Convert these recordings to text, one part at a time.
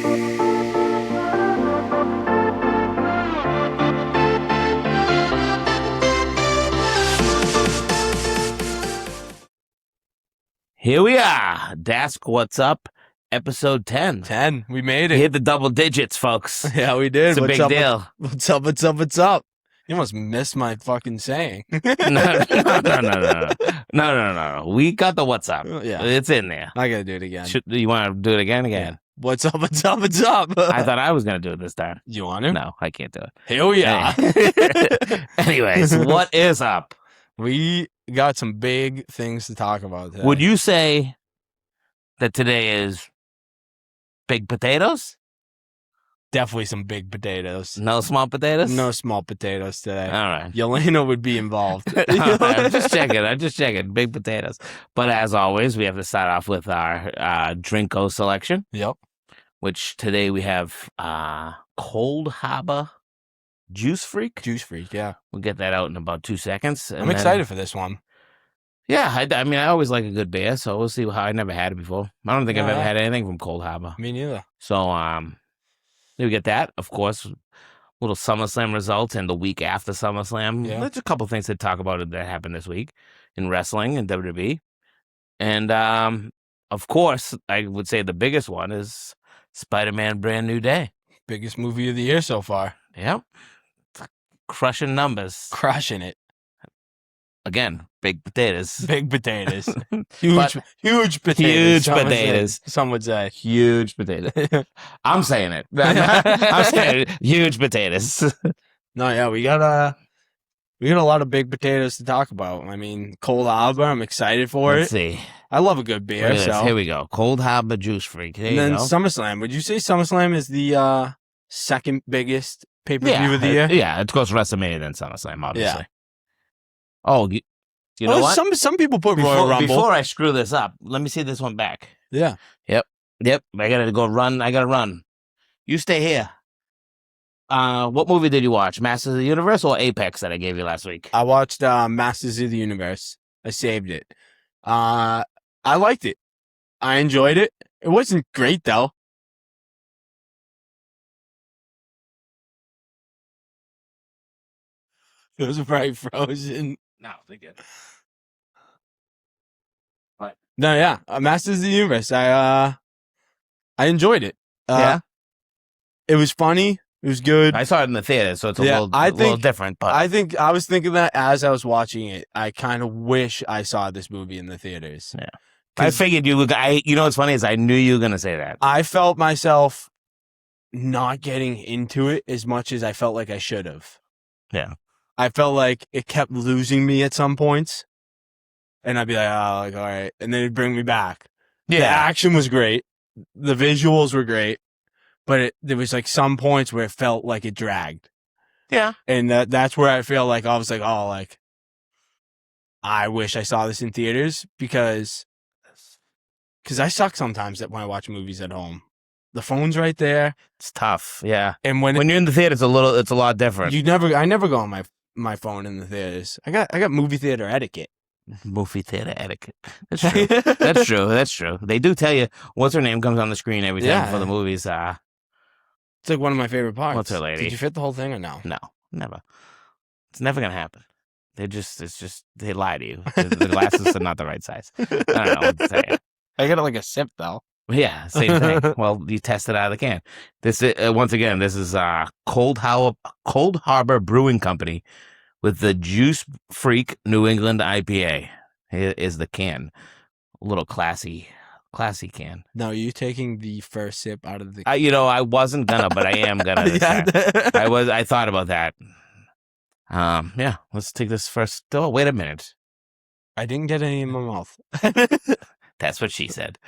Here we are. Dasc, what's up? Episode 10. 10. We made it. We hit the double digits, folks. Yeah, we did. It's a big deal. What's up? What's up? What's up? You almost missed my fucking saying. No. We got the what's up. Yeah. It's in there. I gotta do it again. You want to do it again? Yeah. What's up? What's up? What's up? I thought I was going to do it this time. You want to? No, I can't do it. Hell yeah. Anyways, what is up? We got some big things to talk about today. Would you say that today is big potatoes? Definitely some big potatoes. No small potatoes? No small potatoes today. All right. Yelena would be involved. I'm just checking. Big potatoes. But as always, we have to start off with our Drinko selection. Yep. Which today we have Cold Harbor Juice Freak. Juice Freak, yeah. We'll get that out in about 2 seconds. I'm excited for this one. Yeah, I mean, I always like a good beer, so we'll see how I never had it before. I don't think I've ever had anything from Cold Harbor. Me neither. So, we get that. Of course, little Summerslam results and the week after Summerslam. Yeah. There's a couple things to talk about that happened this week in wrestling and WWE. And, of course, I would say the biggest one is Spiderman Brand New Day. Biggest movie of the year so far. Yep. Crushing numbers. Crushing it. Again, big potatoes. Big potatoes. Huge potatoes. Huge potatoes. Some would say. Huge potatoes. I'm saying it. I'm saying it. Huge potatoes. No, yeah, we got a lot of big potatoes to talk about. I mean, Cold Harbor, I'm excited for Let's it. see. I love a good beer. So Here we go. Cold Harbor Juice Freak. There and you then go. SummerSlam. Would you say SummerSlam is the second biggest pay-per-view of the year? Yeah, it's close to WrestleMania than SummerSlam, obviously. Yeah. Oh, you know what? Some people put Royal Rumble. Before I screw this up, let me see this one back. Yeah. Yep. I gotta go run. I gotta run. You stay here. What movie did you watch? Masters of the Universe or Apex that I gave you last week? I watched Masters of the Universe. I saved it. I liked it. I enjoyed it. It wasn't great, though. It was very frozen. No, they did. No, yeah. Masters of the Universe. I enjoyed it. Yeah. It was funny. It was good. I saw it in the theater, so it's a little different. But I was thinking that as I was watching it, I kind of wish I saw this movie in the theaters. Yeah. I figured you would. You know what's funny is I knew you were gonna say that. I felt myself not getting into it as much as I felt like I should have. Yeah. I felt like it kept losing me at some points. And I'd be like, all right. And then it'd bring me back. Yeah. The action was great. The visuals were great. But there was like some points where it felt like it dragged. Yeah. And that's where I feel like I was like, I wish I saw this in theaters because I suck sometimes when I watch movies at home. The phone's right there. It's tough. Yeah. And when you're in the theater, it's a lot different. I never go on my phone in the theaters. I got movie theater etiquette. Movie theater etiquette. That's true. That's true. They do tell you what's her name comes on the screen every time for the movies. It's like one of my favorite parts. What's her lady? Did you fit the whole thing or no? No, never. It's never gonna happen. They lie to you. The glasses are not the right size. I don't know what to say. I got like a sip though. Yeah, same thing. Well, you test it out of the can. This is, once again, this is Cold Harbor Brewing Company with the Juice Freak New England IPA. Here is the can. A little classy can. Now, are you taking the first sip out of the I wasn't gonna, but I am gonna this time. I thought about that. Yeah, let's take this first. Oh, wait a minute. I didn't get any in my mouth. That's what she said.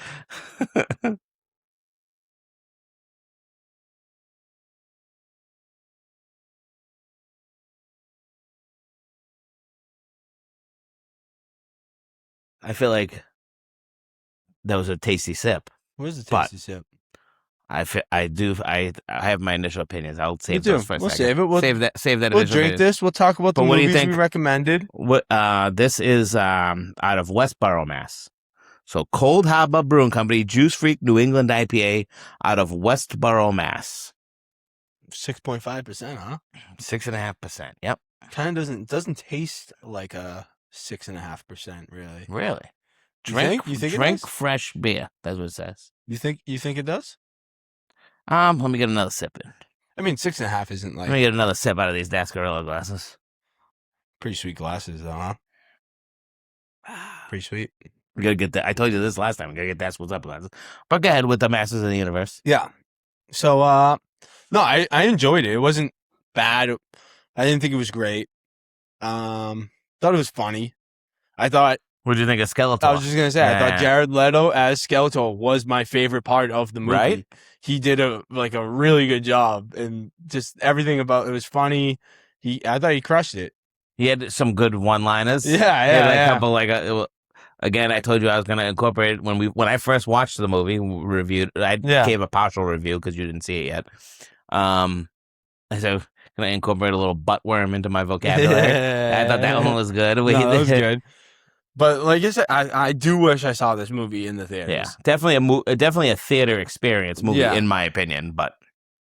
I feel like that was a tasty sip. Where's the tasty sip? I have my initial opinions. I'll save those for a second. We'll save it. Save that. We'll drink this. We'll talk about the movies we recommended. This is out of Westborough, Mass. So Cold Harbor Brewing Company, Juice Freak New England IPA out of Westborough, Mass. 6.5%, huh? 6.5%. Yep. Kind of doesn't taste like a 6.5%, really. Really? You think it drink does? fresh beer. That's what it says. You think it does? Let me get another sip in. I mean, 6.5 isn't Let me like get another sip out of these Dasc glasses. pretty sweet glasses, though, huh? Pretty sweet. We gotta get that. I told you this last time. We gotta get That's What's Up glasses. But go ahead with the Masters of the Universe. Yeah. So, no, I enjoyed it. It wasn't bad. I didn't think it was great. Thought it was funny. I thought. What did you think of Skeletor? I was just gonna say, I thought Jared Leto as Skeletor was my favorite part of the movie. Right? He did a really good job, and just everything about it was funny. I thought he crushed it. He had some good one-liners. Yeah, He had yeah. a couple again, I told you I was gonna incorporate it when I first watched the movie, reviewed. I gave a partial review because you didn't see it yet. I said gonna incorporate a little butt worm into my vocabulary. I thought that one was good. No, that was good. But like I said, I do wish I saw this movie in the theaters. Yeah, definitely a theater experience movie in my opinion. But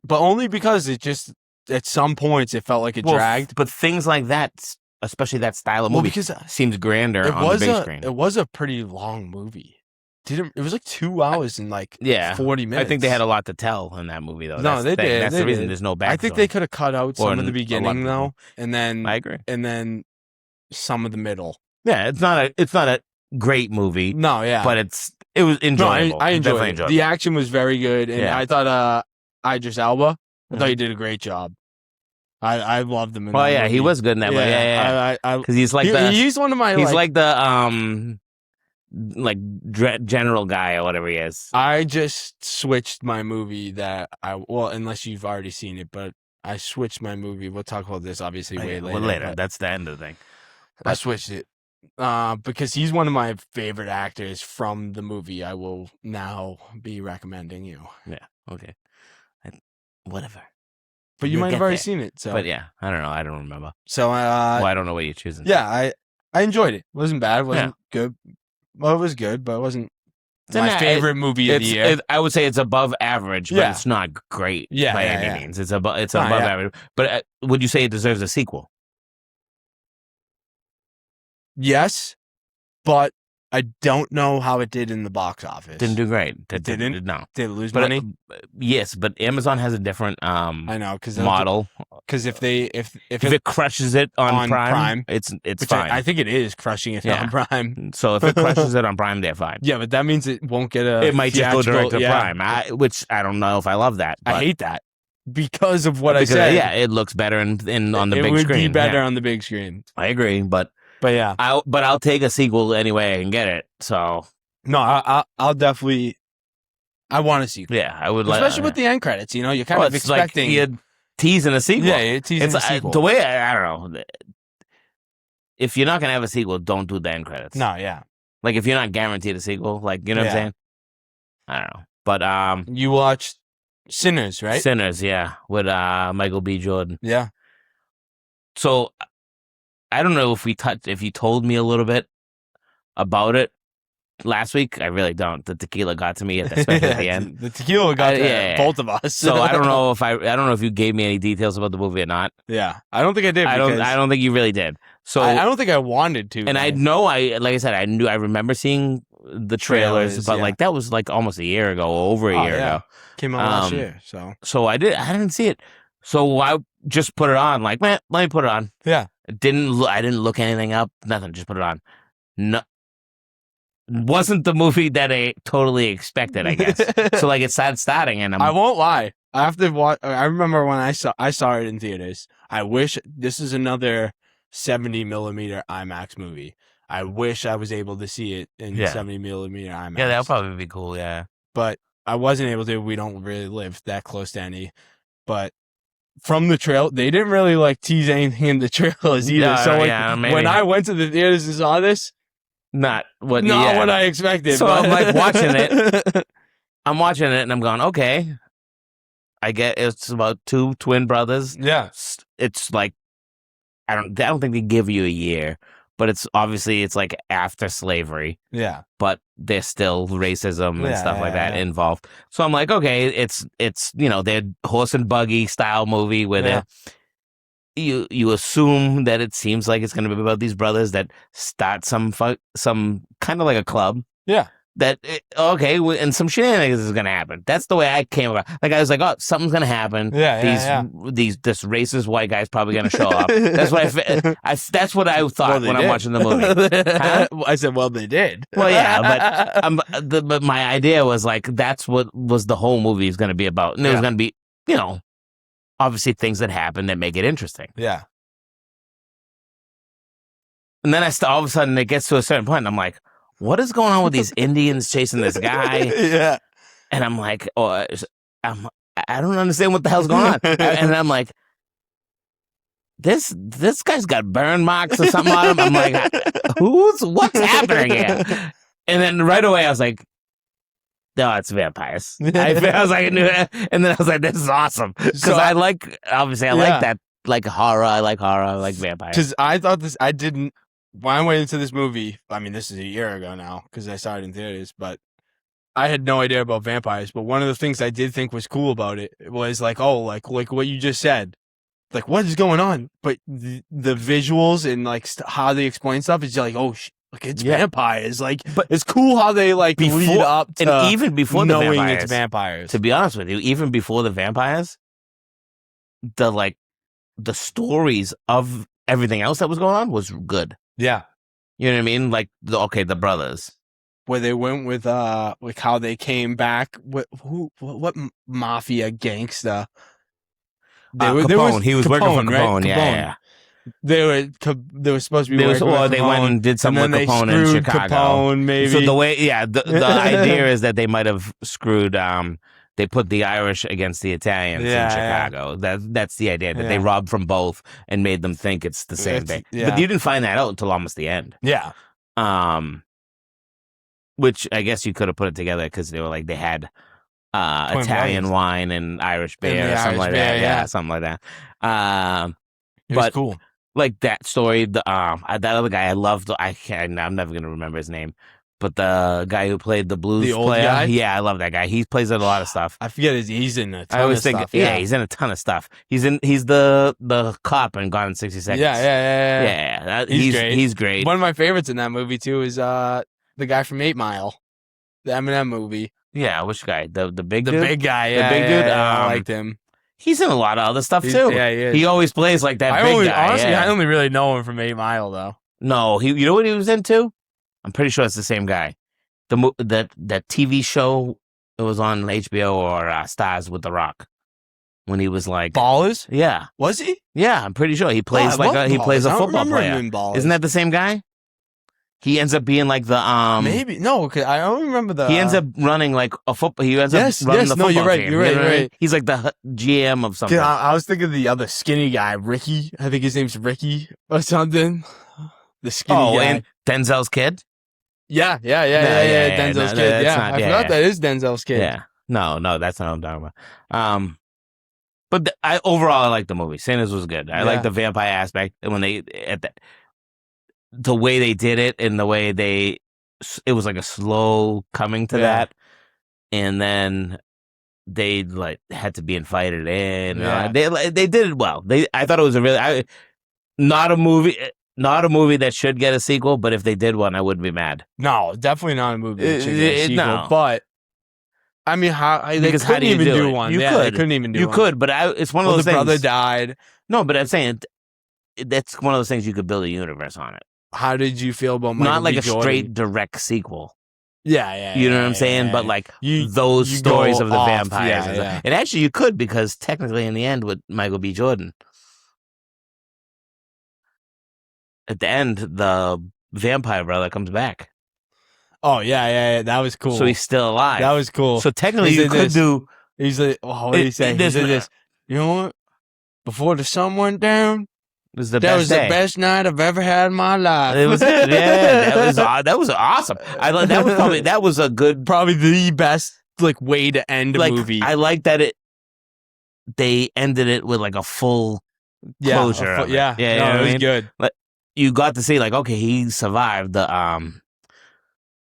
only because it just at some points it felt like it dragged. But things like that, especially that style of movie, because seems grander on the big screen. It was a pretty long movie. It was like 2 hours and 40 minutes. I think they had a lot to tell in that movie, though. No, they did. That's the reason there's no backstory. I think they could have cut out some of the beginning though, and then I agree, and then some of the middle. Yeah, it's not a great movie. No, yeah, but it was enjoyable. No, I enjoyed it. The action was very good, and I thought Idris Elba. I thought he did a great job. I loved him in that movie. He was good in that movie. Yeah. Because he's like he's one of my. He's like the general guy or whatever he is. I just switched my movie unless you've already seen it, but I switched my movie. We'll talk about this obviously way later. Well, later. That's the end of the thing. I switched it because he's one of my favorite actors from the movie. I will now be recommending you. Yeah. Okay. Whatever. But you might have already seen it. So. But yeah, I don't know. I don't remember. So I don't know what you're choosing. Yeah, I enjoyed it. It wasn't bad. It wasn't good. Well, it was good, but it wasn't my favorite movie of the year. I would say it's above average, but it's not great by any means. It's above average. But would you say it deserves a sequel? Yes, but I don't know how it did in the box office. Didn't do great. It didn't? No. Did it lose money? Yes, but Amazon has a different I know model. Because if it crushes it on Prime, it's fine. I think it is crushing it on Prime. So if it crushes it on Prime, they're fine. Yeah, but that means it won't get a. It might just go direct to Prime, which I don't know if I love that. I hate that because of what I said. Yeah, it looks better on the big screen. It would be better on the big screen. I agree, but yeah, I'll take a sequel anyway I can get it. So no, I'll definitely. I want a sequel. Yeah, I would, especially with the end credits. You know, you're kind of expecting. Like you're teasing a sequel. Yeah, you're teasing a sequel. The way I don't know. If you're not gonna have a sequel, don't do the end credits. No, yeah. Like if you're not guaranteed a sequel, like you know what I'm saying. I don't know, but you watched Sinners, right? Sinners, yeah, with Michael B. Jordan. Yeah. So I don't know if you told me a little bit about it last week. I really don't. The tequila got to me at the end. The tequila got to both of us. So I don't know if you gave me any details about the movie or not. Yeah, I don't think I did. I don't think you really did. So I don't think I wanted to. And I know like I said, I remember seeing the trailers, but like that was like almost a year ago, over a year ago. Came out last year. So I didn't see it. So I just put it on. Like, man, let me put it on. Yeah. I didn't look anything up. Nothing. Just put it on. No, wasn't the movie that I totally expected, I guess. So like it starting, and I won't lie. I have to watch. I remember when I saw it in theaters. I wish this is another 70 millimeter IMAX movie. I wish I was able to see it in 70 millimeter IMAX. Yeah, that would probably be cool. Yeah, but I wasn't able to. We don't really live that close to any. But from the trail, they didn't really like tease anything in the trailers either. So when I went to the theaters and saw this, not what I expected. So I'm like watching it. I'm watching it and I'm going, okay. I get it's about two twin brothers. Yeah, it's like I don't think they give you a year, but it's obviously it's like after slavery. Yeah. But there's still racism and stuff like that involved. So I'm like, okay, it's their horse and buggy style movie where you assume that it seems like it's going to be about these brothers that start some kind of like a club. Yeah. That and some shenanigans is gonna happen. That's the way I came about. Like I was like, oh, something's gonna happen. This racist white guy's probably gonna show up. That's what that's what I thought when I'm watching the movie. Huh? I said, well, they did. Well, yeah, but my idea was like that's what was the whole movie is gonna be about, and it was gonna be obviously things that happen that make it interesting. Yeah. And then all of a sudden it gets to a certain point, and I'm like, what is going on with these Indians chasing this guy? Yeah. And I'm like, I don't understand what the hell's going on. And I'm like, this guy's got burn marks or something on him. I'm like, what's happening here? And then right away I was like, no, it's vampires. I was like, and then I was like, this is awesome. Because I like that, like horror. I like vampires. Because I thought when I went into this movie, I mean, this is a year ago now because I saw it in theaters, but I had no idea about vampires. But one of the things I did think was cool about it was like, oh, like what you just said, like what is going on? But the visuals and like how they explain stuff is like, oh, like it's vampires. Like, but it's cool how they like lead up to and even before knowing the vampires, it's vampires. To be honest with you, even before the vampires, the stories of everything else that was going on was good. Yeah. You know what I mean? Like, the brothers. Where they went with like how they came back. What mafia gangsta? Capone. He was working for Capone. Right? Yeah. They were supposed to be working with Capone. They went and did something with Capone in Chicago. Capone, maybe. So the idea is that they might have screwed. They put the Irish against the Italians in Chicago. Yeah. That's the idea, that they robbed from both and made them think it's the same thing. Yeah. But you didn't find that out until almost the end. Yeah. Which I guess you could have put it together because they were like, they had Italian wine and Irish beer or something like that. Yeah, something like that. It was cool. Like that story, that other guy I loved. I'm never going to remember his name. But the guy who played the blues player, guy? Yeah, I love that guy. He plays in a lot of stuff. I forget he's in a ton of stuff. Yeah, he's in a ton of stuff. He's the cop in Gone in 60 Seconds. Yeah. He's great. He's great. One of my favorites in that movie too is the guy from 8 Mile, the Eminem movie. Yeah, which guy? The big dude? The big guy. Yeah, the big dude. I liked him. He's in a lot of other stuff too. Yeah, he is. He always plays like that big guy. Honestly, I only really know him from 8 Mile though. No, you know what he was into? I'm pretty sure it's the same guy. That TV show, it was on HBO or Stars with The Rock when he was like Ballers. Yeah, was he? Yeah, I'm pretty sure he plays he plays a football player. Isn't that the same guy? He ends up being like the maybe no, cause I don't remember the. He ends up running like a football. He ends up running the football team. You're right. You're right. He's like the GM of something. I was thinking of the other skinny guy, Ricky. I think his name's Ricky or something. The skinny guy. And Denzel's kid. Yeah. Denzel's kid. I forgot that is Denzel's kid. Yeah. No, that's not what I'm talking about. But overall, I like the movie. Sinners was good. I like the vampire aspect. And when the way they did it and the way it was like a slow coming to that. And then they like had to be invited in. They did it well. I thought it was not a movie that should get a sequel, but if they did one, I wouldn't be mad. No, definitely not a movie that should get a sequel. No. But I mean, they couldn't even do one. They couldn't even do one. You could, but it's one of those things. The brother died. No, but I'm saying that's one of those things you could build a universe on it. How did you feel about Michael Not like B. a straight direct sequel. Yeah. You know what I'm saying? But like those stories of the vampires. And actually you could, because technically in the end with Michael B. Jordan, at the end, the vampire brother comes back. Oh, yeah. That was cool. So he's still alive. That was cool. So technically you could do... He's like, what did he say? He said this, you know what? Before the sun went down, that was the best night I've ever had in my life. It was good. Yeah, that was awesome. That was a good... Probably the best way to end a movie. I like that they ended it with like a full closure. It was good. you got to see like, okay, he survived the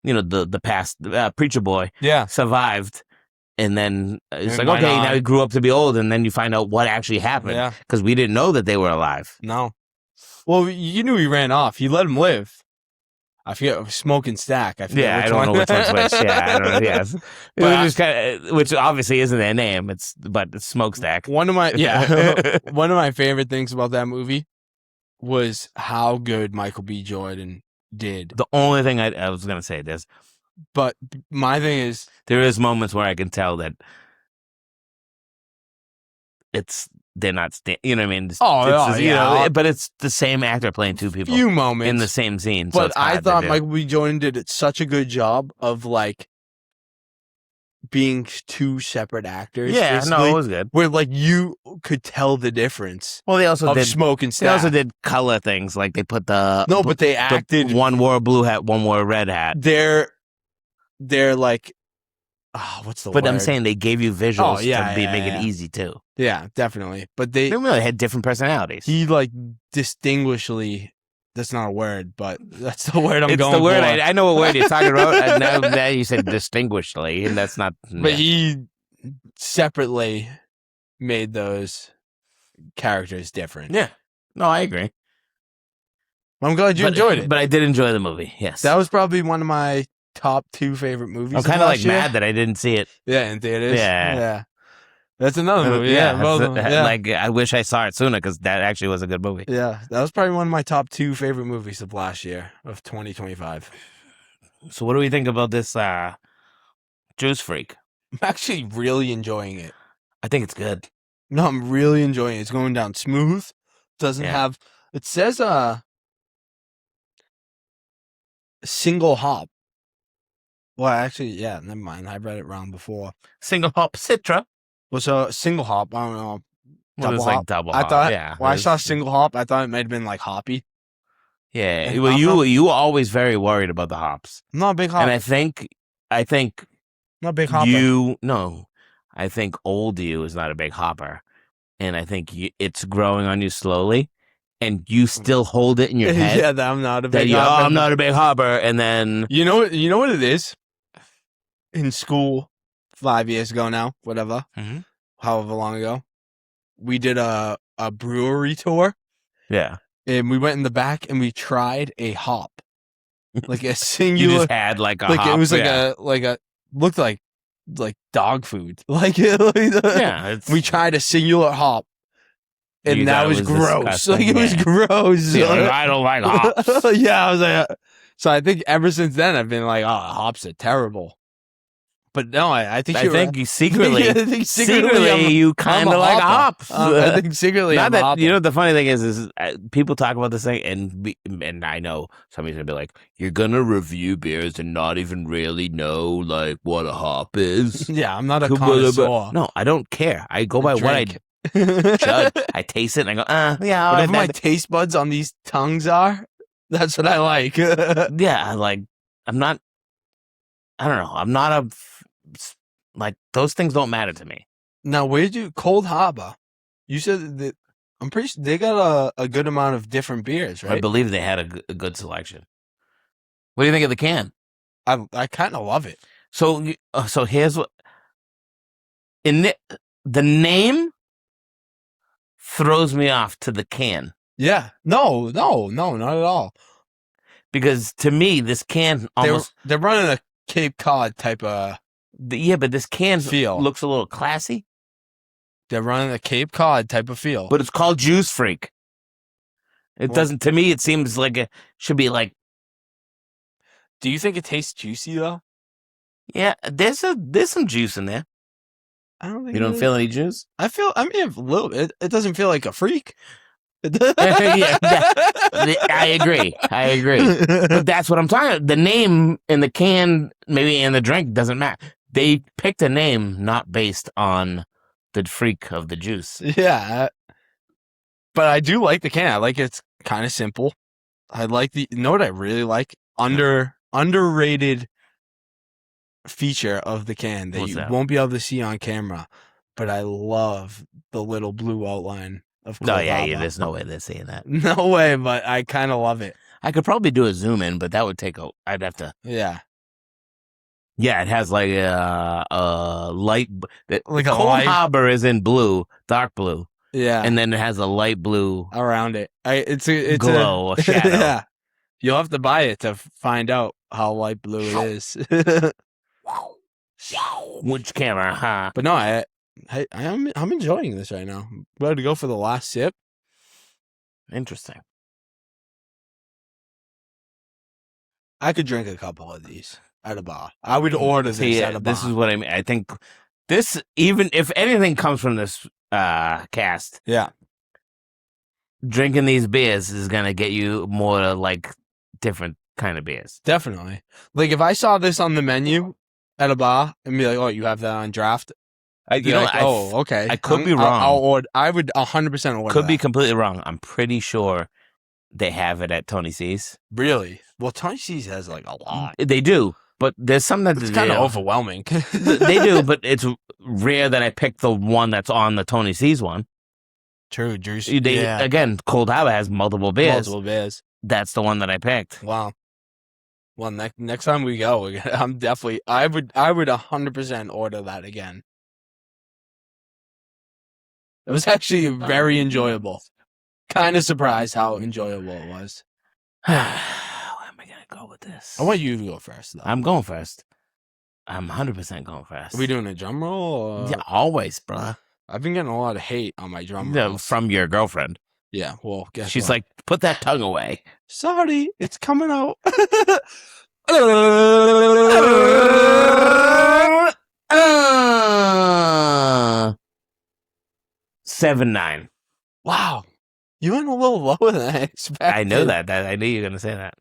the past preacher boy. Yeah, survived, and then it's And like, okay, not? now he grew up to be old, and then you find out what actually happened because we didn't know that they were alive. No. Well, you knew he ran off. You let him live. I forget, Smoke and Stack. I forget I don't know which one's which. Yeah, I don't know. Yes, but which obviously isn't their name. It's Smokestack. One of my favorite things about that movie was how good Michael B. Jordan did. The only thing I was gonna say this, but my thing is there is moments where I can tell that they're not you know what I mean? But it's the same actor playing two people. Few moments in the same scene. But so I thought Michael B. Jordan did such a good job of like being two separate actors. Yeah, no, it was good. Where like you could tell the difference. Well, they also did Smoke and Stack. They also did color things, like they put but they acted. One wore a blue hat, one wore a red hat. They're like, what's the word? But I'm saying they gave you visuals to make it easy too. Yeah, definitely. But they really had different personalities. He like distinguishedly. That's not a word, but that's the word I'm going for. It's the word. I know what word you're talking about. Now you said distinguishedly, and that's not. But he separately made those characters different. Yeah. No, I agree. I'm glad you enjoyed it. But I did enjoy the movie, yes. That was probably one of my top 2 favorite movies. I'm kind of like mad that I didn't see it. Yeah, in theaters. Yeah. That's another movie. Yeah, Like I wish I saw it sooner because that actually was a good movie. Yeah, that was probably one of my top 2 favorite movies of last year, of 2025. So what do we think about this Juice Freak? I'm actually really enjoying it. I think it's good. No, I'm really enjoying it. It's going down smooth. Doesn't have... It says single hop. Well, actually, yeah, never mind. I read it wrong before. Single hop Citra. Well, so single hop, I don't know. Double hop. Like double hop. I thought, when I saw single hop, I thought it might have been like hoppy. Yeah. Well, you were always very worried about the hops. I'm not a big hop. And I think not a big hopper. I think old you is not a big hopper. And I think it's growing on you slowly. And you still hold it in your head. Yeah, that I'm not a big hopper. I'm not a big hopper. And then you know what it is? In school 5 years ago now, whatever, however long ago, we did a brewery tour. Yeah. And we went in the back and we tried a hop. Like a singular. You just had like a hop. It was like a looked like dog food. We tried a singular hop. And that was gross. Like, it was gross. I don't like hops. Yeah, I was like, so I think ever since then I've been like, hops are terrible. But no, I think you secretly, you kind of like hops. I think secretly, I'm a hopper. You know, the funny thing is people talk about this thing, and I know somebody's gonna be like, "You're gonna review beers and not even really know like what a hop is." Yeah, I'm not a connoisseur. No, I don't care. I go by what I judge. I taste it and I go, yeah. Whatever my taste buds on these tongues are, that's what I like. Yeah, like I'm not. I don't know. I'm not like those things don't matter to me. Now, where'd you Cold Harbor? You said that I'm pretty sure they got a good amount of different beers, right? I believe they had a good selection. What do you think of the can? I kind of love it. So here's what the name throws me off to the can. Yeah, no, not at all. Because to me, this can almost they're running a Cape Cod type of. Yeah, but this can feel looks a little classy. They're running a Cape Cod type of feel. But it's called Juice Freak. It doesn't, to me, it seems like it should be like. Do you think it tastes juicy though? Yeah, there's some juice in there. I don't think you don't feel any juice. I mean, a little bit. It doesn't feel like a freak. Yeah, I agree. But that's what I'm talking about. The name in the can, maybe in the drink, doesn't matter. They picked a name not based on the freak of the juice. Yeah. But I do like the can. I like it's kind of simple. I like you know what I really like? Underrated feature of the can that won't be able to see on camera. But I love the little blue outline of Cold Harbor. There's no way they're seeing that. No way, but I kind of love it. I could probably do a zoom in, but that would take I'd have to. Yeah. Yeah, it has like a light. Like a Cold light. Harbor is in blue, dark blue. Yeah. And then it has a light blue around it. It's a glow, a shadow. Yeah. You'll have to buy it to find out how light blue it is. Which camera, huh? But no, I'm enjoying this right now. I'm about to go for the last sip. Interesting. I could drink a couple of these at a bar. I would order this at a bar. This is what I mean. I think this, even if anything comes from this cast, yeah, drinking these beers is gonna get you more like different kind of beers. Definitely. Like if I saw this on the menu at a bar and be like, "Oh, you have that on draft," okay. I could be wrong. I would 100% order. Could be completely wrong. I'm pretty sure they have it at Tony C's. Really? Well, Tony C's has like a lot. They do, but there's some that it's kind of overwhelming. They do, but it's rare that I pick the one that's on the Tony C's one. True, Juice. Again, Cold Harbor has multiple beers. That's the one that I picked. Wow. Well, next time we go, I would 100% order that again. It was actually very enjoyable. Kind of surprised how enjoyable it was. Where am I going to go with this? I want you to go first, though. I'm going first. I'm 100% going first. Are we doing a drum roll? Or? Yeah, always, bro. I've been getting a lot of hate on my drum roll. From your girlfriend. Yeah, well, guess She's what? like, put that tongue away. Sorry, it's coming out. 7-9. Wow. You went a little lower than I expected. I know that. I knew you were going to say that.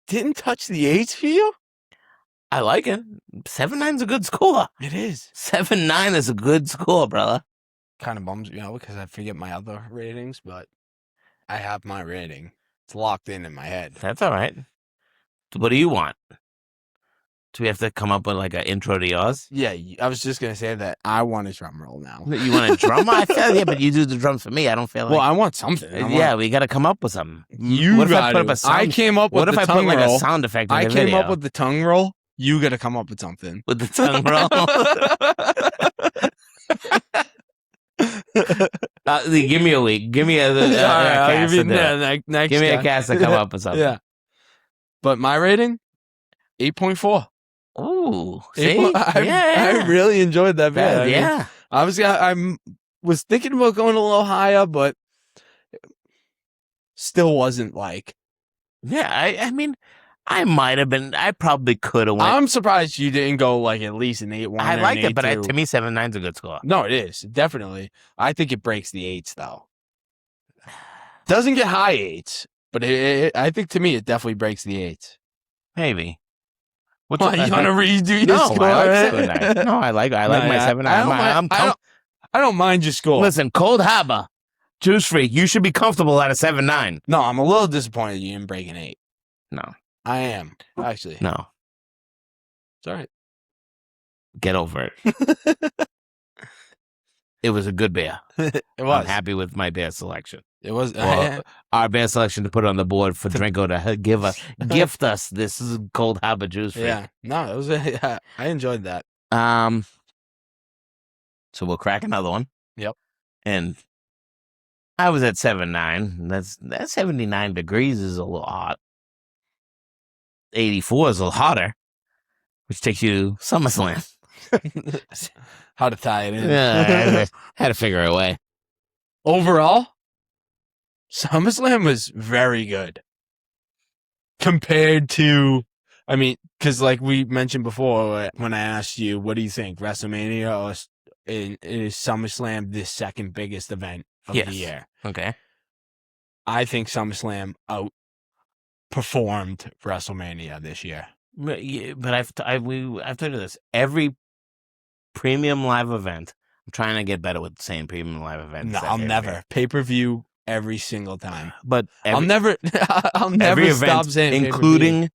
Didn't touch the 8s for you? I like it. 7-9's a good score. It is. 7-9 is a good score, brother. Kind of bums me out because I forget my other ratings, but I have my rating. It's locked in my head. That's all right. What do you want? Do we have to come up with like an intro to yours? Yeah, I was just going to say that I want a drum roll now. You want a drum? I feel yeah, but you do the drums for me. I don't feel like. Well, I want something. We got to come up with something. What if I put up a sound? I came up with what if the I tongue put like roll? a sound effect? I came up with the tongue roll. You got to come up with something with the tongue roll. Give me a week. Give me a cast. Give me a cast to come up with something. Yeah. But my rating, 8.4. Ooh, see? I really enjoyed that band. Yeah. Obviously, I was thinking about going a little higher, but still wasn't like. Yeah, I mean, I might have been. I probably could have went. I'm surprised you didn't go like at least an 8-1. I like it, but to me, 7-9's a good score. No, it is definitely. I think it breaks the 8s though. Doesn't get high 8s, but I think to me it definitely breaks the 8s. Maybe. You want to redo your score? I like 7-9. No, I like my 7-9. I don't mind your score. Listen, Cold Harbor, Juice Freak, you should be comfortable at a 7-9. No, I'm a little disappointed you didn't break an 8. No. I am, actually. No. It's all right. Get over it. It was a good beer. It was. I'm happy with my beer selection. It was our beer selection to put on the board for Drinko to gift us this is Cold Harbor Juice Freak. Yeah. No, it was I enjoyed that. So we'll crack another one. Yep. And I was at 7-9. That 79 degrees is a little hot. 84 is a little hotter, which takes you to SummerSlam. How to tie it in. Yeah, I had to figure a way. Overall, SummerSlam was very good. Compared to, I mean, because like we mentioned before, when I asked you, what do you think, WrestleMania or is SummerSlam the second biggest event of the year? Okay. I think SummerSlam outperformed WrestleMania this year. But I've told you this. Every premium live event, I'm trying to get better with saying premium live event. No, I'll never. Pay-per-view every single time. But I'll never stop saying including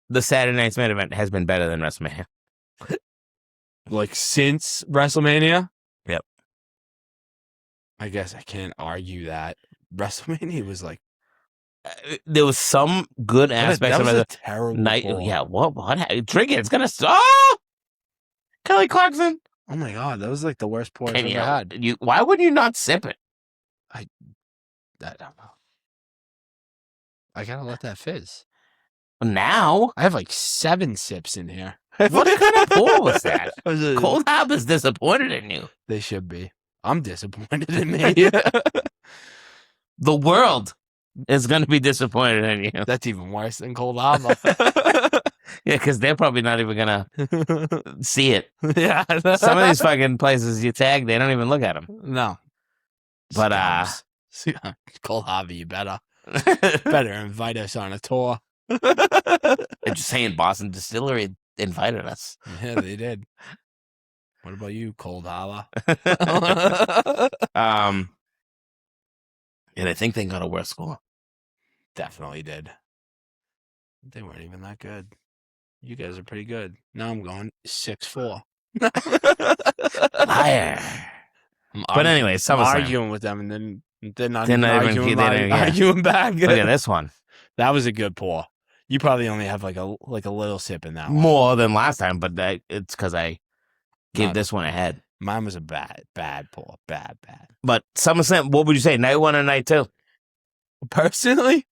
the Saturday Night's main event has been better than WrestleMania. Like since WrestleMania? Yep. I guess I can't argue that. WrestleMania was like there was some good aspects that of was a it. terrible Night, ball. yeah. What? Drink it. It's gonna. Oh, Kelly Clarkson. Oh my god, that was like the worst pour I've ever had. Why would you not sip it? I don't know. I gotta let that fizz. Now I have like 7 sips in here. What kind of pour was that? Cold Harbor's disappointed in you. They should be. I'm disappointed in me. The world is going to be disappointed in you. That's even worse than Cold Harbor. Yeah, because they're probably not even going to see it. Yeah. Some of these fucking places you tag, they don't even look at them. No. But, Cold Harbor, you better invite us on a tour. I'm just saying, Boston Distillery invited us. Yeah, they did. What about you, Cold Harbor? And I think they got a worse score. Definitely did. They weren't even that good. You guys are pretty good. Now I'm going 6-4. Liar. But anyway, I'm arguing with them, and then they're not even arguing back. Look at this one. That was a good pour. You probably only have like a little sip in that one. More than last time, but it's because I gave this one a head. Mine was a bad pour. Bad. But Summerslam, what would you say, night 1 or night 2? Personally,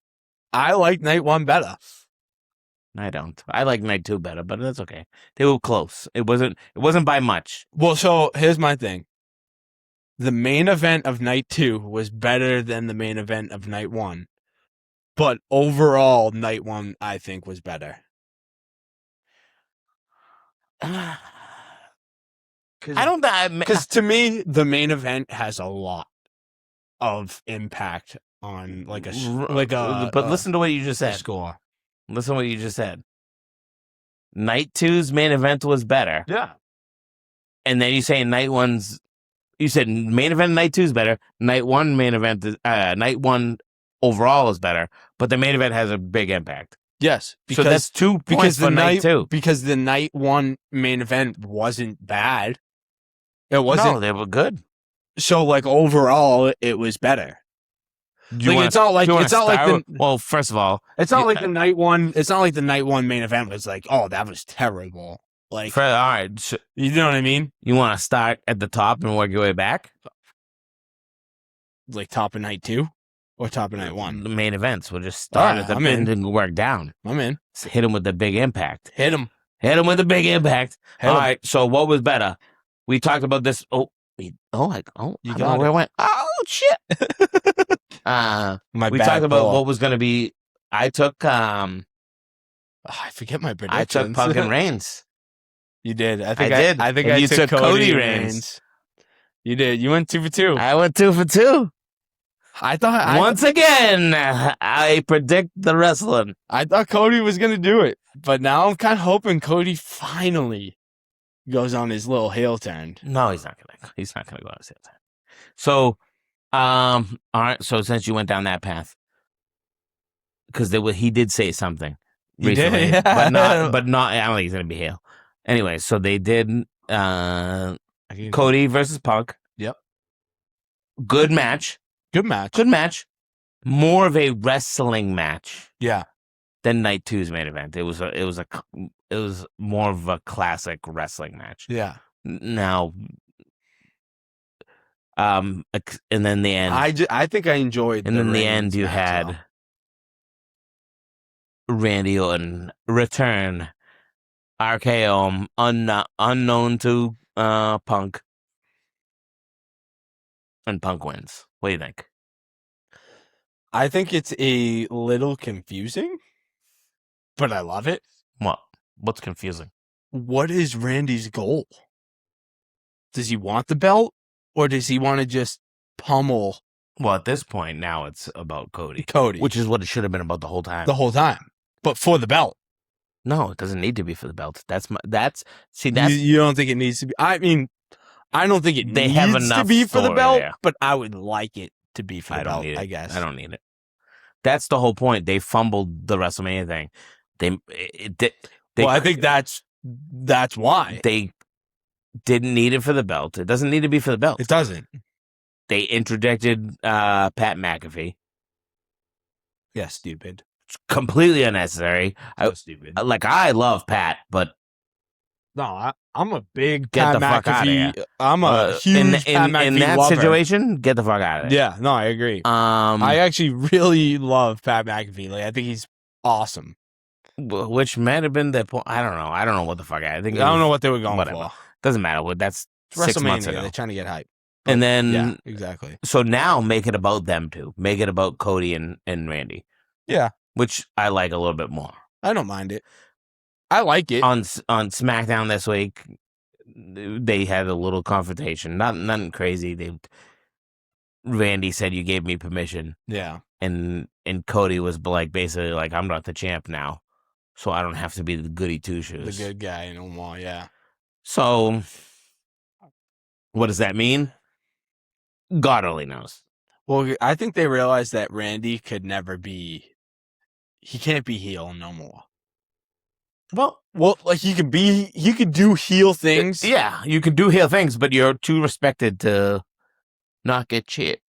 I like night 1 better. I don't. I like night 2 better, but that's okay. They were close. It wasn't by much. Well, so here's my thing. The main event of night 2 was better than the main event of night 1. But overall, night 1, I think, was better. Because to me, the main event has a lot of impact on But listen to what you just said. Score. Listen to what you just said. Night 2's main event was better. Yeah. And then you say night 1's. You said main event night 2 is better. Night 1 main event night 1 overall is better, but the main event has a big impact. Yes, so that's 2 points for night 2. Because the night 1 main event wasn't bad. It wasn't. No, they were good. So like overall, it was better. Well, first of all, it's not like the night 1. It's not like the night 1 main event was like, oh, that was terrible. Like, all right, so you know what I mean? You want to start at the top and work your way back, like top of night 2 or top of night 1. The main events will just start at the end and work down. I'm in. So hit him with the big impact. Hit him with the big impact. All right. So what was better? We talked about this. You got where I went. Oh shit. We talked about what was going to be. I took. I forget my predictions. I took Pumpkin Reigns. You did. I did. I think I took Cody Reigns. You did. You went 2 for 2. I went 2 for 2. Once again, I predict the wrestling. I thought Cody was going to do it, but now I'm kind of hoping Cody finally goes on his little heel turn. No, he's not going to. He's not going to go on his heel turn. So, all right. So since you went down that path, because he did say something recently, did, yeah. but not. I don't think he's going to be heel. Anyway, so they did Cody versus Punk. Yep. Good match. Good match. Good match. More of a wrestling match. Yeah. Than night 2's main event. It was more of a classic wrestling match. Yeah. Now, and then the end. I think I enjoyed. And then the end, you had Randy Orton return, RKO, unknown to Punk, and Punk wins. What do you think? I think it's a little confusing, but I love it. What? What's confusing? What is Randy's goal? Does he want the belt, or does he want to just pummel? Well, at this point, now it's about Cody. Which is what it should have been about the whole time. But for the belt. No, it doesn't need to be for the belt. You don't think it needs to be? I mean, I don't think it needs to be for the belt, but I would like it to be for the belt, I guess. I don't need it. That's the whole point. They fumbled the WrestleMania thing. I think that's why. They didn't need it for the belt. It doesn't need to be for the belt. It doesn't. they interdicted Pat McAfee. Yeah, stupid. It's completely unnecessary. So stupid. I love Pat, but no, I'm a big get Pat the fuck out of here. I'm a huge Pat McAfee in that lover. situation. Get the fuck out of it. Yeah, no, I agree. I actually really love Pat McAfee. Like, I think he's awesome. Which might have been the point. I don't know. I don't know what the fuck. I don't know what they were going for. Doesn't matter. That's 6 months ago. They're trying to get hype. But, and then yeah, exactly. So now make it about them two. Make it about Cody and Randy. Yeah, which I like a little bit more. I don't mind it. I like it. On SmackDown this week, they had a little confrontation. Nothing crazy. Randy said, "You gave me permission." Yeah, and Cody was like, basically like, "I'm not the champ now, so I don't have to be the goody two shoes, the good guy no more." Yeah. So, what does that mean? God only knows. Well, I think they realized that Randy could never be. He can't be heel no more. Well, like he could do heel things. Yeah, you can do heel things, but you're too respected to not get cheered.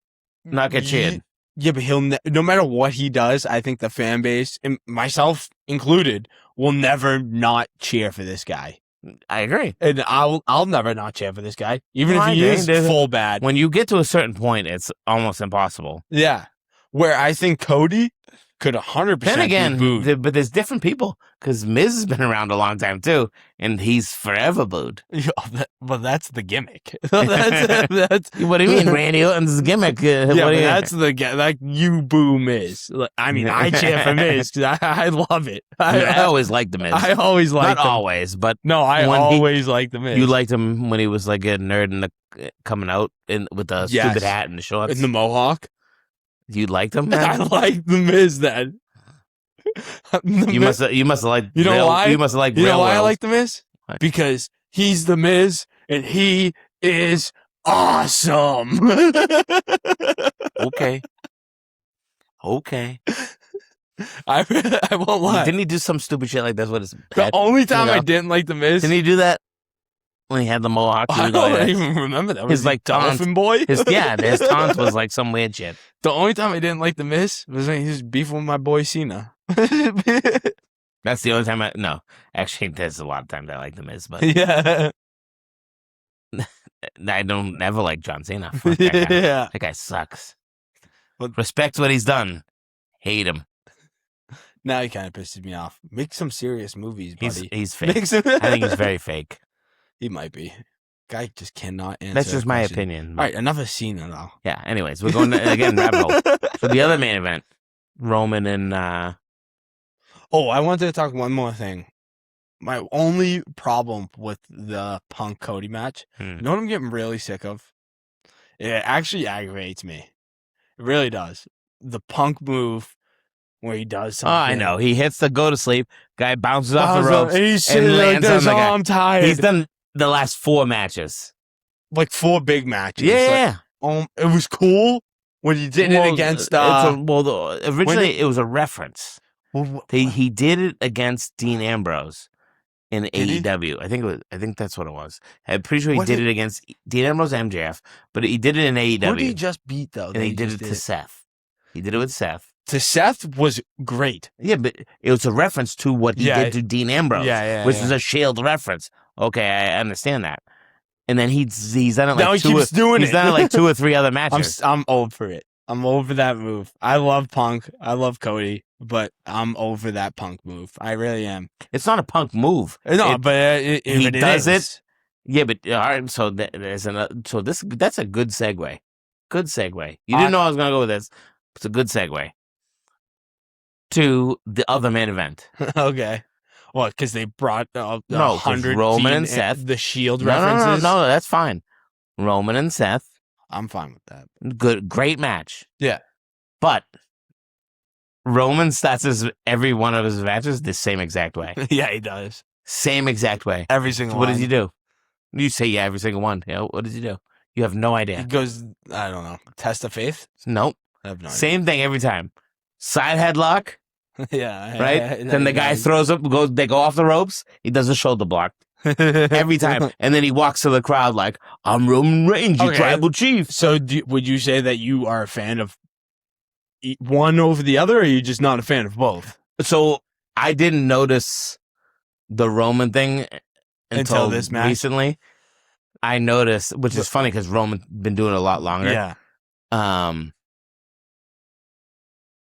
Yeah, but he'll no matter what he does, I think the fan base, and myself included, will never not cheer for this guy. I agree, and I'll never not cheer for this guy, even if he is full bad. When you get to a certain point, it's almost impossible. Yeah, where I think Cody could 100%. Then again, be booed. But there's different people because Miz has been around a long time too, and he's forever booed. But that's the gimmick. that's what do you mean, Randy Orton's gimmick? That's like you boo Miz. I mean, I cheer for Miz because I love it. I always liked the Miz. I always liked not always, but no, I always liked the Miz. You liked him when he was like a nerd and coming out with the stupid hat and the shorts and the mohawk. You liked him, man? I liked the Miz then. You must have liked. You know why? You must have liked. You know why I like the Miz? What? Because he's the Miz and he is awesome. Okay. I won't lie. Didn't he do some stupid shit like that's what it's? The only time I didn't like the Miz. Didn't he do that? When he had the mohawk, I don't even remember that. His like Dolphin Boy. His taunt was like some weird shit. The only time I didn't like the Miz was when he was beefing with my boy Cena. That's the only time actually there's a lot of times I like the Miz, but yeah, I don't never like John Cena. Fuck that guy. Yeah, that guy sucks. Respect what he's done. Hate him. Now he kind of pisses me off. Make some serious movies, buddy. He's fake. I think he's very fake. He might be. Guy just cannot answer. That's just my opinion. All right, enough of Cena now. Yeah. Anyways, we're going to, again rabbit hole. So the other main event, Roman and. Oh, I wanted to talk one more thing. My only problem with the Punk Cody match, you know what I'm getting really sick of? It actually aggravates me. It really does. The Punk move where he does something. Oh, I know. He hits the go to sleep. Guy bounces off the ropes and lands on the guy. I'm tired. He's done the last 4 matches. Like 4 big matches. Yeah. Like, it was cool when he did it against... originally, it was a reference. He did it against Dean Ambrose in AEW. I think that's what it was. I'm pretty sure he did it against Dean Ambrose MJF, but he did it in AEW. Who did he just beat, though? And he did it to Seth. He did it with Seth. To Seth was great. Yeah, but it was a reference to what he did to Dean Ambrose, which is a Shield reference. Okay, I understand that. And then he's done it like he's done it like 2 or 3 other matches. I'm over it. I'm over that move. I love Punk. I love Cody, but I'm over that Punk move. I really am. It's not a Punk move. No, but he does it. Yeah, but all right. So that's a good segue. Good segue. You didn't know I was gonna go with this. It's a good segue to the other main event. Okay. What? Because they brought 100 Roman and Seth. The Shield references. No, that's fine. Roman and Seth. I'm fine with that. Great match. Yeah, but Roman starts every one of his matches the same exact way. Yeah, he does. Same exact way. Every single one. What does he do? You say every single one. What does he do? You have no idea. He goes, I don't know, test of faith? Nope. I have no idea. Same thing every time. Side headlock. Yeah. Right? Then the guy throws up, they go off the ropes. He does a shoulder block. every time. And then he walks to the crowd like, I'm Roman Reigns, you tribal chief. So would you say that you are a fan of one over the other, or are you just not a fan of both? So I didn't notice the Roman thing until this match? Recently. I noticed, which is funny because Roman's been doing it a lot longer. Yeah.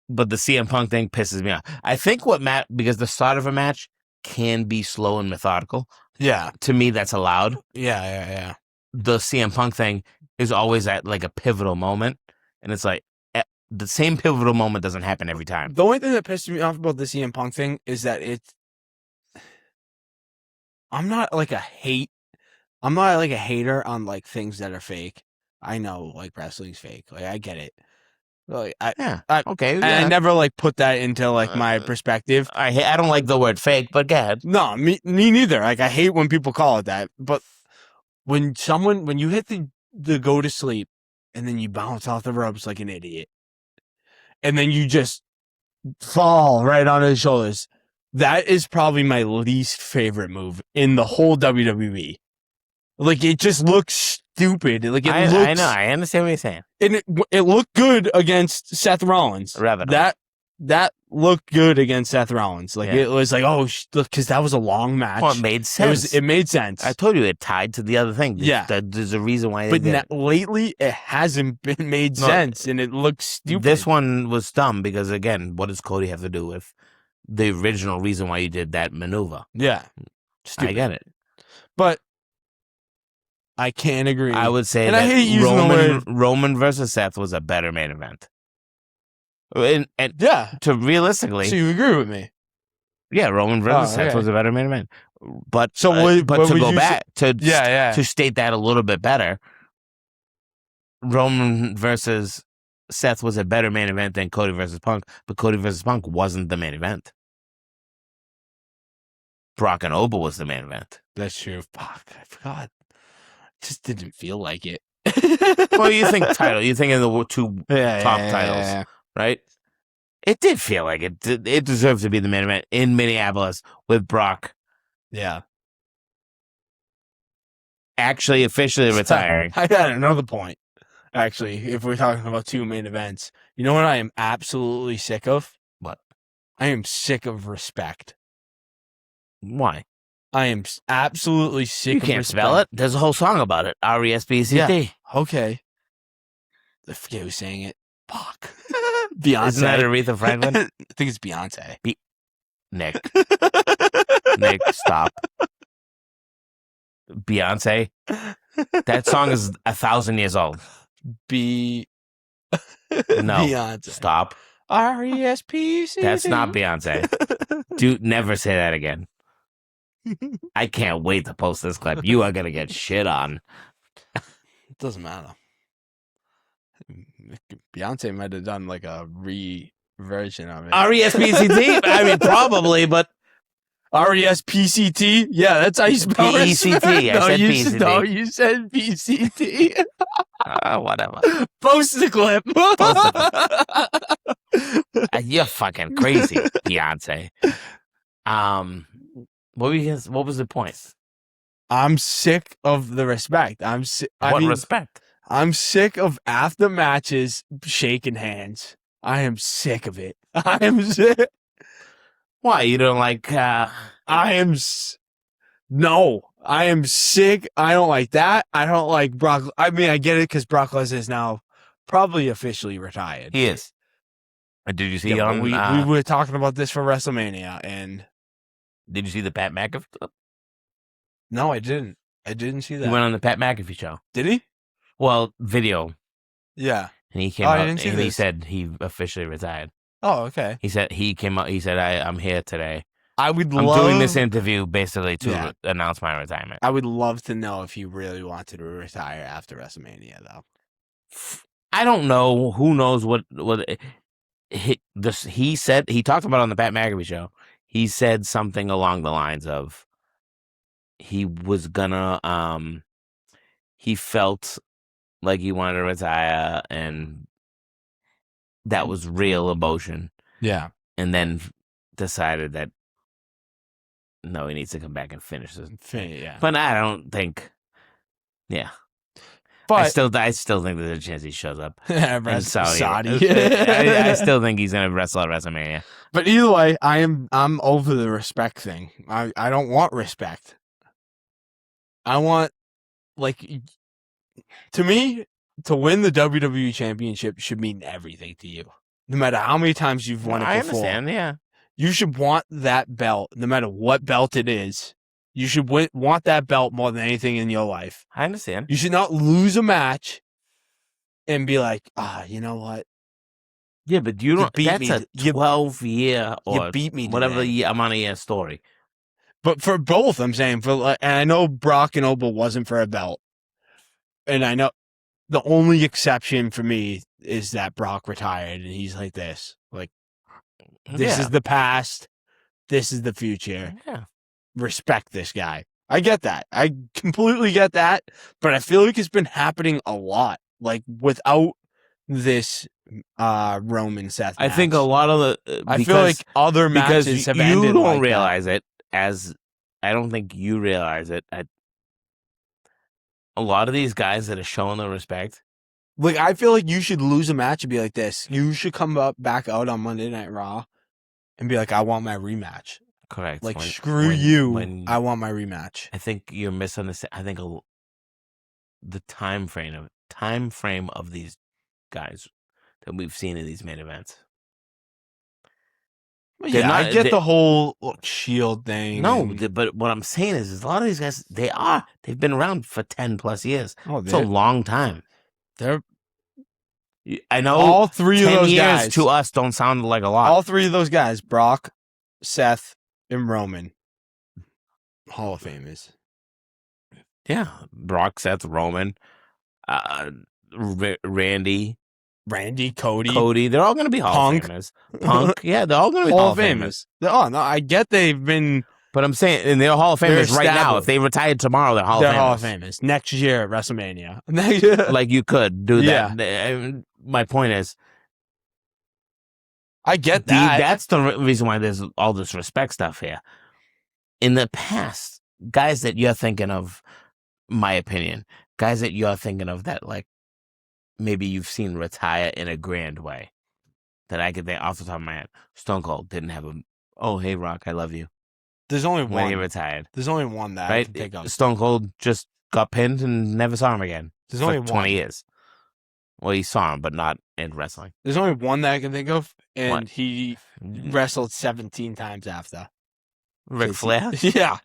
But the CM Punk thing pisses me off. I think because the start of a match can be slow and methodical. Yeah. To me, that's allowed. Yeah. The CM Punk thing is always at like a pivotal moment. And it's like, the same pivotal moment doesn't happen every time. The only thing that pisses me off about the CM Punk thing is that I'm not like a hater on like things that are fake. I know like wrestling's fake. Like I get it. Like okay. Yeah. I never like put that into like my perspective. I don't like the word fake, but go ahead. No, me neither. Like I hate when people call it that. But when you hit the go to sleep and then you bounce off the ropes like an idiot, and then you just fall right on his shoulders, that is probably my least favorite move in the whole WWE. Like it just looks stupid. Like I know. I understand what you're saying. And it looked good against Seth Rollins. That looked good against Seth Rollins. Like it was like, because that was a long match. Well, it made sense. It made sense. I told you it tied to the other thing. There's a reason why. But lately, it hasn't been made sense, and it looks stupid. This one was dumb because again, what does Cody have to do with the original reason why you did that maneuver? Yeah, stupid. I get it, but I can't agree. I would say, and that I hate using the word Roman versus Seth was a better main event. And to realistically, so you agree with me? Yeah, Roman versus Seth was a better main event. But to go back to state that a little bit better, Roman versus Seth was a better main event than Cody versus Punk, but Cody versus Punk wasn't the main event. Brock and Oba was the main event. That's true. Fuck, I forgot. Just didn't feel like it. Well, you think title. You think in the two top titles, right? It did feel like it. It deserved to be the main event in Minneapolis with Brock. Yeah. Actually, officially retiring. I got another point. Actually, if we're talking about two main events, you know what I am absolutely sick of? What? I am sick of respect. Why? I am absolutely sick of respect. You can't spell it. There's a whole song about it. R-E-S-P-C-T. Yeah. Okay. I forget who's saying it. Fuck. Beyonce. Isn't that Aretha Franklin? I think it's Beyonce. Nick, stop. Beyonce. That song is 1,000 years old. No. Beyonce. Stop. R-E-S-P-C-T. That's not Beyonce. Dude, never say that again. I can't wait to post this clip. You are going to get shit on. It doesn't matter. Beyonce might have done like a version of it. R-E-S-P-C-T? I mean, probably, but... R-E-S-P-C-T? Yeah, that's how you spell it. P-E-C-T. I said P-C-T. No, you said P-C-T. Whatever. Post the clip. You're fucking crazy, Beyonce. What was the point? I'm sick of the respect. What respect? I'm sick of after matches shaking hands. I am sick of it. I am sick. Why? You don't like... No. I am sick. I don't like that. I don't like Brock. I mean, I get it because Brock Lesnar is now probably officially retired. He is. Did you see we were talking about this for WrestleMania, and... Did you see the Pat McAfee clip? No, I didn't. I didn't see that. He went on the Pat McAfee show. Did he? Well, video. Yeah. And he came out and he said he officially retired. Oh, okay. He said he came out. He said, "I'm here today. I'm doing this interview basically to announce my retirement." I would love to know if he really wanted to retire after WrestleMania, though. I don't know. Who knows what he said? He talked about it on the Pat McAfee show. He said something along the lines of he was gonna. He felt like he wanted to retire, and that was real emotion. Yeah. And then decided that No, he needs to come back and finish this. Yeah. But I don't think. Yeah. But I still think there's a chance he shows up. Saudi. I still think he's gonna wrestle at WrestleMania. But either way, I'm over the respect thing. I don't want respect. I want, like, to me, to win the WWE Championship should mean everything to you. No matter how many times you've won it before. I understand, yeah. You should want that belt, no matter what belt it is. You should want that belt more than anything in your life. I understand. You should not lose a match and be like, you know what? Yeah, but you don't. That's a 12-year or you beat me whatever amount of year story. But for both, I'm saying, and I know Brock and Oba wasn't for a belt, and I know the only exception for me is that Brock retired and he's like this, like, this is the past, this is the future. Yeah. Respect this guy. I get that. I completely get that. But I feel like it's been happening a lot. Like, without this Roman Seth match. I think a lot of the... I feel like other matches have ended you don't like realize it as... I don't think you realize it. A lot of these guys that are showing the respect... Like, I feel like you should lose a match and be like this. You should come back out on Monday Night Raw and be like, I want my rematch. Correct. Like, screw you. I want my rematch. I think you're misunderstanding. I think the time frame of these guys that we've seen in these main events. Yeah, I get the whole Shield thing. No, but what I'm saying is a lot of these guys, they've been around for 10 plus years. It's a long time. I know all three of those guys to us don't sound like a lot. All three of those guys, Brock, Seth, and Roman, Hall of Famers. Yeah, Brock, Seth, Roman, Randy, Cody. They're all going to be Hall of Famers. Punk, yeah, they're all going to be Hall of Famers. Oh no, I get they've been. But I'm saying, and they're Hall of Famers right now. If they retired tomorrow, they're Hall of Famers. Hall of Famers. Next year at WrestleMania. Like, you could do that. Yeah. My point is, I get that. That's the reason why there's all this respect stuff here. In the past, guys that you're thinking of, my opinion, guys that you're thinking of that, like, maybe you've seen retire in a grand way, that I could think off the top of my head. Stone Cold didn't have oh, hey, Rock, I love you. There's only one. When he retired. There's only one that I can think of. Stone Cold just got pinned and never saw him again. There's only 20 years. Well, he saw him, but not in wrestling. There's only one that I can think of, and he wrestled 17 times after. Ric Flair? Yeah.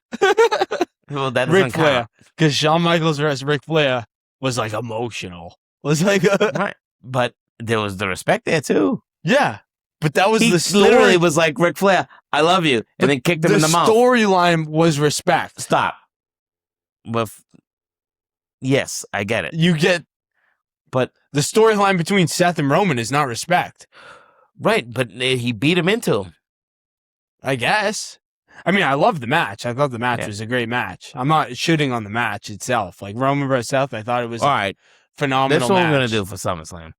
Well, that doesn't count. Because Shawn Michaels versus Ric Flair was, like, emotional. Was like right. But there was the respect there, too. Yeah. But that was the story. Literally was like, Ric Flair, I love you. And then kicked him in the mouth. The storyline was respect. Stop. Yes, I get it. But the storyline between Seth and Roman is not respect. Right, but he beat him into him. I guess. I mean, I love the match. I thought the match was a great match. I'm not shitting on the match itself. Like, Roman versus Seth, I thought it was phenomenal. That's what we're going to do for SummerSlam.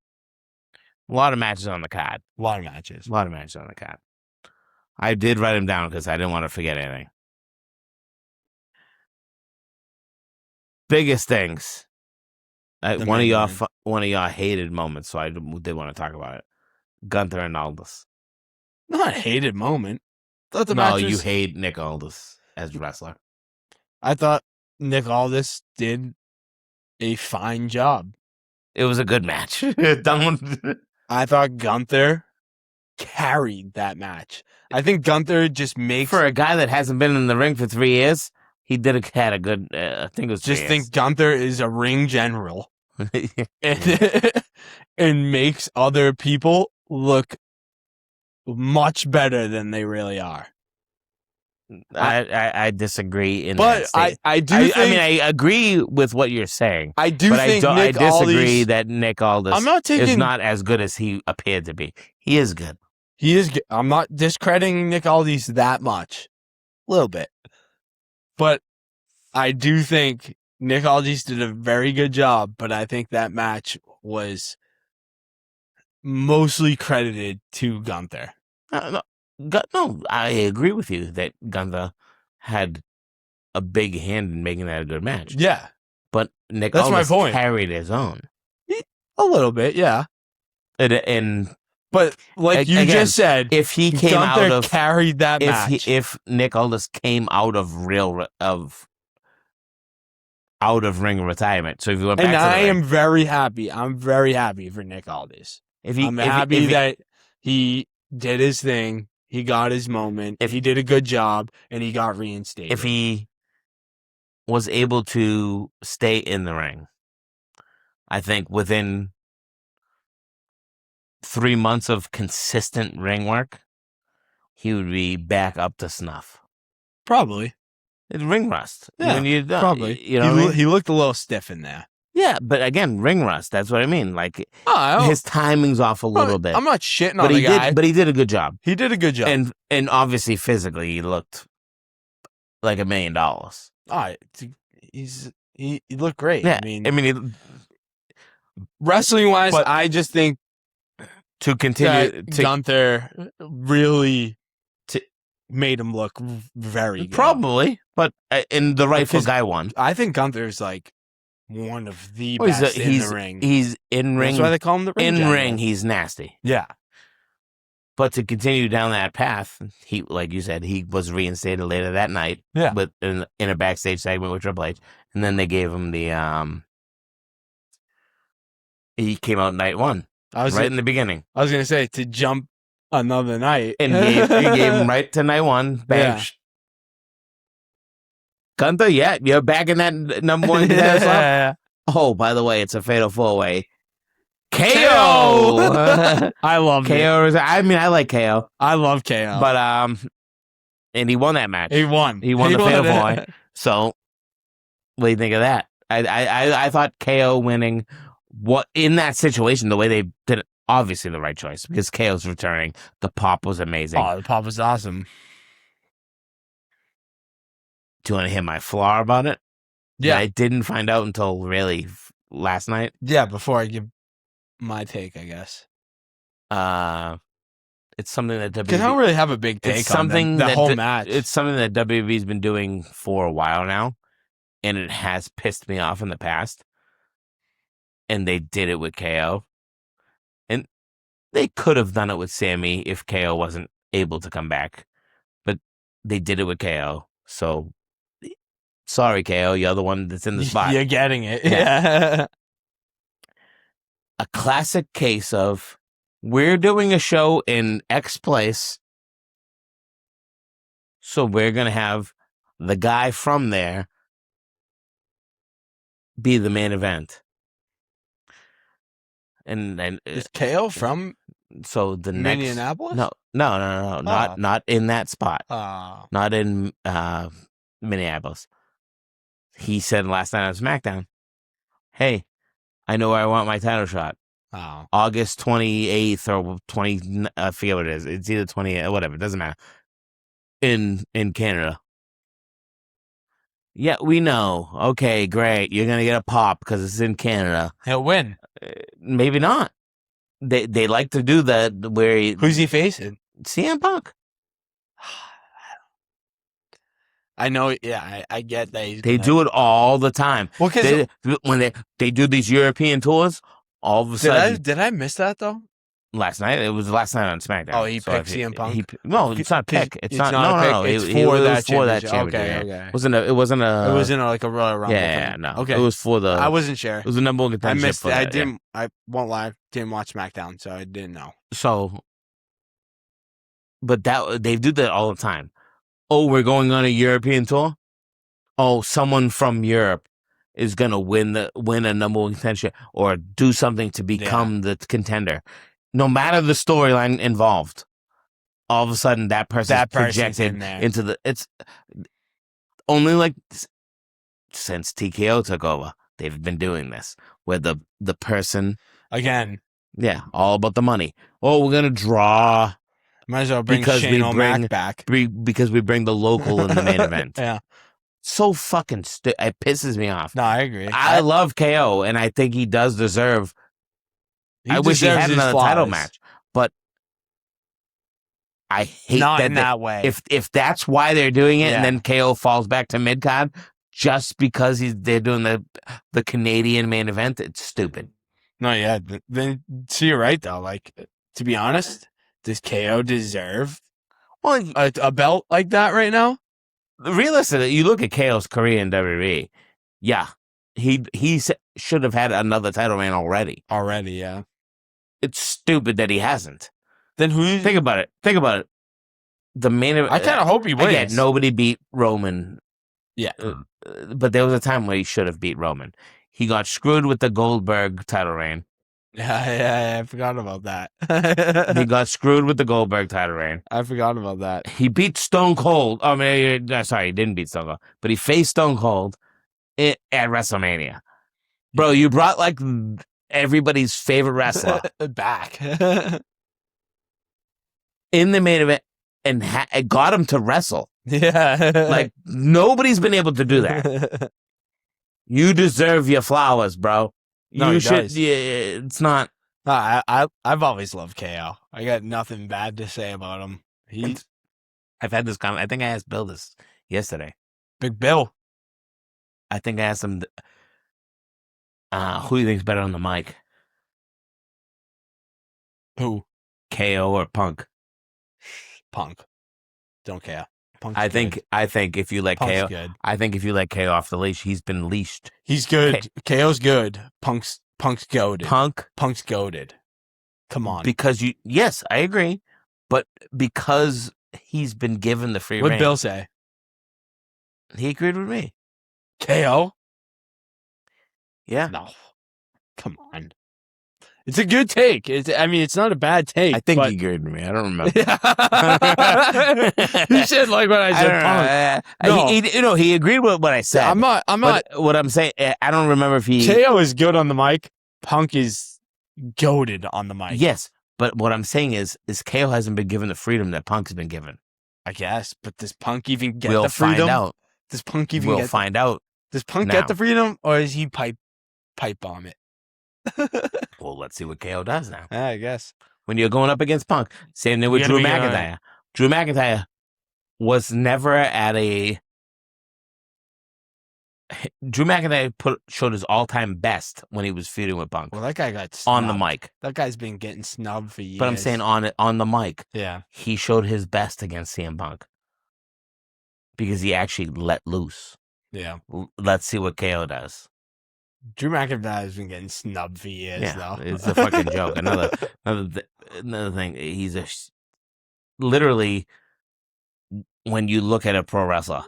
A lot of matches on the card. A lot of matches on the card. I did write them down because I didn't want to forget anything. Biggest things. One of y'all hated moments, so I did want to talk about it. Gunther and Aldis. Not a hated moment. You hate Nick Aldis as a wrestler. I thought Nick Aldis did a fine job. It was a good match. I thought Gunther carried that match. I think Gunther just makes... For a guy that hasn't been in the ring for 3 years, he had a good... I think it was just think Gunther is a ring general. and makes other people look much better than they really are. I disagree but I agree with what you're saying. I disagree that Nick Aldis is not as good as he appeared to be. He is good. I'm not discrediting Nick Aldis that much. A little bit. But I do think Nick Aldis did a very good job, but I think that match was mostly credited to Gunther. No, I agree with you that Gunther had a big hand in making that a good match. Yeah. But Nick That's my point. carried his own. A little bit, yeah. But like you just said, if he came Gunther carried that match. If Nick Aldis came out of ring retirement, so if you went back to the ring, am very happy. I'm very happy for Nick Aldis. I'm happy that he did his thing. He got his moment. If he did a good job and he got reinstated. If he was able to stay in the ring, I think within 3 months of consistent ring work, he would be back up to snuff. Probably. It's ring rust. Yeah, probably. He looked a little stiff in there. Yeah, but again, ring rust. That's what I mean. Like, his timing's off a little bit. I'm not shitting on the guy. But he did a good job. He did a good job. And obviously, physically, he looked like $1 million. He looked great. Yeah, wrestling-wise, I just think to continue, Gunther really made him look very good. Probably, but in the rightful guy won. I think Gunther's like one of the best in the ring. He's in ring. That's why they call him the ring. In ring, he's nasty. Yeah. But to continue down that path, he, like you said, he was reinstated later that night. Yeah. But in a backstage segment with Triple H, and then they gave him the he came out night one, in the beginning. I was gonna say to jump another night, and he gave him right to night one. Bang. Yeah. Gunther, you're back in that number one contender slot. Yeah. Oh, by the way, it's a fatal 4-way. KO. I love KO. I like KO. I love KO. But and he won that match. He won. He won the fatal 4-way. So, what do you think of that? I thought KO winning in that situation, the way they did it, obviously the right choice because KO's returning. The pop was amazing. Oh, the pop was awesome. Do you want to hear my flaw about it? Yeah. That I didn't find out until really last night. Yeah, before I give my take, I guess. It's something that WWE... Because I don't really have a big take on the whole match. It's something that WWE's been doing for a while now, and it has pissed me off in the past. And they did it with KO. And they could have done it with Sammy if KO wasn't able to come back. But they did it with KO. So, sorry, KO, you're the one that's in the spot. You're getting it. Yeah. A classic case of, we're doing a show in X place, so we're going to have the guy from there be the main event. And is KO from the Minneapolis? No, not in that spot. Not in Minneapolis. He said last night on SmackDown, "Hey, I know where I want my title shot. August 28th or 20. I forget what it is. It's either 28th, whatever. It doesn't matter. In Canada." Yeah, we know. Okay, great. You're gonna get a pop because it's in Canada. He'll win. Maybe not. They like to do that. Who's he facing? CM Punk. I know. Yeah, I get that. They do it all the time. Well, when they do these European tours, all of a sudden. Did I miss that though? Last night, it was last night on SmackDown. Oh, he picked CM Punk. No, it's not pick. It's not. No. It's for that championship. Okay. It wasn't like a Royal Rumble. Yeah, no. Okay. It was for the. I wasn't sure. It was the number one contender. I missed it. I didn't. I won't lie. Didn't watch SmackDown, so I didn't know. So, but they do that all the time. Oh, we're going on a European tour. Oh, someone from Europe is gonna win a number one contender or do something to become the contender. No matter the storyline involved, all of a sudden that person's projected into the. It's only like since TKO took over, they've been doing this where the person again. Yeah, all about the money. Oh, we're gonna draw. Might as well bring Shane O'Mac back because we bring the local in the main event. Yeah, so fucking it pisses me off. No, I agree. I love KO, and I think he does deserve. I wish he had another title match, but I hate not in that way. If that's why they're doing it, and then KO falls back to mid card just because they're doing the Canadian main event, it's stupid. No, yeah. Then so you're right though. Like, to be honest, does KO deserve a belt like that right now? Realistically, you look at KO's career in WWE. Yeah, he should have had another title reign already. Already, yeah. It's stupid that he hasn't. Then who? Think about it. The main event. I kind of hope he wins. Again, nobody beat Roman. Yeah, but there was a time where he should have beat Roman. He got screwed with the Goldberg title reign. Yeah, I forgot about that. He got screwed with the Goldberg title reign. I forgot about that. He beat Stone Cold. I mean, sorry, he didn't beat Stone Cold, but he faced Stone Cold at WrestleMania. Bro, you brought like everybody's favorite wrestler back in the main event and got him to wrestle. Yeah. Like, nobody's been able to do that. You deserve your flowers, bro. No, you should. Yeah, it's not. I've always loved KO. I got nothing bad to say about him. I've had this comment. I think I asked Bill this yesterday. Big Bill. I think I asked him, who do you think's better on the mic? Who? KO or Punk? Punk. Don't care. Punk's I think if you let Punk's KO, good. I think if you let KO off the leash, he's been leashed. He's good. KO's good. Punk's goated. Punk's goated. Come on. Because yes, I agree, but because he's been given the free reign. What'd Bill say? He agreed with me. KO? Yeah. No. Come on. It's a good take. It's not a bad take. I think he agreed with me. I don't remember. He said like what I said. No. He agreed with what I said. I'm not. What I'm saying, I don't remember if he. KO is good on the mic. Punk is goated on the mic. Yes, but what I'm saying is KO hasn't been given the freedom that Punk's been given. I guess, but does Punk even get the freedom? We'll find out. Does Punk even We'll find out. Does Punk get the freedom, or is he pipe bomb it? Well, let's see what KO does now. I guess. When you're going up against Punk, same thing with Drew McIntyre. Drew McIntyre was never at a. Drew McIntyre showed his all-time best when he was feuding with Punk. Well, that guy got snubbed. On the mic. That guy's been getting snubbed for years. But I'm saying on the mic. Yeah. He showed his best against CM Punk because he actually let loose. Yeah. Let's see what KO does. Drew McIntyre's been getting snubbed for years, though. It's a fucking joke. Another thing. He's literally, when you look at a pro wrestler,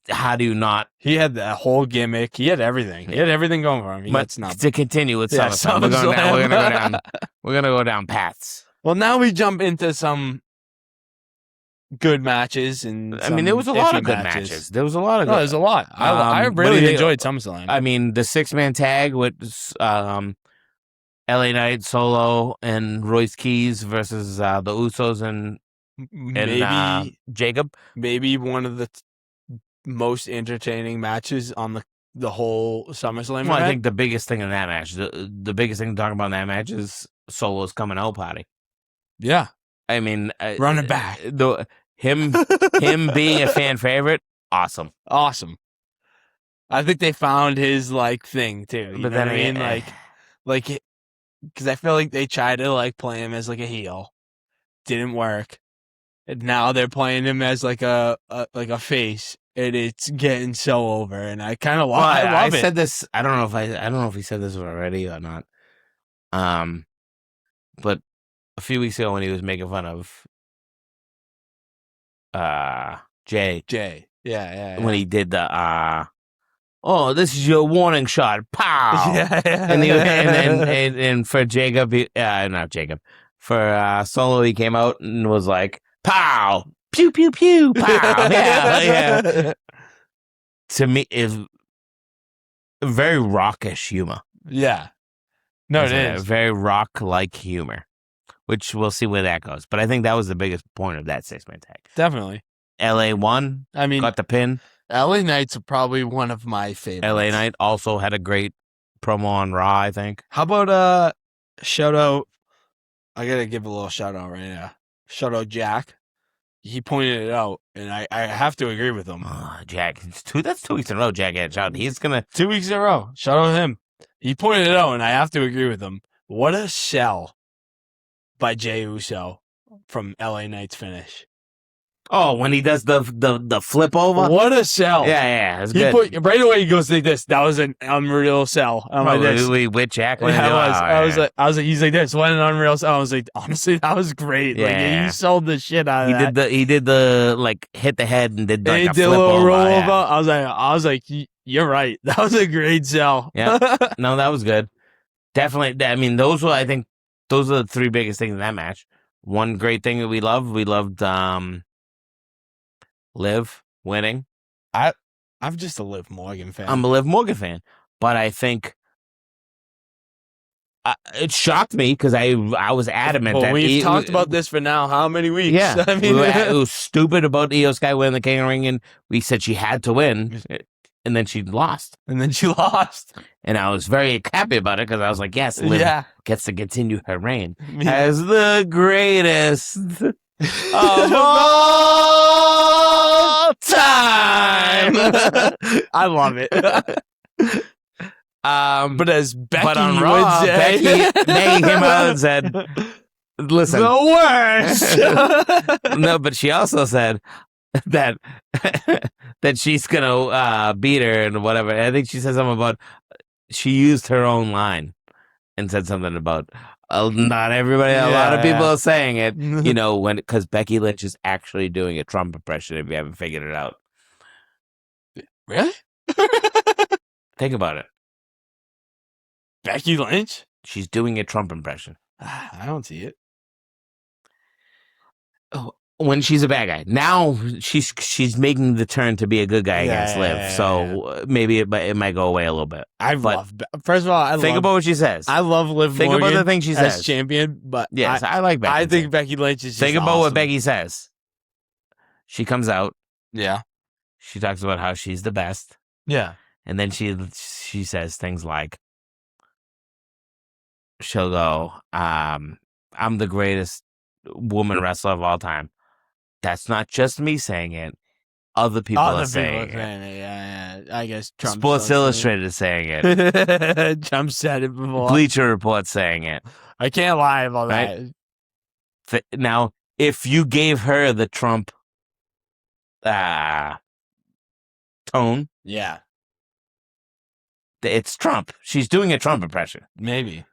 how do you not? He had that whole gimmick. He had everything. He had everything going for him. He got snubbed. To continue with Summerslam, we're gonna go down paths. Well, now we jump into some good matches, and there was a lot of good matches. There was a lot of. There's a lot. I really enjoyed SummerSlam. I mean, the 6-man tag with LA Knight, Solo, and Royce Keys versus the Usos and Jacob. Maybe one of the most entertaining matches on the whole SummerSlam. Well, I think the biggest thing in that match, the biggest thing to talk about in that match is Solo's coming out party. Yeah. I mean, running back. Him being a fan favorite, awesome. I think they found his thing too. But then I mean, because I feel like they tried to play him as a heel, didn't work, and now they're playing him as a face, and it's getting so over. And I kind of love it. I said this. I don't know if he said this already or not. But a few weeks ago when he was making fun of Jay. Yeah. When he did the this is your warning shot. Pow. Yeah. And for Jacob, not Jacob. For Solo, he came out and was like, pow, pew pew pew, pow. Yeah. To me, is very rockish humor. Yeah. No, it is very rock-like humor, which we'll see where that goes. But I think that was the biggest point of that 6-man tag. Definitely. LA won. I mean, got the pin. LA Knight's probably one of my favorites. LA Knight also had a great promo on Raw, I think. How about shout out? I gotta give a little shout out right now. shout out Jack. He pointed it out, and I have to agree with him. Jack, that's 2 weeks in a row. Jack had shot. He's gonna 2 weeks in a row. Shout out him. He pointed it out, and I have to agree with him. What a sell by Jey Uso from LA Knight's finish. Oh, when he does the flip over. What a sell. Yeah, it's good. Right away he goes like this. That was an unreal sell. I'm like this. With Jack. I was like, he's like this. What an unreal sell. I was like, honestly, that was great. Yeah. Like, he sold the shit out of that. He did the like hit the head and did like a flip little over. roll over. I was like, you're right. That was a great sell. Yeah. No, that was good. Definitely. I mean, those are the 3 biggest things in that match. One great thing that we loved Liv winning. I'm just a Liv Morgan fan. I'm a Liv Morgan fan, but I think it shocked me because I was adamant that we've talked about this for now how many weeks? Yeah, I mean, it was stupid about Io Sky winning the King of the Ring, and we said she had to win, and then she lost. And I was very happy about it because I was like, yes, Liv gets to continue her reign as the greatest of all time. I love it. But as Becky on Raw, would say, Becky came out and said, listen. The worst. No, but she also said that she's going to beat her and whatever. I think she said something about, she used her own line and said something about, not everybody, a lot of people are saying it, because Becky Lynch is actually doing a Trump impression if you haven't figured it out. Really? Think about it. Becky Lynch? She's doing a Trump impression. I don't see it. Oh, when she's a bad guy. Now she's making the turn to be a good guy against Liv. So maybe it might go away a little bit. First of all, think about what she says. I love Liv Think Morgan about the thing she says. as champion, but yes, I like Becky. I think Becky Lynch is just Think about awesome. what Becky says. She comes out. Yeah. She talks about how she's the best. Yeah. And then she says things like, she'll go, I'm the greatest woman wrestler of all time. That's not just me saying it. Other people are saying it. Yeah. I guess Trump. Sports Illustrated is saying it. Trump said it before. Bleacher Report saying it. I can't lie about right? that. Now, if you gave her the Trump tone, yeah, it's Trump. She's doing a Trump impression. Maybe.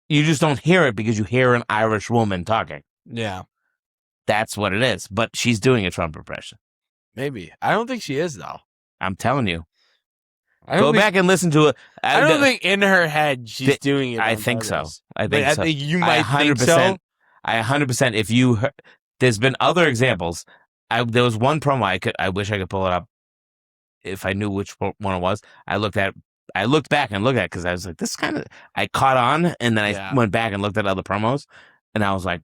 You just don't hear it because you hear an Irish woman talking. Yeah. That's what it is. But she's doing a Trump impression. Maybe. I don't think she is, though. I'm telling you. Go back and listen to it. I don't think in her head she's doing it. I think so. I think you might 100%, think so. I 100%. If you heard, there's been other examples. There was one promo I wish I could pull it up if I knew which one it was. I looked back and looked at it because I was like, this kind of, I caught on, and then I went back and looked at other promos, and I was like,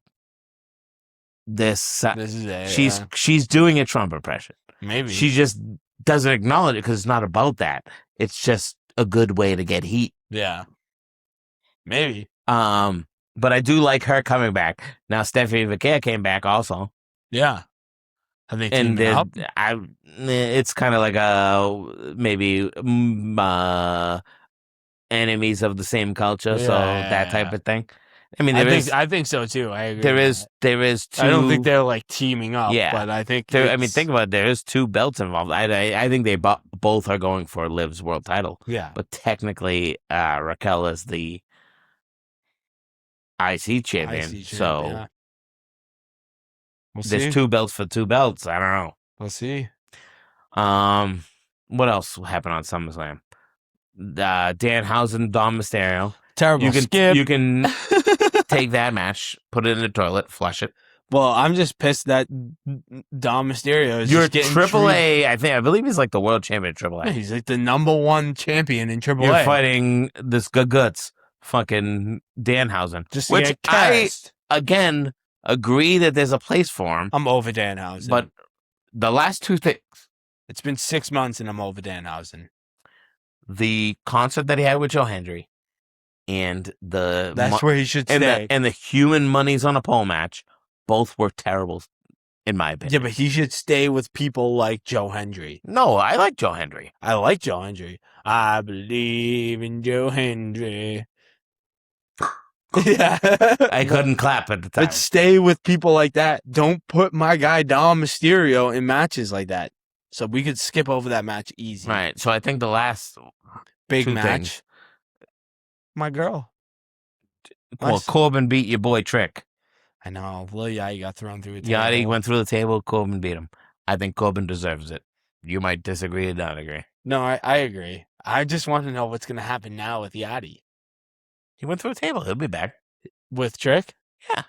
this is it. She's doing a Trump impression. Maybe she just doesn't acknowledge it because it's not about that. It's just a good way to get heat. Yeah, maybe. But I do like her coming back now. Stephanie McMahon came back also. Yeah. Have they teamed up? It's kind of like maybe enemies of the same culture, that type of thing. I mean, I think so too. I agree. There is two. I don't think they're like teaming up. Yeah, but I think. Think about it. There is 2 belts involved. I think they both are going for Liv's world title. Yeah, but technically, Raquel is the IC champion. So there's 2 belts for 2 belts. I don't know. We'll see. What else happened on SummerSlam? Danhausen, Dom Mysterio. Terrible. You can take that match, put it in the toilet, flush it. Well, I'm just pissed that Dom Mysterio is You're just AAA. I believe he's like the world champion at AAA. Yeah, he's like the #1 champion in AAA. You're fighting this guts fucking Danhausen, which I again agree that there's a place for him. I'm over Danhausen, but the last 2 things. It's been 6 months and I'm over Danhausen. The concert that he had with Joe Hendry. And that's where he should stay. And the human money's on a pole match both were terrible, in my opinion. Yeah, but he should stay with people like Joe Hendry. No, I like Joe Hendry. I like Joe Hendry. I believe in Joe Hendry. Yeah. I couldn't clap at the time. But stay with people like that. Don't put my guy Dom Mysterio in matches like that. So we could skip over that match easy. Right. So I think the last big match. My girl. Well, Corbin beat your boy Trick. I know. Lil Yachty got thrown through a table. Yachty went through the table. Corbin beat him. I think Corbin deserves it. You might disagree or not agree. No, I agree. I just want to know what's going to happen now with Yachty. He went through a table. He'll be back. With Trick? Yeah.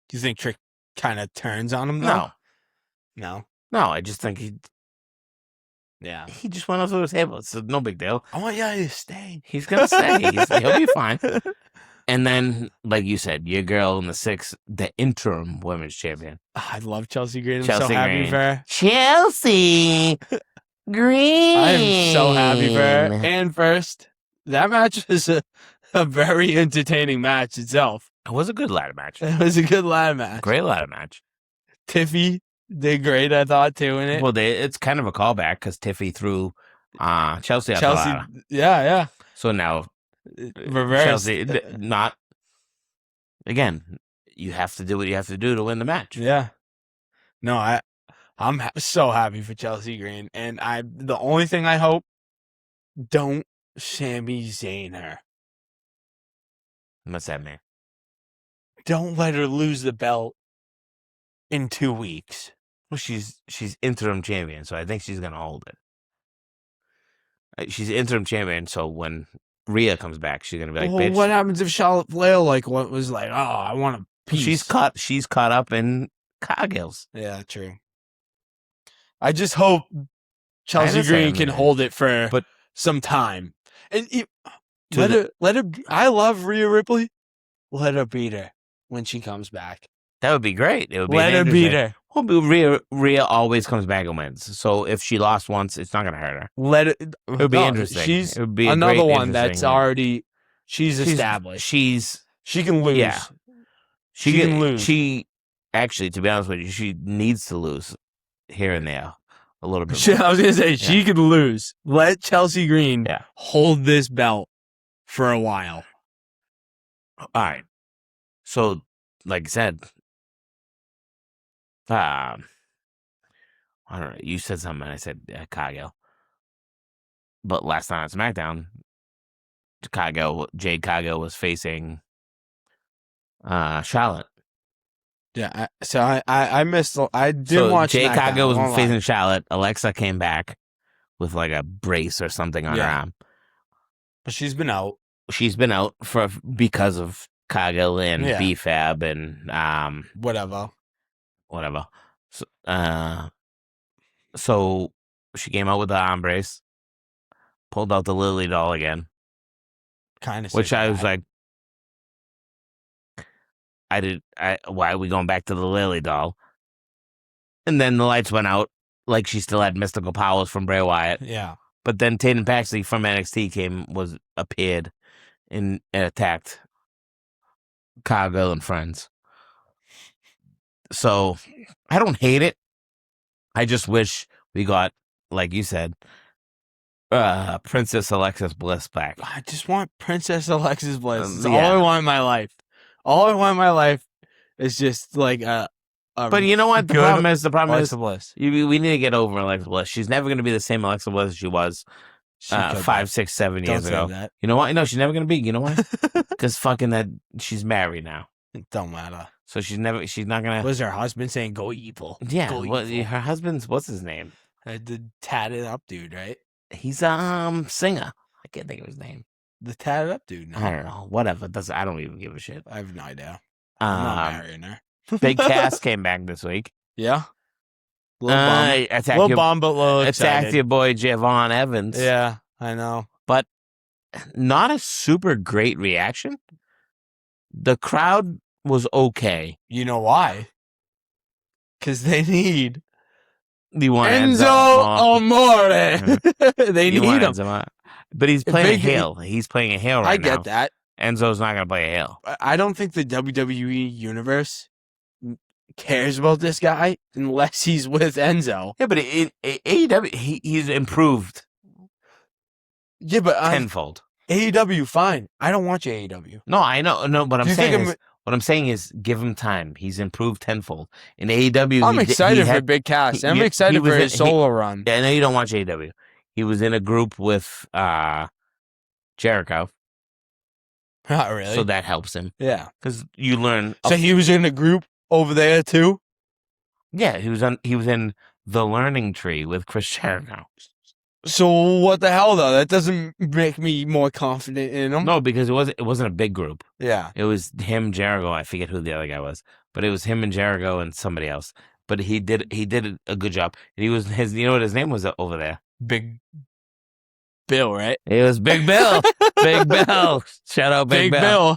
Do you think Trick kind of turns on him, though? No. I just think he just went through the table. It's no big deal. I want Yachty to stay. He's going to stay. He'll be fine. And then, like you said, your girl in the interim women's champion. I love Chelsea Green. I'm so happy for her. Chelsea Green. I am so happy for her. And first, that match was a very entertaining match itself. It was a good ladder match. It was a good ladder match. Great ladder match. Tiffy did great, I thought, too, in it. Well, it's kind of a callback because Tiffy threw Chelsea out the ladder. Yeah. So now, reverse. Chelsea, not... Again, you have to do what you have to do to win the match. Yeah. No, I'm so happy for Chelsea Green. And the only thing I hope, don't Sami Zayn her. What's that mean? Don't let her lose the belt in 2 weeks. Well, she's interim champion, so I think she's going to hold it. She's interim champion, so when Rhea comes back, she's going to be like, bitch. What happens if Charlotte Flair was like, oh, I want a piece? She's caught up in Cargill's. Yeah, true. I just hope Chelsea Green can hold it for some time. And let her. I love Rhea Ripley. Let her beat her when she comes back. That would be great. It would be let her beat her. Well, Rhea always comes back and wins. So if she lost once, it's not going to hurt her. It would be interesting. She's it would be another one that's already. She's established. She can lose. Yeah, she can lose. She actually, to be honest with you, she needs to lose here and there a little bit. I was going to say she could lose. Let Chelsea Green hold this belt for a while. All right. So, like I said, I don't know. You said something, and I said Cargill. But last night on SmackDown, Jade Cargill was facing Charlotte. Yeah, I missed. I didn't watch. Jade Cargill was facing Charlotte. Alexa came back with like a brace or something on her arm, but she's been out. She's been out because of Cargill and BFAB and whatever. So she came out with the arm brace, pulled out the Lily doll again, which I was like, why are we going back to the Lily doll? And then the lights went out, like she still had mystical powers from Bray Wyatt. Yeah. But then Tatum Paxley from NXT appeared and attacked Cargill and friends. So I don't hate it. I just wish we got, like you said, Princess Alexis Bliss back. I just want Princess Alexis Bliss. That's all I want in my life. All I want in my life is just like a but you know what? The problem is Bliss. We need to get over Alexa Bliss. She's never going to be the same Alexa Bliss she was 5, 6, 7 years ago. That. You know what? No, she's never going to be. You know why? Because she's married now. It don't matter. So she's not going to. Was her husband saying go evil? Yeah. Go evil. Her husband's, what's his name? The tatted up dude, right? He's a singer. I can't think of his name. The tatted up dude. No. I don't know. Whatever. I don't even give a shit. I have no idea. I'm not marrying her. Big Cass came back this week. Yeah. Little bomb, but little excited. Attacked your boy Javon Evans. Yeah, I know. But not a super great reaction. The crowd was okay. You know why? Because they need Enzo Amore. They need him. But he's playing a heel. He's playing a heel right now. I get that. Enzo's not going to play a heel. I don't think the WWE universe cares about this guy unless he's with Enzo. Yeah, but in AEW, he's improved. Yeah, but tenfold. AEW, fine. I don't watch AEW. No, I know. No, what I'm saying is give him time. He's improved tenfold. In AEW, I'm excited for Big Cass. I'm excited for his solo run. Yeah, I know you don't watch AEW. He was in a group with Jericho. Not really. So that helps him. Yeah. Because you learn. So he was in a group over there too? Yeah, he was in the learning tree with Chris Jericho. So what the hell though? That doesn't make me more confident in him. No, because it wasn't a big group. Yeah. It was him, Jericho. I forget who the other guy was, but it was him and Jericho and somebody else. But he did a good job. And he was you know what his name was over there? Big Bill, right? It was Big Bill. Big Bill. Shout out Big Bill.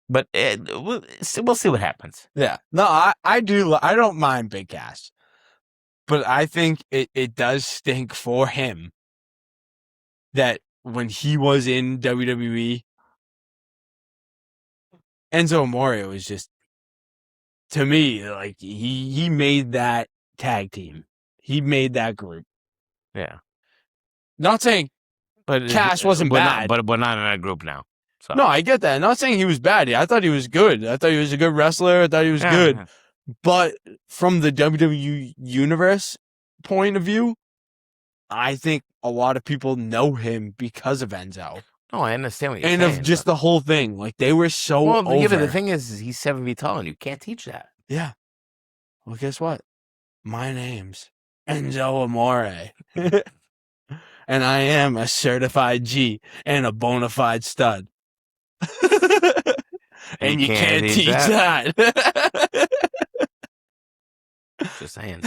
But we'll see what happens. Yeah. No, I don't mind Big Cass. But I think it does stink for him that when he was in WWE, Enzo Amore was just, to me, like he made that tag team. He made that group. Yeah. Not saying Cass wasn't bad. But we're not in a group now. So. No, I get that. Not saying he was bad. I thought he was good. I thought he was a good wrestler. I thought he was good. But from the WWE universe point of view, I think a lot of people know him because of Enzo. Oh, I understand what you're saying. And of just the whole thing. Like, they were so over. Yeah, but the thing is he's 7 feet tall, and you can't teach that. Yeah. Well, guess what? My name's Enzo Amore. And I am a certified G and a bona fide stud. And you can't teach that. Just saying.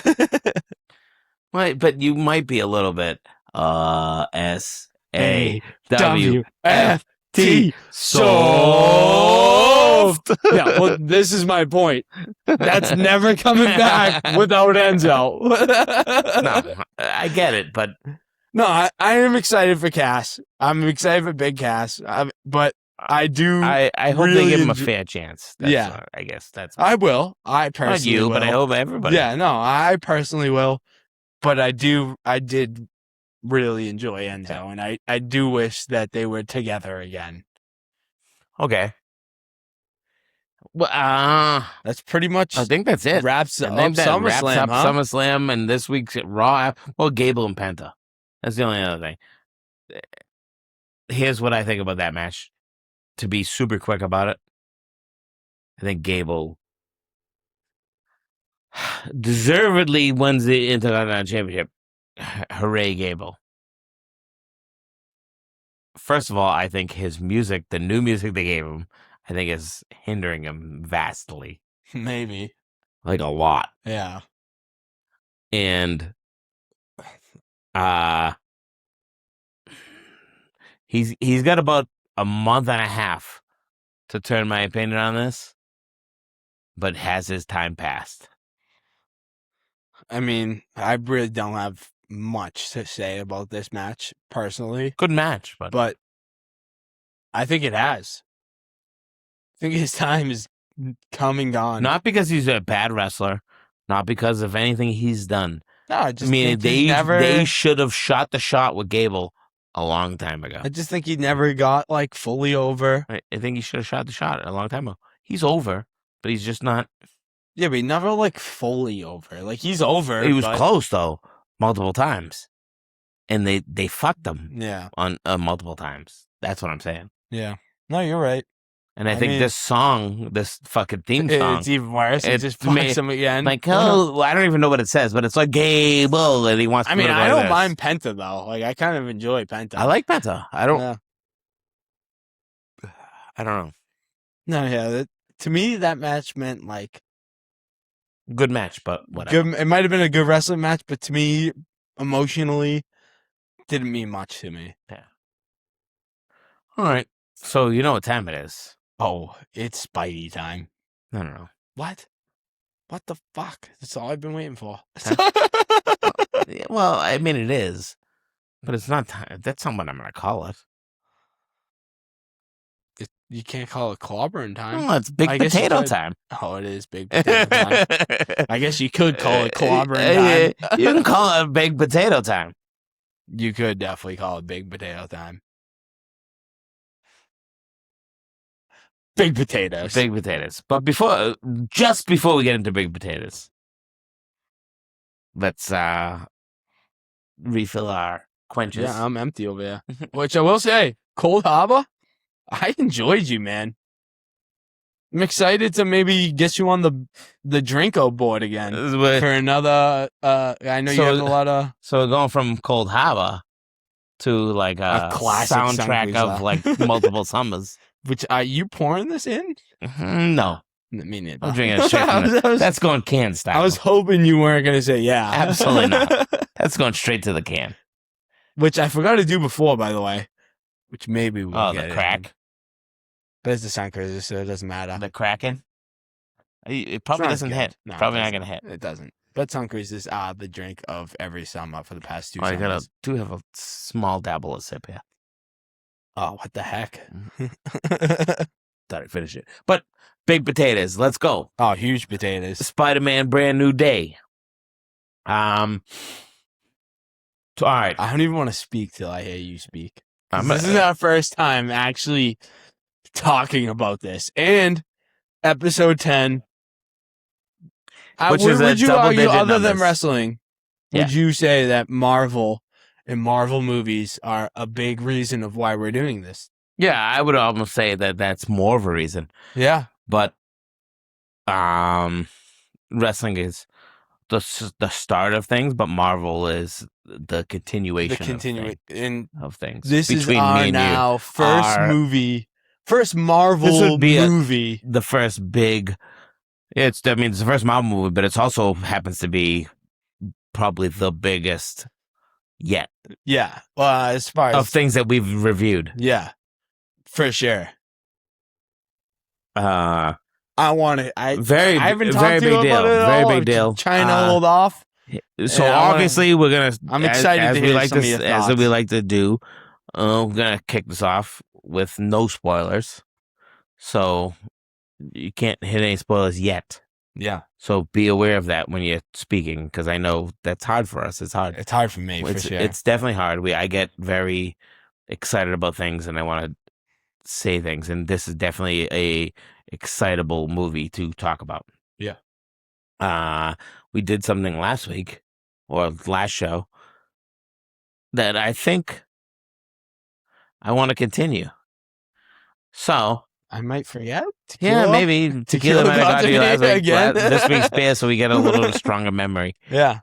But you might be a little bit S-A-W-F-T soft. Yeah, well, this is my point. That's never coming back without Enzo. No, I get it, but no, I am excited for Cass. I'm excited for Big Cass. But I do. I hope really they give him a fair chance. Yeah, I guess that's. I will. I personally not you, will. but I hope everybody. Yeah, no, I personally will. But I did really enjoy Enzo, and I do wish that they were together again. Okay. Well, that's pretty much. I think that's it. Wraps up SummerSlam, SummerSlam, and this week's Raw. Well, Gable and Penta. That's the only other thing. Here's what I think about that match. To be super quick about it, I think Gable deservedly wins the Intercontinental Championship. Hooray, Gable. First of all, I think his music, the new music they gave him, I think is hindering him vastly. Maybe. Like a lot. Yeah. And he's got about a month and a half to turn my opinion on this, but has his time passed? I mean, I really don't have much to say about this match, personally. Good match, but I think it has. I think his time is come and gone. Not because he's a bad wrestler, not because of anything he's done. No, I mean, they should have shot the shot with Gable a long time ago. I just think he never got like fully over. I think he should have shot the shot a long time ago. He's over, but he's just not. Yeah, but he never like fully over. Like he's over. He was close though, multiple times, and they fucked him. Yeah, on multiple times. That's what I'm saying. Yeah. No, you're right. And I think this song, this fucking theme song, it's even worse. It just fucks him again. Like, oh, I don't even know what it says, but it's like Gable, and he wants. I mean, I don't mind Penta though. Like, I kind of enjoy Penta. I like Penta. I don't. Yeah. I don't know. No, yeah. To me, that match meant like good match, but whatever. Good. It might have been a good wrestling match, but to me, emotionally, didn't mean much to me. Yeah. All right. So you know what time it is. Oh, it's Spidey time. I don't know. What? What the fuck? That's all I've been waiting for. Well, I mean, it is. But it's not time. That's not what I'm going to call it. You can't call it clobbering time. Oh, it's big potato time. Oh, it is big potato time. I guess you could call it clobbering time. You can call it big potato time. You could definitely call it big potato time. Big potatoes. Big potatoes. But just before we get into big potatoes, let's refill our quenches. Yeah, I'm empty over there. Which I will say, Cold Harbor, I enjoyed you, man. I'm excited to maybe get you on the Drinko board again for another. I know you have a lot of. So we're going from Cold Harbor to like a classic soundtrack of like multiple summers. Which are you pouring this in? No. Me neither. I'm drinking it straight from that's going can style. I was hoping you weren't going to say yeah. Absolutely not. That's going straight to the can. Which I forgot to do before, by the way. Which maybe we'll get the crack. But it's the sound crazy, so it doesn't matter. The cracking? It probably doesn't hit. No, probably not going to hit. It doesn't. But sound crazies are the drink of every summer for the past 2 summers. I do have a small dabble of sip here. Oh, what the heck? Thought I'd finish it. But big potatoes. Let's go. Oh, huge potatoes. Spider-Man Brand New Day. All right. I don't even want to speak till I hear you speak. This is our first time actually talking about this. And episode 10. Which is would you argue, other than wrestling, would you say that Marvel and Marvel movies are a big reason of why we're doing this? Yeah, I would almost say that that's more of a reason. Yeah. But wrestling is the start of things, but Marvel is the continuation of things. This is our first movie, first Marvel movie. The first big... it's the first Marvel movie, but it also happens to be probably the biggest yet. Yeah. Well, as far as of things that we've reviewed. Yeah. For sure. I want it. I haven't talked very to you big deal. About it very all. big deal. Trying to hold off. So obviously we're gonna. I'm excited as to we hear like some of your thoughts. as we like to do. We're gonna kick this off with no spoilers. So you can't hit any spoilers yet. Yeah. So be aware of that when you're speaking, because I know that's hard for us. It's hard. It's hard for me. For sure. It's definitely hard. I get very excited about things, and I want to say things, and this is definitely a excitable movie to talk about. Yeah. We did something last week or last show that I think I want to continue. So I might forget. Tequila? Yeah, maybe tequila might have got to you last week. Again. This week's beer, so we get a little stronger memory. Yeah.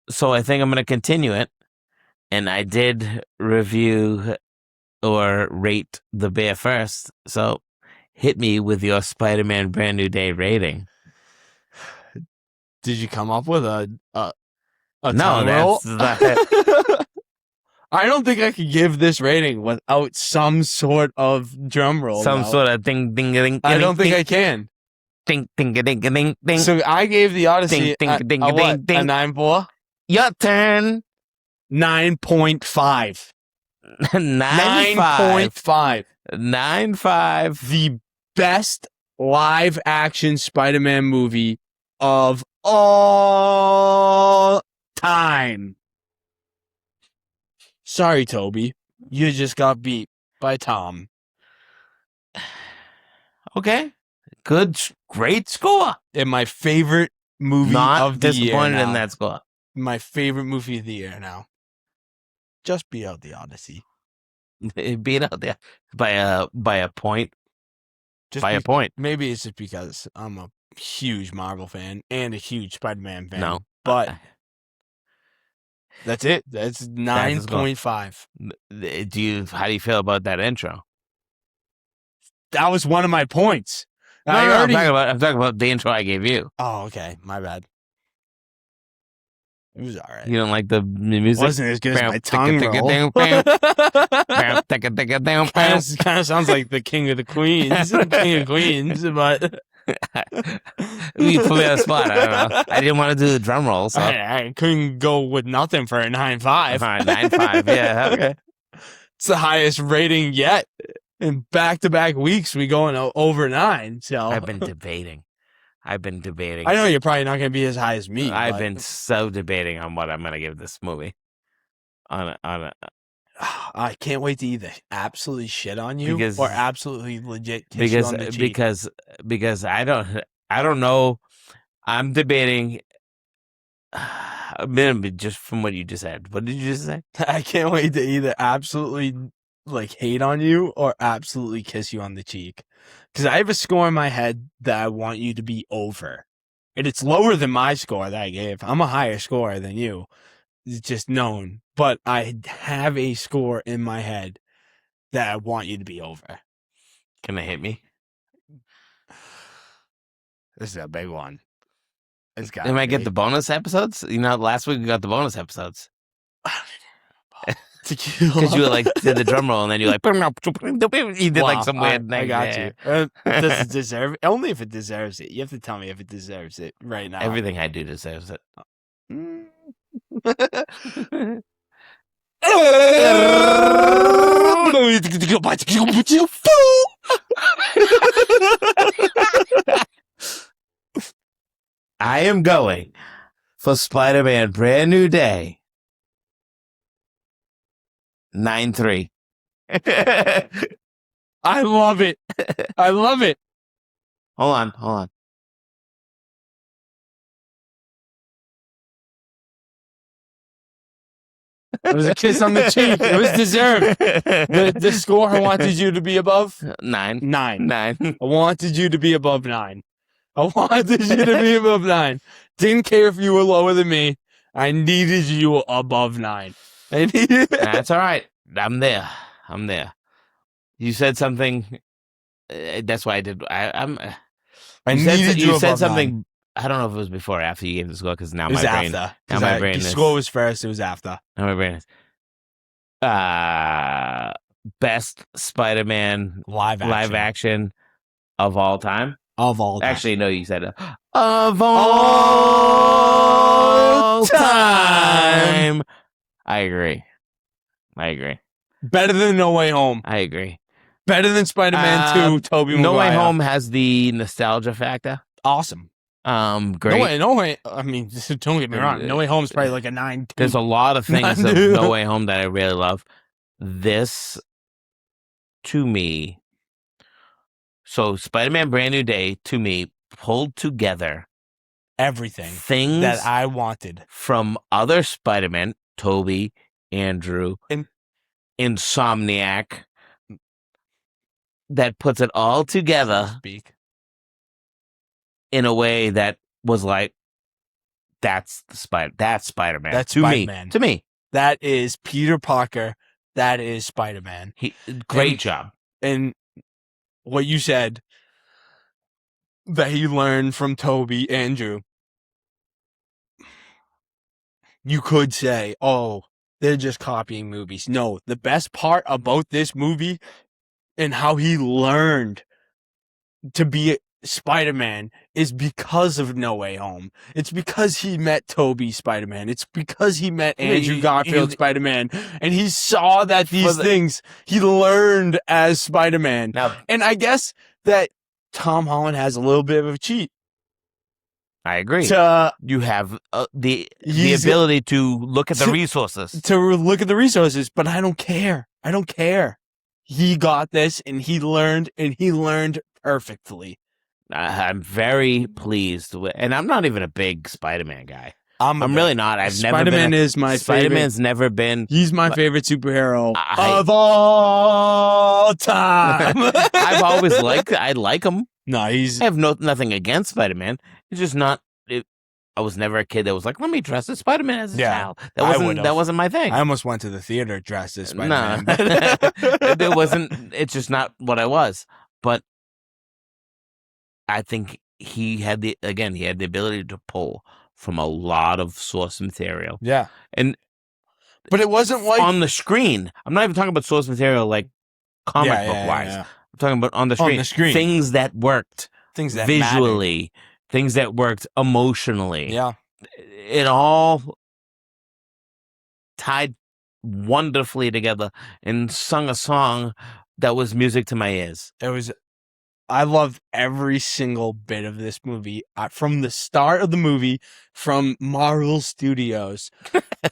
So I think I'm going to continue it, and I did review or rate the beer first. So hit me with your Spider-Man Brand New Day rating. Did you come up with a no? That's I don't think I could give this rating without some sort of drum roll. Sort of ding, ding, ding. I don't think I can. Ding, ding, ding, ding, ding. So I gave the Odyssey ding, ding, ding, ding, a ding. 9.4. Your turn. 9.5. 9.5. 9.5. The best live action Spider-Man movie of all time. Sorry, Toby. You just got beat by Tom. Okay. Good. Great score. And my favorite movie of the year. Not disappointed in that score. My favorite movie of the year now. Just beat out the Odyssey. It beat out there by a point. A point. Maybe it's just because I'm a huge Marvel fan and a huge Spider-Man fan. No. But that's it. That's 9.5. How do you feel about that intro? That was one of my points. I'm talking about the intro I gave you. Oh, okay. My bad. It was all right. You don't like the music? It wasn't as good as my tongue roll. Kind of sounds like the King of the Queens. King of Queens, but... You put me on the spot. I don't know. I didn't want to do the drum roll, so... I couldn't go with nothing for a 9.5. All right, 9.5. Yeah, okay. It's the highest rating yet. In back-to-back weeks, we going over 9. So I've been debating. I know you're probably not going to be as high as me. I've been so debating on what I'm going to give this movie. I can't wait to either absolutely shit on you or absolutely legit kiss you on the cheek. Because I don't know. I'm debating. Just from what you just said. What did you just say? I can't wait to either absolutely hate on you or absolutely kiss you on the cheek. Because I have a score in my head that I want you to be over. And it's lower than my score that I gave. I'm a higher scorer than you. It's just known. But I have a score in my head that I want you to be over. Can it hit me? This is a big one. Am I get the bonus episodes? Last week we got the bonus episodes. Because you did the drum roll and then you you did some weird thing. I got you. Does it deserve it? Only if it deserves it. You have to tell me if it deserves it right now. Everything I do deserves it. I am going for Spider-Man Brand New Day. 9-3. I love it. I love it. Hold on. It was a kiss on the cheek. It was deserved. The score I wanted you to be above? 9. 9. I wanted you to be above 9. I wanted you to be above 9. Didn't care if you were lower than me. I needed you above 9. That's all right. I'm there. You said something. That's why I did. You said something. 9. I don't know if it was before or after you gave the score because now my brain. After. Now my brain. The score was first. It was after. Now my brain is. Best Spider-Man live action of all time. Of all time. Actually, no, you said of all time. I agree. Better than No Way Home. I agree. Better than Spider-Man 2, Tobey Maguire. No Way Home has the nostalgia factor. Awesome. Great. No Way. I mean, don't get me wrong. No Way Home is probably like a 9. There's a lot of things of No Way Home that I really love. This, to me, so Spider-Man Brand New Day, to me, pulled together everything things that I wanted from other Spider-Man, Tobey, Andrew, and Insomniac, that puts it all together in a way that was like, that's Spider-Man. That's Spider-Man. To me. That is Peter Parker. That is Spider-Man. Great job. And what you said that he learned from Tobey, Andrew, you could say, oh, they're just copying movies. No, the best part about this movie and how he learned to be Spider-Man is because of No Way Home. It's because he met Tobey Spider-Man. It's because he met Andrew Garfield Spider-Man. And he saw that these things he learned as Spider-Man. Now, and I guess that Tom Holland has a little bit of a cheat. I agree. You have the ability to look at the resources. To look at the resources, but I don't care. He got this and he learned perfectly. I'm very pleased with, and I'm not even a big Spider-Man guy. I'm really not. Spider-Man is my Spider-Man's never been. He's my favorite superhero of all time. I've always liked. I like him. No, I have nothing against Spider-Man. It's just not. I was never a kid that was like, let me dress as Spider-Man as a child. That wasn't my thing. I almost went to the theater dressed as Spider-Man. No, it wasn't. It's just not what I was. But I think he had the ability to pull from a lot of source material. Yeah. But it wasn't like on the screen. I'm not even talking about source material like comic book wise. Yeah. I'm talking about on the screen. Things that worked. Things that visually. Mattered. Things that worked emotionally. Yeah. It all tied wonderfully together and sung a song that was music to my ears. I loved every single bit of this movie from the start of the movie, from Marvel Studios,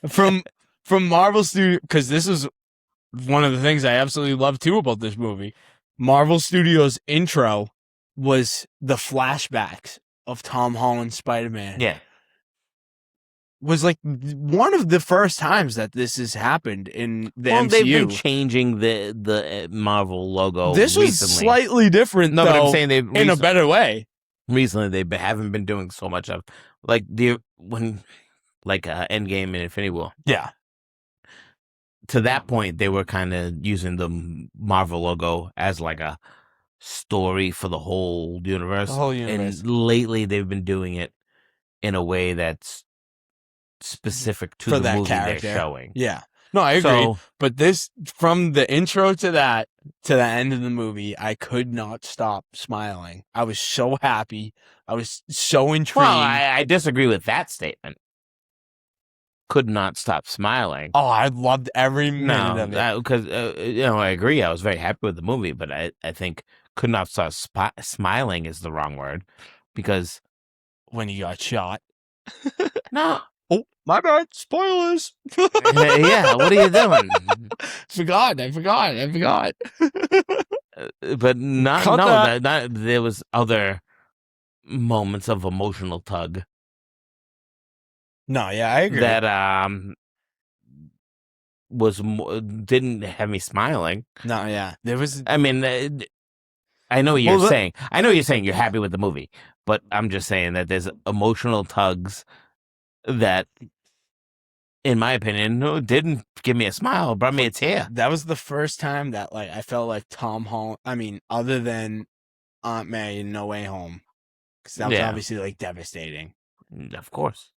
from Marvel Studios, because this is one of the things I absolutely love too about this movie. Marvel Studios intro was the flashbacks of Tom Holland's Spider-Man. Yeah. Was like one of the first times that this has happened in the MCU. They've been changing the Marvel logo. This was slightly different, no, though, but I'm saying in a better way. Recently, they haven't been doing so much of like Endgame and Infinity War. Yeah. To that point, they were kind of using the Marvel logo as like a story for the whole universe. The whole universe. And lately, they've been doing it in a way that's specific to the movie character they're showing. Yeah. No, I agree. But this, from the intro to the end of the movie, I could not stop smiling. I was so happy. I was so intrigued. Well, I disagree with that statement. Could not stop smiling. Oh, I loved every minute of it. Because, I agree. I was very happy with the movie, but I think could not stop smiling is the wrong word. Because when he got shot. No. Oh, my bad. Spoilers. Yeah, what are you doing? I forgot. But there was other moments of emotional tug. No, yeah, I agree. That didn't have me smiling. No, yeah, there was. I mean, I know what you're saying. I know you're saying you're happy with the movie, but I'm just saying that there's emotional tugs that, in my opinion, didn't give me a smile, brought me a tear. That was the first time that I felt like Tom Holland. I mean, other than Aunt May in No Way Home, because that was obviously devastating. Of course.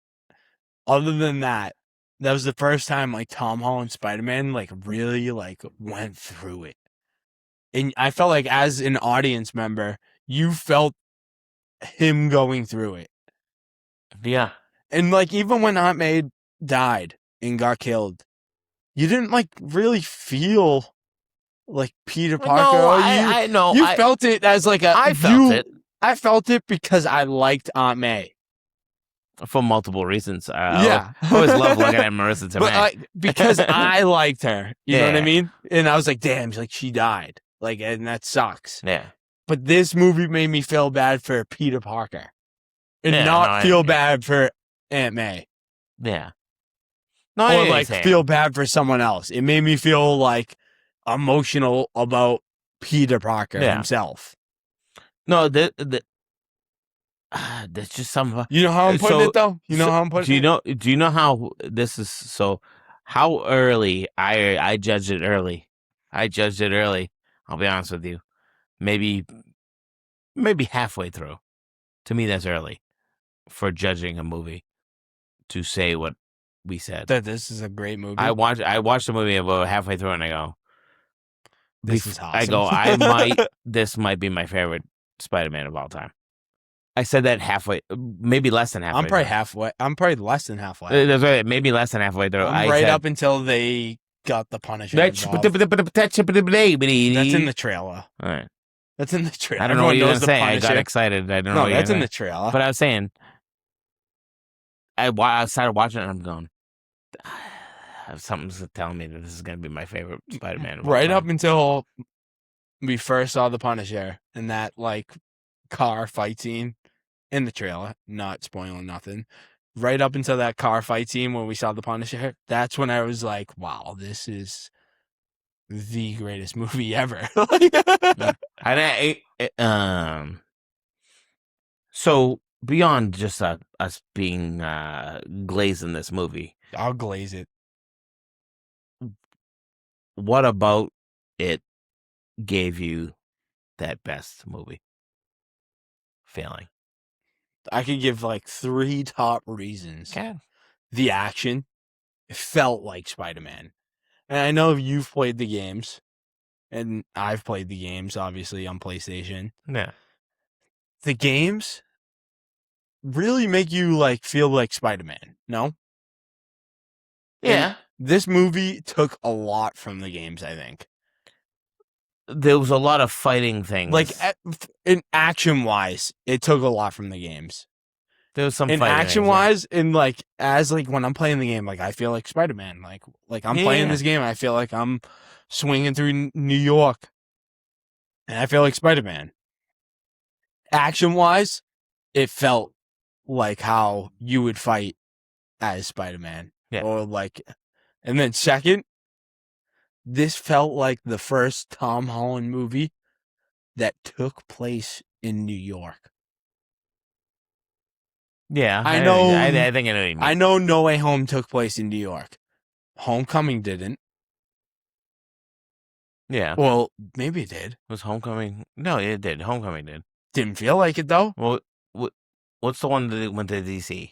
Other than that, that was the first time Tom Holland Spider-Man really went through it, and I felt like as an audience member, you felt him going through it. Yeah. And even when Aunt May died and got killed, you didn't really feel Peter Parker. No, I know. You felt it as I felt it. I felt it because I liked Aunt May. For multiple reasons. I always love looking at Marissa Tomei. Because I liked her. You know what I mean? And I was like, damn, she died. And that sucks. Yeah. But this movie made me feel bad for Peter Parker. And feel bad for Aunt May. Yeah. No, or feel bad for someone else. It made me feel emotional about Peter Parker himself. No, that's just some. You know how I'm putting it though. You know how I'm putting it. Do you know how this is? So, how early I judged it early. I judged it early. I'll be honest with you. Maybe halfway through. To me, that's early for judging a movie. To say what we said that this is a great movie. I watched the movie about halfway through, and I go, "This is awesome." I go, this might be my favorite Spider-Man of all time. I said that halfway, maybe less than halfway. I'm probably halfway. I'm probably less than halfway. That's right, maybe less than halfway through. Up until they got the Punisher involved. That's in the trailer. All right, that's in the trailer. I don't know what you're gonna say. I got excited. I don't know. No, that's in the trailer. But I was saying, I started watching it, and I'm going, something's telling me that this is going to be my favorite Spider-Man. Right up until we first saw the Punisher and that car fight scene in the trailer, not spoiling nothing. Right up until that car fight scene where we saw the Punisher, that's when I was like, wow, this is the greatest movie ever. So beyond just us being glazed in this movie, I'll glaze it. What about it gave you that best movie feeling? I could give 3 top reasons. Yeah. The action, it felt like Spider-Man. And I know you've played the games, and I've played the games, obviously, on PlayStation. Yeah. The games really make you feel like Spider-Man, no? Yeah. This movie took a lot from the games, I think. There was a lot of fighting things. Like, in action-wise, it took a lot from the games. There was some in fighting action-wise, in, like, as, like, when I'm playing the game, like, I feel like Spider-Man. Like I'm playing this game, I feel like I'm swinging through New York. And I feel like Spider-Man. Action-wise, it felt like how you would fight as Spider-Man. Yeah. Or, like... And then second, this felt like the first Tom Holland movie that took place in New York. Yeah, I know. I think I know what you mean. I know No Way Home took place in New York. Homecoming didn't. Yeah. Well, maybe it did. Was Homecoming? No, it did. Homecoming did. Didn't feel like it though. Well, what's the one that went to DC?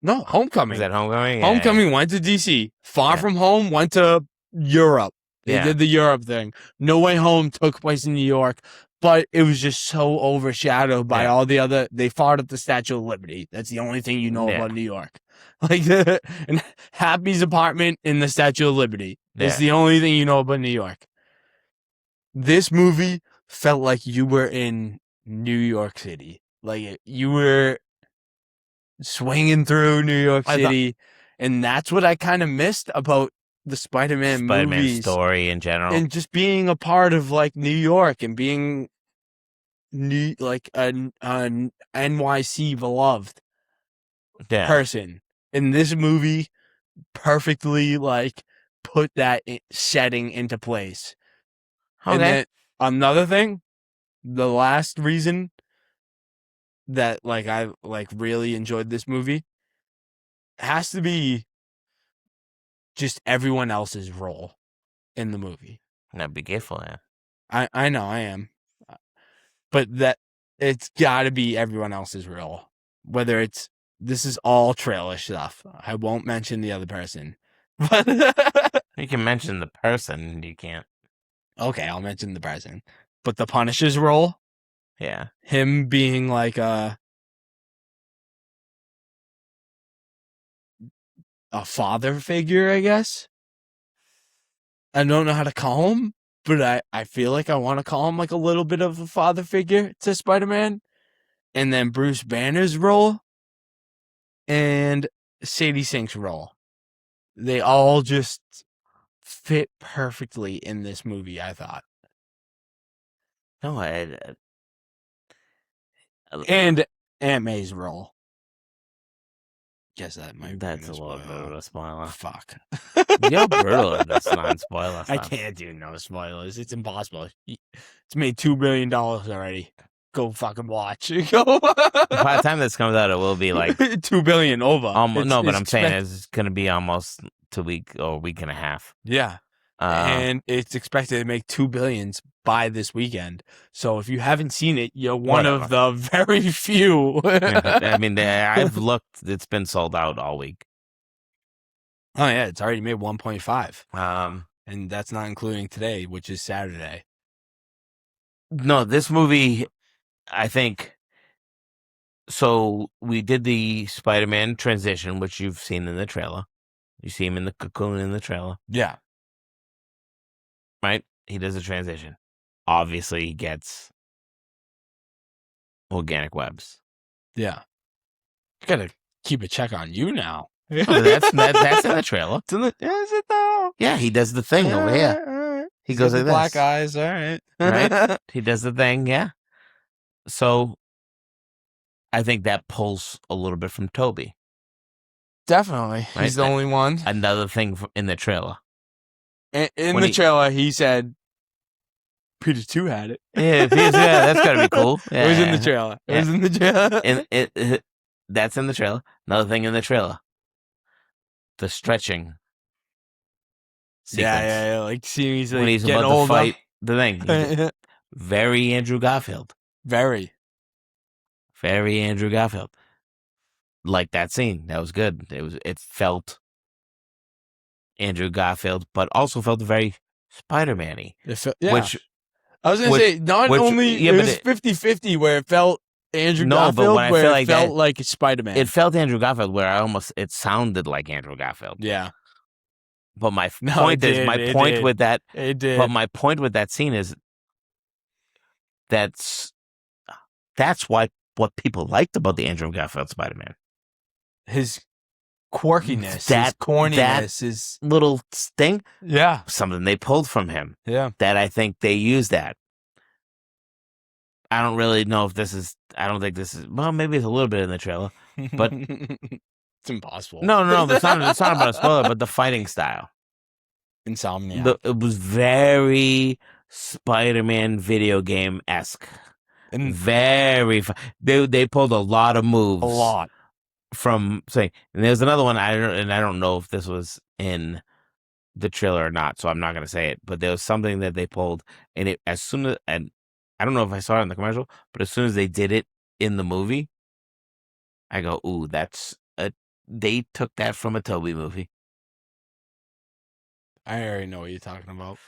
No, Homecoming. Is that Homecoming? Homecoming went to DC. Far From Home went to Europe. They did the Europe thing. No Way Home took place in New York, but it was just so overshadowed by all the other. They fought at the Statue of Liberty. That's the only thing you know about New York. Like, and Happy's apartment in the Statue of Liberty. It's the only thing you know about New York. This movie felt like you were in New York City. Like, you were swinging through New York City, and that's what I kind of missed about the Spider-Man movies, story in general, and just being a part of like New York and being like an NYC beloved person. And this movie perfectly like put that setting into place. Okay. And then another thing, the last reason that like I like really enjoyed this movie has to be just everyone else's role in the movie. Now be careful, yeah. I know I am, but that it's got to be everyone else's role. Whether it's this is all trailer stuff. I won't mention the other person, but you can mention the person. You can't. Okay, I'll mention the person, but the Punisher's role. Yeah, him being like a father figure, I guess. I don't know how to call him, but I feel like I want to call him like a little bit of a father figure to Spider-Man. And then Bruce Banner's role and Sadie Sink's role. They all just fit perfectly in this movie, I thought. No, and Aunt May's role. Guess that might that's a little bit of a spoiler. Fuck. You're brutal in this non-spoiler stuff. I can't do no spoilers. It's impossible. It's made $2 billion already. Go fucking watch. Go. By the time this comes out, it will be like $2 billion over. No, but I'm saying it's going to be almost a week and a half. Yeah. And it's expected to make $2 billion by this weekend. So if you haven't seen it, you're one of the very few. I mean, I've looked; it's been sold out all week. Oh yeah, it's already made 1.5. And that's not including today, which is Saturday. No, this movie, I think. So we did the Spider-Man transition, which you've seen in the trailer. You see him in the cocoon in the trailer. Yeah. Right? He does a transition. Obviously, he gets organic webs. Yeah. I gotta keep a check on you now. Oh, that's in the trailer. Is it though? Yeah, he does the thing over here. All right. He goes like this. Black eyes, all right. Right? He does the thing, yeah. So, I think that pulls a little bit from Toby. Definitely. Right? He's the only one. Another thing in the trailer. In the trailer, he said Peter 2 had it. Yeah, that's gotta be cool. Yeah. It was in the trailer. It was in the trailer. That's in the trailer. Another thing in the trailer. The stretching sequence. Yeah. Like, see, he's like when he's getting about older. to fight the thing. Very Andrew Garfield. Very Andrew Garfield. Like that scene. That was good. It felt Andrew Garfield, but also felt very Spider-Man-y. Yeah. Which I was going to say, not only it was 50-50 where it felt Andrew Garfield, but where it felt like Spider-Man. It felt Andrew Garfield where it sounded like Andrew Garfield. Yeah. But my point with that scene is that's what people liked about the Andrew Garfield Spider-Man. His quirkiness, his corniness, his little sting. Yeah. Something they pulled from him. Yeah. That I think they used that. I don't really know if this is, I don't think this is, well, maybe it's a little bit in the trailer, but it's impossible. No, it's not about a spoiler, but the fighting style. Insomnia. It was very Spider-Man video game-esque. And very, they pulled a lot of moves. A lot. From saying, and there's another one, I don't know if this was in the trailer or not, so I'm not going to say it, but there was something that they pulled, and and I don't know if I saw it in the commercial, but as soon as they did it in the movie, I go, ooh, they took that from a Toby movie. I already know what you're talking about.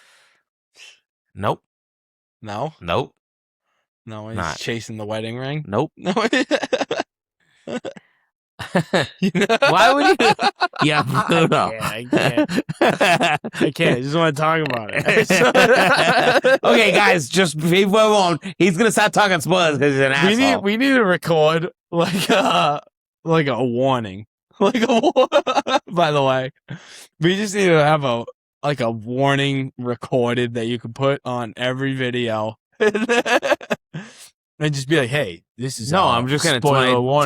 Nope. No? Nope. No, he's chasing the wedding ring? Nope. No. Why would you? Yeah, Bruno. I can't. I just want to talk about it. Okay, guys, just before on, he's gonna start talking spoilers because he's an asshole. We need to record like a warning. By the way, we just need to have a warning recorded that you can put on every video. And just be like, hey, this is I'm just going to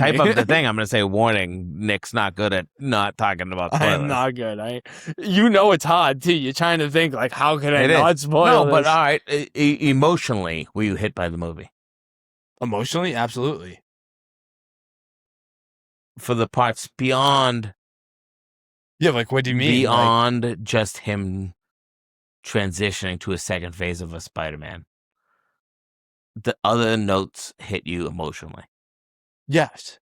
type up the thing. I'm going to say, warning, Nick's not good at not talking about spoilers. I'm not good. You know it's hard, too. You're trying to think, like, how can I not spoil this? But all right, emotionally, were you hit by the movie? Emotionally? Absolutely. For the parts beyond... Yeah, like, what do you mean? Beyond just him transitioning to a second phase of a Spider-Man. The other notes hit you emotionally. Yes.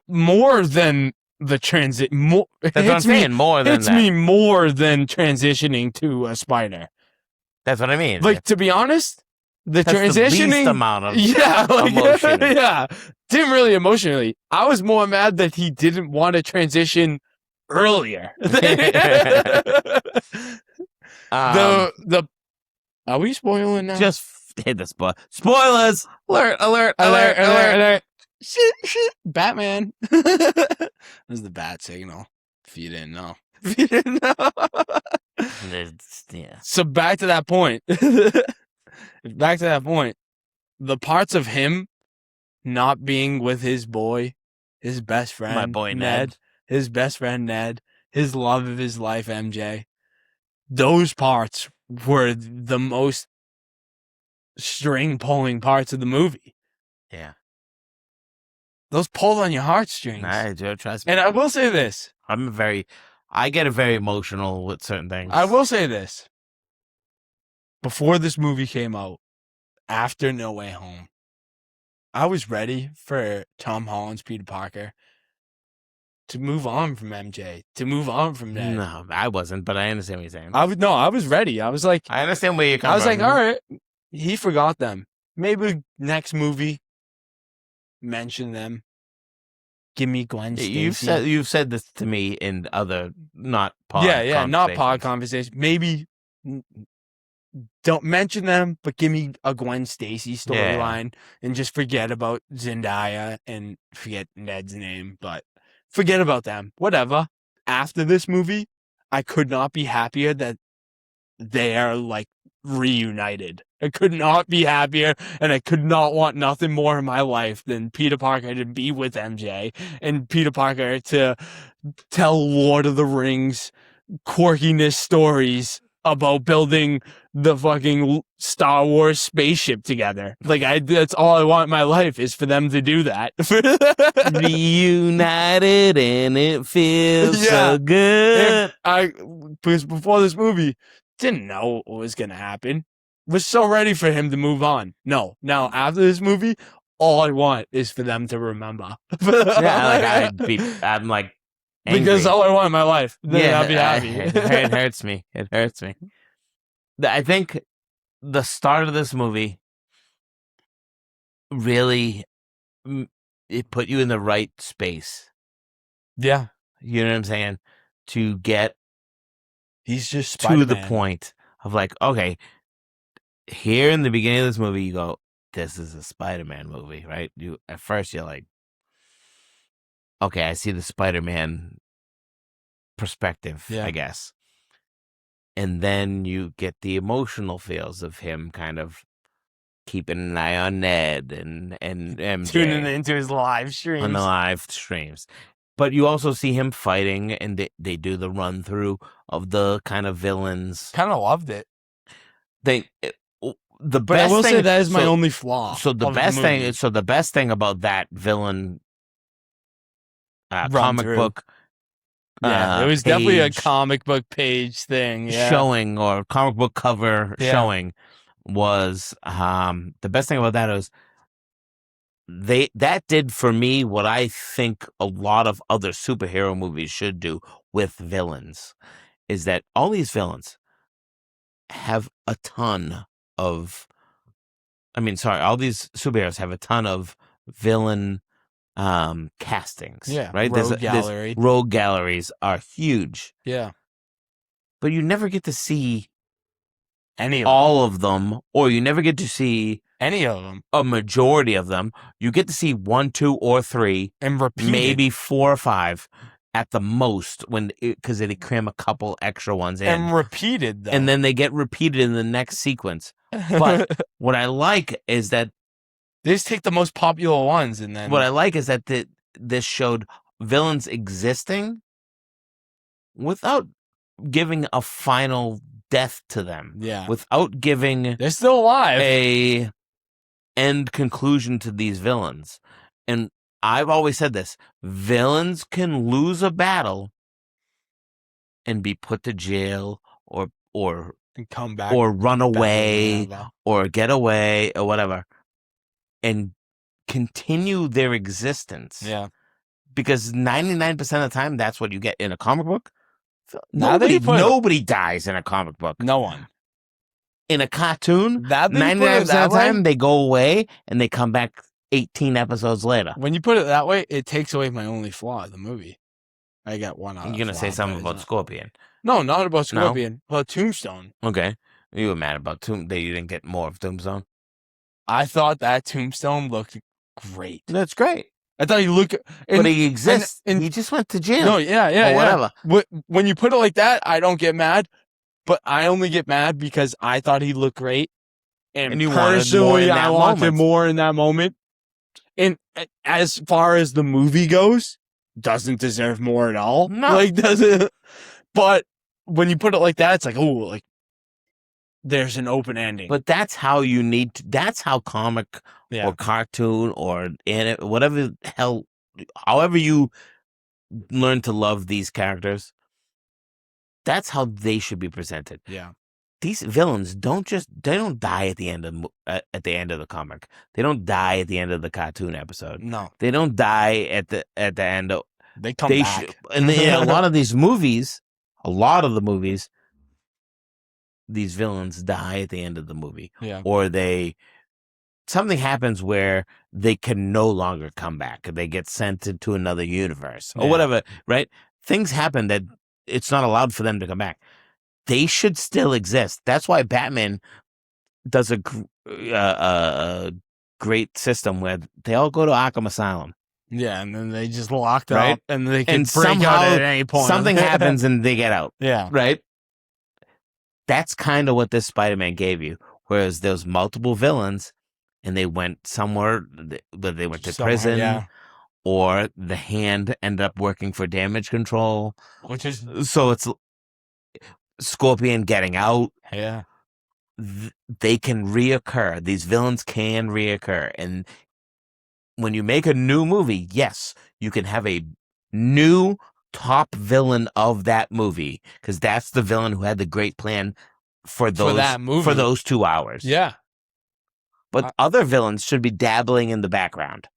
More than the transit. That's what I'm saying. More than that. It's me more than transitioning to a spider. That's what I mean. Like, to be honest, that's transitioning. The least amount of emotion. Yeah. Didn't really emotionally. I was more mad that he didn't want to transition earlier. Are we spoiling now? Just hit the spoilers. Alert. Shit. Batman. This is the bat signal. If you didn't know. Yeah. So back to that point. The parts of him not being with his boy, his best friend, my boy Ned, his best friend Ned, his love of his life, MJ. Those parts were the most string pulling parts of the movie. Yeah. Those pull on your heartstrings. I do, trust me. And I will say this. I get very emotional with certain things. I will say this. Before this movie came out, after No Way Home, I was ready for Tom Holland's Peter Parker to move on from MJ, to move on from Ned. No, I wasn't, but I understand what you're saying. I was ready. I was like... I understand where you're coming from. I was like, all right, he forgot them. Maybe next movie, mention them. Give me Gwen Stacy. You've said this to me in other not pod not pod conversations. Maybe don't mention them, but give me a Gwen Stacy storyline and just forget about Zendaya and forget Ned's name, but forget about them. Whatever. After this movie, I could not be happier that they are like reunited. I could not be happier, and I could not want nothing more in my life than Peter Parker to be with MJ and Peter Parker to tell Lord of the Rings quirkiness stories about building the fucking Star Wars spaceship together. Like, that's all I want in my life is for them to do that. Reunited and it feels so good. Because before this movie, didn't know what was going to happen. Was so ready for him to move on. No. Now, after this movie, all I want is for them to remember. I'm like, angry. Because all I want in my life. Then I'll be happy. It hurts me. It hurts me. I think the start of this movie, really, it put you in the right space. Yeah. You know what I'm saying? To get he's just Spider-Man. To the point of like, okay, here in the beginning of this movie, you go, this is a Spider-Man movie, right? You at first you're like, okay, I see the Spider-Man perspective, I guess. And then you get the emotional feels of him kind of keeping an eye on Ned and MJ. Tuning into his live streams. On the live streams. But you also see him fighting, and they do the run through of the kind of villains. Kind of loved it. But I will say that is my only flaw. So the best thing about that villain comic book, it was definitely a comic book page thing, showing, or comic book cover showing, was the best thing about that is that did for me what I think a lot of other superhero movies should do with villains, is that all these villains have a ton of, all these superheroes have a ton of villain castings. Yeah, right. Rogue galleries are huge. Yeah, but you never get to see all of them, or you never get to see any of them. A majority of them. You get to see 1, 2, or 3, and repeat, maybe 4 or 5 at the most, because they cram a couple extra ones in and repeated them, and then they get repeated in the next sequence. But what I like is that they just take the most popular ones, and then what I like is that this showed villains existing without giving a final death to them. Yeah, without giving they're still alive a end conclusion to these villains. And I've always said this: villains can lose a battle and be put to jail, or and come back, or run away, or get away, or whatever, and continue their existence. Yeah, because 99% of the time, that's what you get in a comic book. Nobody dies in a comic book. No one. In a cartoon, 99% of the time, they go away and they come back 18 episodes later. When you put it that way, it takes away my only flaw in the movie. I got one. You're going to say something about Scorpion. No, not about Scorpion. No? About Tombstone. Okay. You were mad about that you didn't get more of Tombstone? I thought that Tombstone looked great. That's great. I thought he looked... But he exists. And he just went to jail. No, yeah. Whatever. When you put it like that, I don't get mad. But I only get mad because I thought he looked great. And you personally, I wanted more in that moment. And as far as the movie goes, doesn't deserve more at all. No. Doesn't. But when you put it like that, it's like, oh, there's an open ending. But that's how you need to, that's how comic or cartoon or whatever the hell, however you learn to love these characters, that's how they should be presented. Yeah. These villains don't die at the end of the comic. They don't die at the end of the cartoon episode. No. They don't die at the end of. They come back. And a lot of these movies, these villains die at the end of the movie. Yeah. Or something happens where they can no longer come back. They get sent into another universe or whatever, right? Things happen that it's not allowed for them to come back. They should still exist. That's why Batman does a great system where they all go to Arkham Asylum. Yeah, and then they just locked up, and they can break out at any point. Something happens and they get out. Yeah. Right? That's kind of what this Spider-Man gave you. Whereas there's multiple villains, and they went somewhere, whether they went to prison, or the Hand ended up working for damage control. So it's Scorpion getting out. Yeah. They can reoccur. These villains can reoccur. And when you make a new movie, yes, you can have a new top villain of that movie, because that's the villain who had the great plan for that movie, for those 2 hours. Yeah. But other villains should be dabbling in the background.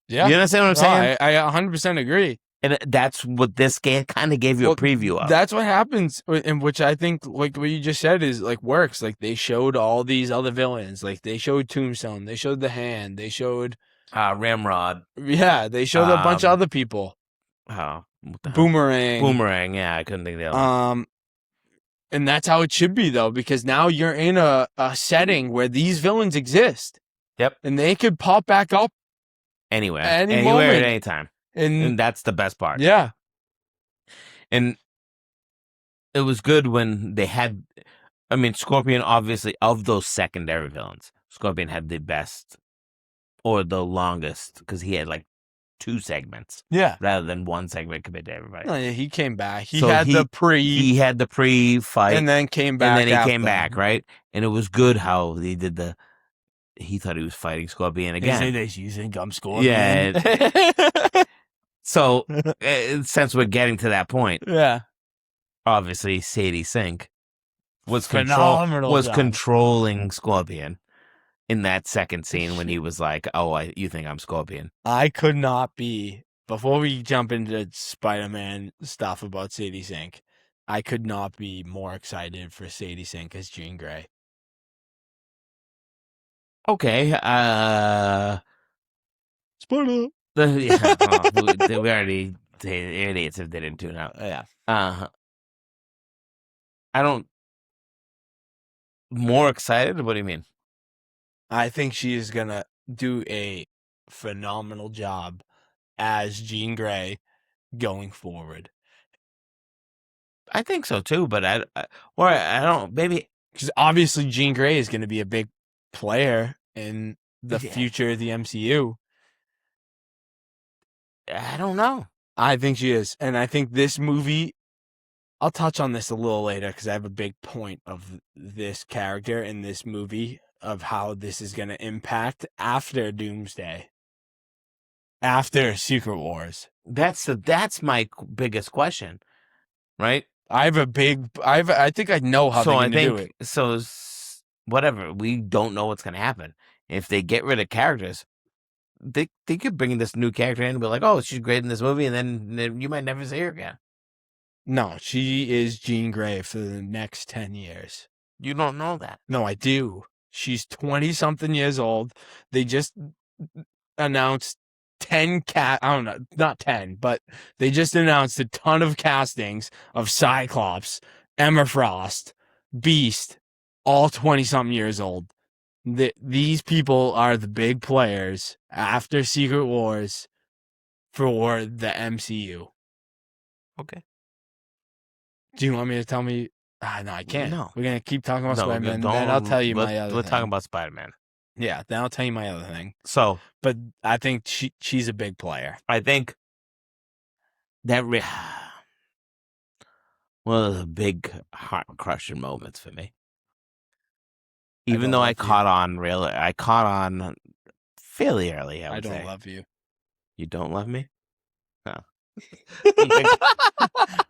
Yeah. You understand what I'm saying? I 100% agree. And that's what this game kind of gave you a preview of. That's what happens, and which I think, like what you just said, is like works. Like they showed all these other villains. Like they showed Tombstone, they showed the Hand, they showed Ramrod. Yeah, they showed a bunch of other people. Oh, Boomerang. Yeah, I couldn't think of the other. And that's how it should be though, because now you're in a setting where these villains exist. Yep, and they could pop back up anywhere, at any time. And And that's the best part. Yeah. And it was good when they had, I mean, Scorpion, obviously, of those secondary villains, Scorpion had the best or the longest because he had like 2 segments. Yeah. Rather than 1 segment compared to everybody. Oh, yeah, he came back. He had the pre-fight. And then came back. And then he came back, right? And it was good how he did he thought he was fighting Scorpion again. He said this, you think I'm Scorpion? Yeah. So, since we're getting to that point, yeah, obviously Sadie Sink was phenomenal. Controlling Scorpion in that second scene when he was like, "Oh, you think I'm Scorpion?" I could not be. Before we jump into Spider-Man stuff about Sadie Sink, I could not be more excited for Sadie Sink as Jean Grey. Okay, spoiler. Yeah, we already idiots if they didn't tune out. Yeah. I don't. More excited? What do you mean? I think she is gonna do a phenomenal job as Jean Grey going forward. I think so too, but I don't. Maybe because obviously Jean Grey is going to be a big player in the future of the MCU. I don't know. I think she is. And I think this movie, I'll touch on this a little later because I have a big point of this character in this movie of how this is going to impact after Doomsday, after Secret Wars. That's my biggest question, right? I think I know how they're going to do it. So whatever, we don't know what's going to happen. If they get rid of characters, they could bring this new character in and be like, oh, she's great in this movie, and then you might never see her again. No, she is Jean Grey for the next 10 years. You don't know that. No, I do. She's 20-something years old. They just announced 10 I don't know, not 10, but they just announced a ton of castings of Cyclops, Emma Frost, Beast, all 20-something years old. These people are the big players after Secret Wars for the MCU. Okay. Do you want me to tell me? No, I can't. No. We're going to keep talking about Spider-Man. Then I'll tell you my other We're thing. talking about Spider-Man. Yeah, then I'll tell you my other thing. So, but I think she's a big player. I think that one of the big heart-crushing moments for me. Even though I caught on fairly early. I don't love you. You don't love me? No.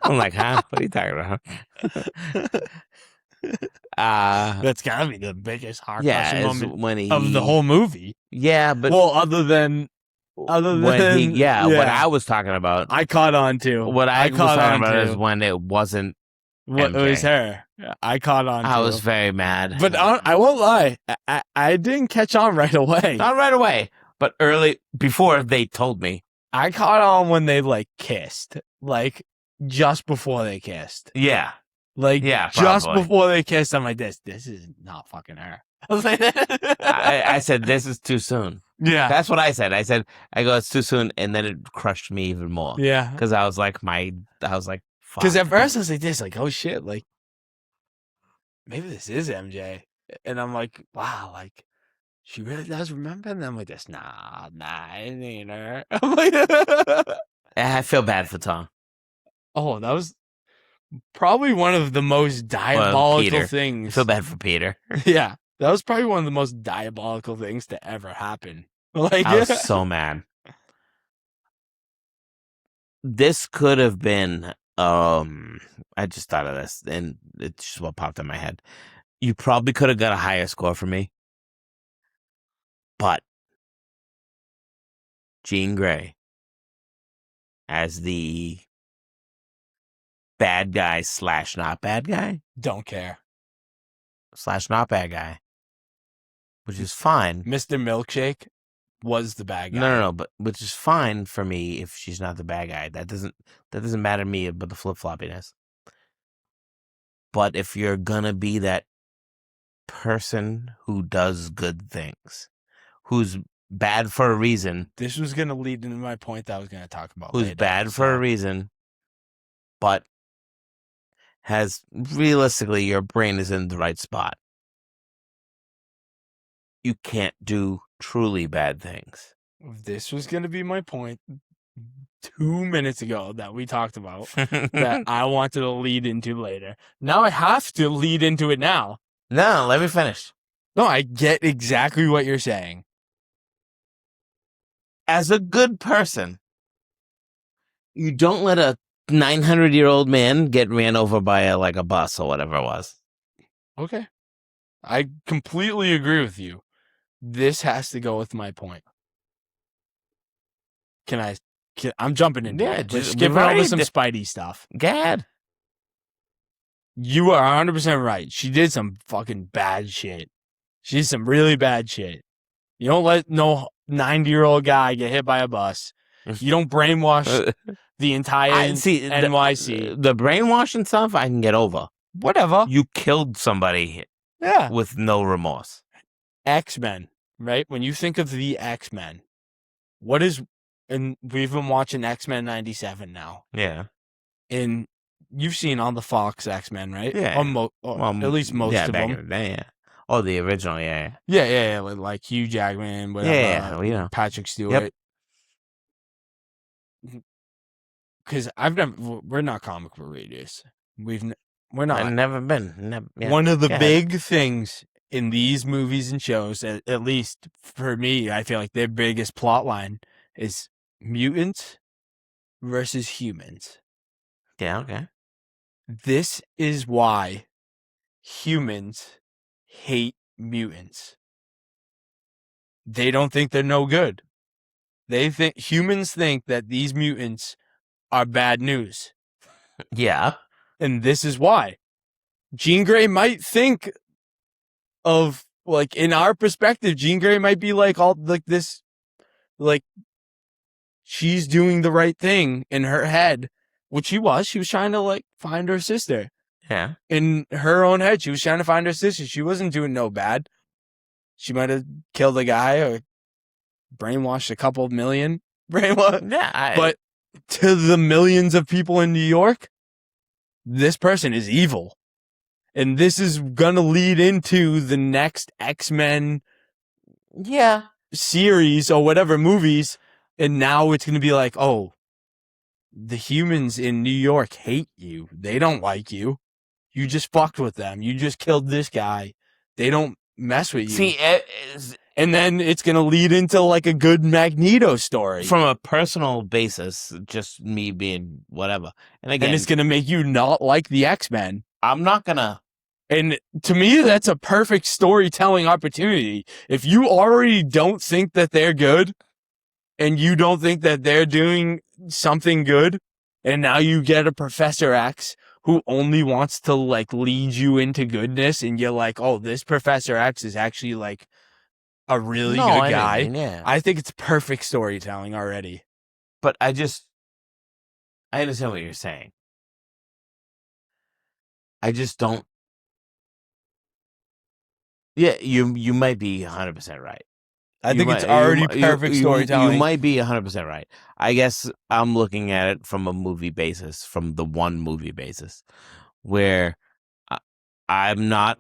I'm like, huh? What are you talking about? That's gotta be the biggest heart-crushing moment of the whole movie. Yeah, but other than what I was talking about, I caught on to. What I was talking about is when it wasn't. What it was her? I caught on. I was very mad, but I won't lie. I didn't catch on right away. Not right away, but early before they told me. I caught on when they kissed, just before they kissed. Yeah, just before they kissed. I'm like, this is not fucking her. I said this is too soon. Yeah, that's what I said. I go it's too soon, and then it crushed me even more. Yeah, because I was like, because at first I was like this, oh shit, maybe this is MJ, and I'm like, wow, she really does remember. And I'm like, this, nah, it ain't her. I'm like, I feel bad for Tom. Oh, that was probably one of the most diabolical things. I feel bad for Peter. Yeah, that was probably one of the most diabolical things to ever happen. I was so mad. This could have been. I just thought of this, and it's just what popped in my head. You probably could have got a higher score from me, but Jean Grey as the bad guy / not bad guy. Don't care. / not bad guy. Which is fine. Mr. Milkshake was the bad guy. No, but which is fine for me if she's not the bad guy. That doesn't matter to me about the flip-floppiness. But if you're gonna be that person who does good things, who's bad for a reason. This was gonna lead into my point that I was gonna talk about. Who's later, bad for a reason, but has realistically your brain is in the right spot. You can't do truly bad things. This was going to be my point 2 minutes ago that we talked about that I wanted to lead into later. Now I have to lead into it now. No, let me finish. No, I get exactly what you're saying. As a good person, you don't let a 900-year-old man get ran over by a bus or whatever it was. Okay. I completely agree with you. This has to go with my point. I'm jumping into it. Just skipping over some Spidey stuff. Gad. You are 100% right. She did some fucking bad shit. She did some really bad shit. You don't let no 90-year-old guy get hit by a bus. You don't brainwash the entire NYC. The brainwashing stuff I can get over. Whatever. You killed somebody with no remorse. X-Men, right? When you think of the X-Men, and we've been watching X-Men 97 now. Yeah. And you've seen all the Fox X-Men, right? Yeah. At least most of them. In the day, yeah. Oh, the original, yeah. Yeah. Like Hugh Jackman, whatever. Yeah. Patrick Stewart. Because we're not comic book readers. We're not. I've never been. One of the big things in these movies and shows, at least for me, I feel like their biggest plot line is mutants versus humans. Yeah, okay. This is why humans hate mutants. They don't think they're no good. Humans think that these mutants are bad news. Yeah. And this is why. Jean Grey might think of, like, in our perspective, Jean Grey might be like all like this, like, she's doing the right thing in her head, which she was. She was trying to, like, find her sister. Yeah. In her own head, she was trying to find her sister. She wasn't doing no bad. She might have killed a guy or brainwashed a couple million. But to the millions of people in New York, this person is evil. And this is going to lead into the next X-Men series or whatever movies. And now it's going to be like, oh, the humans in New York hate you. They don't like you. You just fucked with them. You just killed this guy. They don't mess with you. See, and then it's going to lead into like a good Magneto story. From a personal basis, just me being whatever. And again, it's going to make you not like the X-Men. I'm not going to. And to me, that's a perfect storytelling opportunity. If you already don't think that they're good and you don't think that they're doing something good, and now you get a Professor X who only wants to like lead you into goodness, and you're like, oh, this Professor X is actually like a really good guy. I think it's perfect storytelling already. But I understand what you're saying. I just don't. Yeah, you might be 100% right. I think it's already perfect storytelling. You might be 100% right. I guess I'm looking at it from a movie basis, from the one movie basis, where I'm not.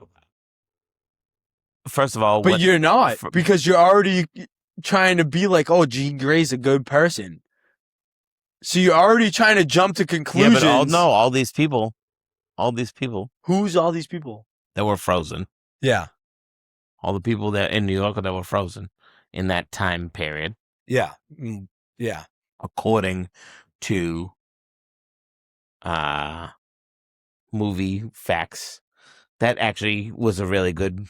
First of all, but you're not, because you're already trying to be like, oh, Jean Grey's a good person. So you're already trying to jump to conclusions. Yeah, but all these people. Who's all these people? That were frozen. Yeah. All the people that in New York that were frozen in that time period. Yeah. Yeah. According to movie facts. That actually was a really good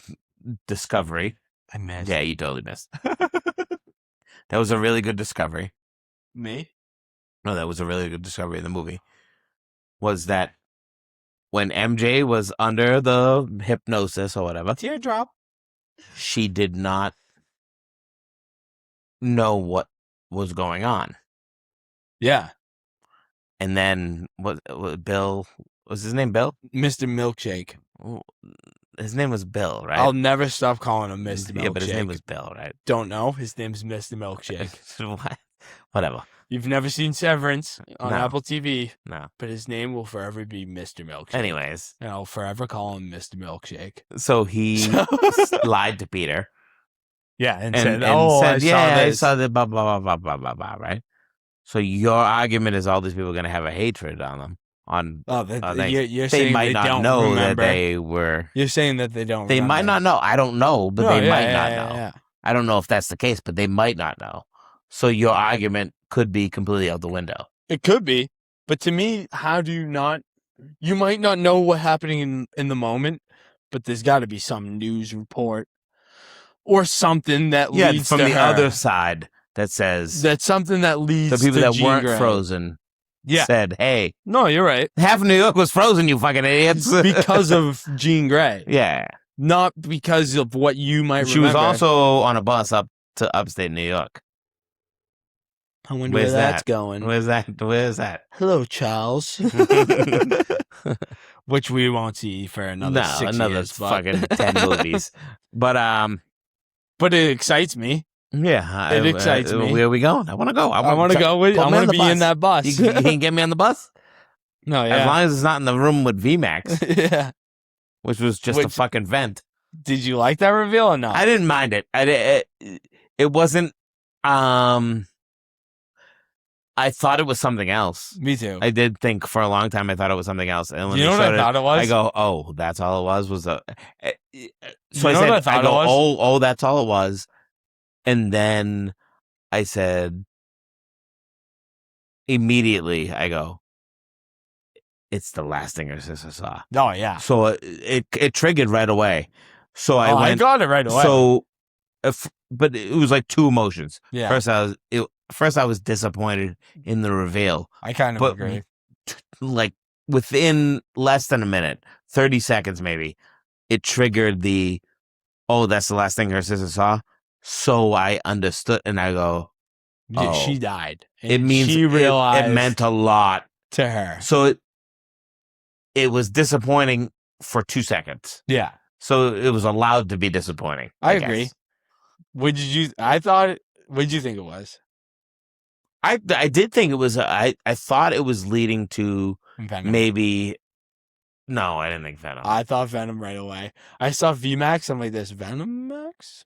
discovery. I missed. Yeah, you totally missed. That was a really good discovery. Me? no, that was a really good discovery in the movie, was that when MJ was under the hypnosis or whatever, teardrop, she did not know what was going on. Yeah. And then what Bill, was his name Bill? Mr. Milkshake. His name was Bill, right? I'll never stop calling him Mr. Milkshake. Yeah, but his name was Bill, right? Don't know. His name's Mr. Milkshake. Whatever. You've never seen Severance on Apple TV. No. But his name will forever be Mr. Milkshake. Anyways. And I'll forever call him Mr. Milkshake. So he lied to Peter. Yeah, and said, I saw the blah, blah, blah, blah, blah, blah, right? So your argument is all these people are going to have a hatred on them. You're they saying might they not don't know remember. that they were. You're saying that they don't They remember. might not know. I don't know, but they might not know. Yeah. I don't know if that's the case, but they might not know. So your argument could be completely out the window. It could be. But to me, how do you not... You might not know what's happening in the moment, but there's got to be some news report or something that leads from to the her. other side that says... That's something that leads to the people that Jean weren't Grey. frozen said, hey... No, you're right. Half of New York was frozen, you fucking idiots. Because of Jean Grey. Yeah. Not because of what you might remember. She was also on a bus up to upstate New York. I wonder where that's going. Where's that? Hello, Charles. Which we won't see for another 6 years. Fucking 10 movies. But it excites me. Yeah. It excites me. Where are we going? I want to go. I want to go with. I want to be in that bus. You can get me on the bus? No, yeah. As long as it's not in the room with VMAX. Yeah. Which was just a fucking vent. Did you like that reveal or not? I didn't mind it. It wasn't. I thought it was something else. Me too. I did think for a long time I thought it was something else. And when you know what I thought it was? I go, oh, that's all it was? So you I said, what I thought it was? Oh, that's all it was. And then I said, immediately, I go, it's the last thing her sister saw. Oh, yeah. So it triggered right away. So I got it right away. So, but it was like two emotions. Yeah. First, I was disappointed in the reveal. I kind of agree. Like within less than a minute, 30 seconds maybe, it triggered that's the last thing her sister saw. So I understood, and I go, yeah, she died. And it means she realized it meant a lot to her. So it was disappointing for 2 seconds. Yeah. So it was allowed to be disappointing. I agree. What did you think it was? I did think it was. I thought it was leading to Venom. Maybe. No, I didn't think Venom. I thought Venom right away. I saw VMAX. I'm like, this Venom Max?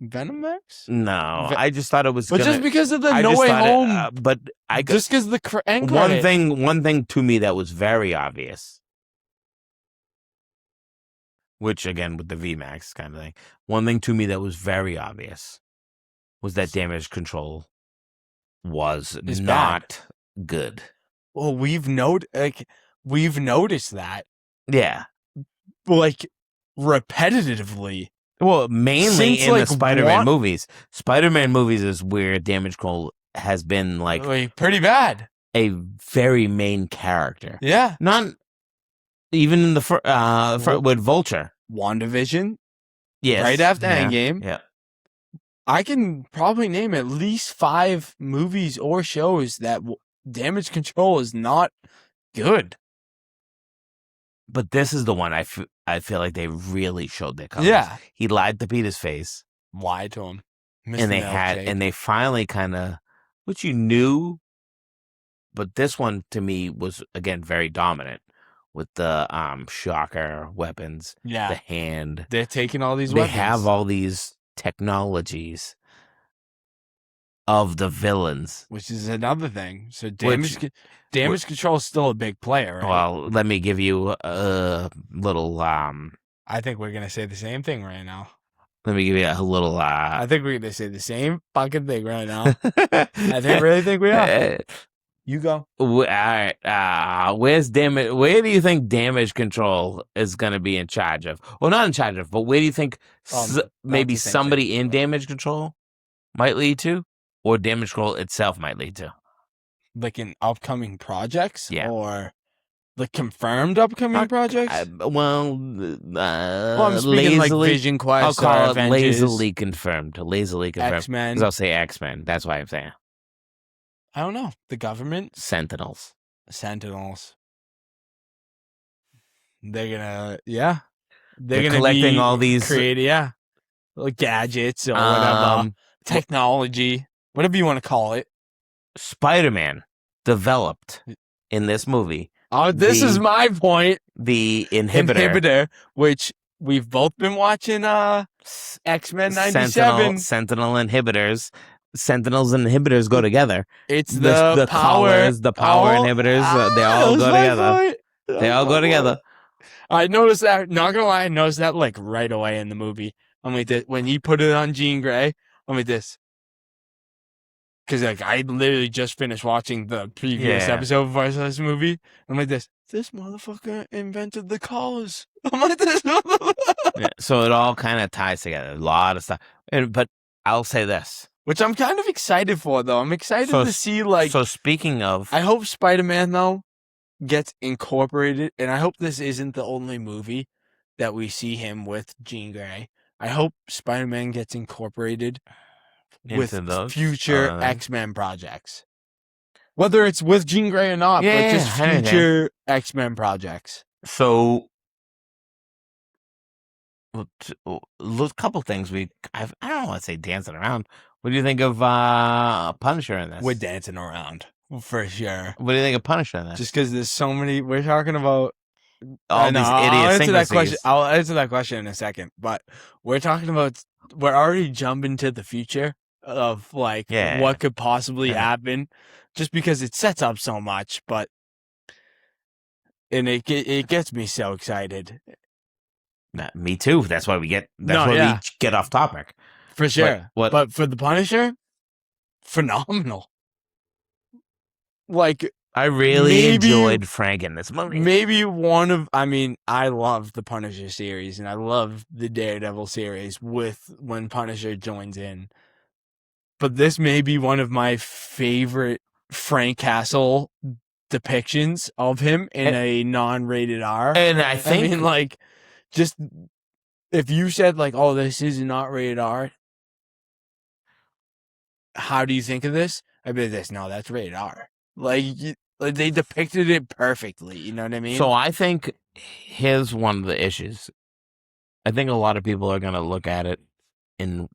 Venom Max? No, I just thought it was. But just because of the No Way Home. Just because the end credit. One thing to me that was very obvious. Which again with the VMAX kind of thing. One thing to me that was very obvious was that damage control was not good. Well, we've noticed that. Yeah. Like repetitively. Well, mainly in the Spider-Man movies. Spider-Man movies is where damage control has been like pretty bad. A very main character. Yeah. Not even in the with Vulture. WandaVision. Yes. Right after Endgame. Yeah. I can probably name at least 5 movies or shows that damage control is not good. But this is the one I feel like they really showed their colors. Yeah. He lied to Peter's face. Lied to him. And they finally kind of, which you knew, but this one to me was, again, very dominant with the shocker weapons. Yeah. The hand. They're taking all these weapons. They have all these technologies of the villains, which is another thing. So damage control is still a big player, right? Well, let me give you a little I think we're gonna say the same thing right now. Let me give you a little I think we're gonna say the same fucking thing right now. Really think we are. You go. All right. Where's damage? Where do you think damage control is going to be in charge of? Well, not in charge of, but where do you think maybe somebody in damage control might lead to, or damage control itself might lead to? Like in upcoming projects? Yeah. Or like confirmed upcoming projects? I'm speaking like Vision Quest. I'll call it Avengers, lazily confirmed. Lazily confirmed. X-Men. Because I'll say X-Men. That's why I'm saying. I don't know. The government? Sentinels. They're gonna, yeah. They're gonna collecting be all these like gadgets or whatever. Technology. Whatever you want to call it. Spider-Man developed in this movie. Oh, this is my point. The inhibitor, which we've both been watching X-Men 97. Sentinel inhibitors. Sentinels and inhibitors go together. It's the power inhibitors. They all go together. They all go together. I noticed that. Not gonna lie, I noticed that like right away in the movie. I'm like, when he put it on Jean Grey, I'm like this. Because like I literally just finished watching the previous episode of this movie. I'm like this motherfucker invented the collars. I'm like this. So it all kind of ties together. A lot of stuff. But I'll say this. Which I'm kind of excited for, though. I'm excited to see, like... So speaking of... I hope Spider-Man, though, gets incorporated. And I hope this isn't the only movie that we see him with Jean Grey. I hope Spider-Man gets incorporated with future X-Men projects. Whether it's with Jean Grey or not, but just future X-Men projects. So... a couple things I don't want to say dancing around. What do you think of Punisher in this? We're dancing around for sure. What do you think of Punisher in this? Just because there's so many. We're talking about all these idiosyncrasies. I'll answer that question in a second. But we're talking about. We're already jumping to the future of like what could possibly happen, just because it sets up so much. But it gets me so excited. Me too. That's why we get. We get off topic. For sure. But for the Punisher, phenomenal. Like I really enjoyed Frank in this movie. Maybe I love the Punisher series and I love the Daredevil series when Punisher joins in. But this may be one of my favorite Frank Castle depictions of him in a non-rated R. And I think just if you said like, oh, this is not rated R, how do you think of this? I'd be like, no, that's rated R. Like they depicted it perfectly. You know what I mean? So I think here's one of the issues. I think a lot of people are going to look at it and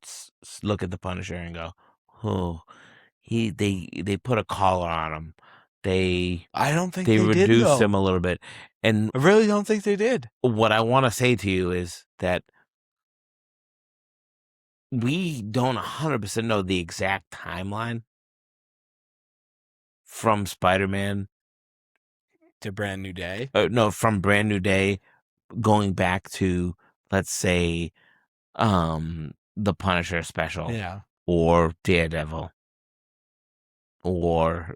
look at the Punisher and go, oh, they put a collar on him. I don't think they reduced him a little bit. And I really don't think they did. What I want to say to you is that we don't 100% know the exact timeline from Spider-Man to Brand New Day. From Brand New Day going back to, let's say, the Punisher special. Yeah. Or Daredevil. Or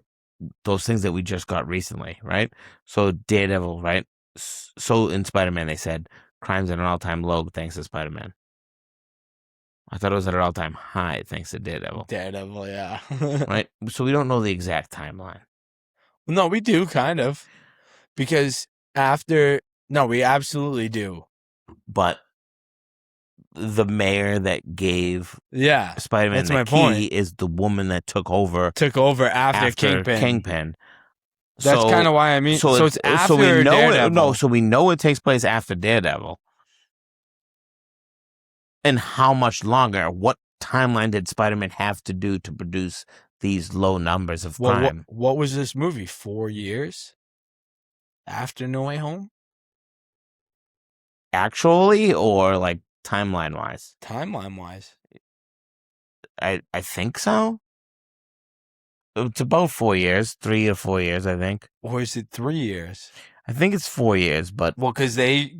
those things that we just got recently, right? So Daredevil, right? So in Spider-Man, they said crime's at an all-time low thanks to Spider-Man. I thought it was at an all-time high thanks to Daredevil. Daredevil, yeah. Right? So we don't know the exact timeline. No, we do, kind of. Because we absolutely do. But the mayor that gave Spider-Man the key is the woman that took over after Kingpin. That's kind of why I mean. So it's after Daredevil. So we know it takes place after Daredevil. And how much longer? What timeline did Spider-Man have to do to produce these low numbers of crime? What was this movie? 4 years after No Way Home? Actually, or like timeline-wise? Timeline-wise. I think so. It's about 4 years, 3 or 4 years, I think. Or is it 3 years? I think it's 4 years, but... Well, because they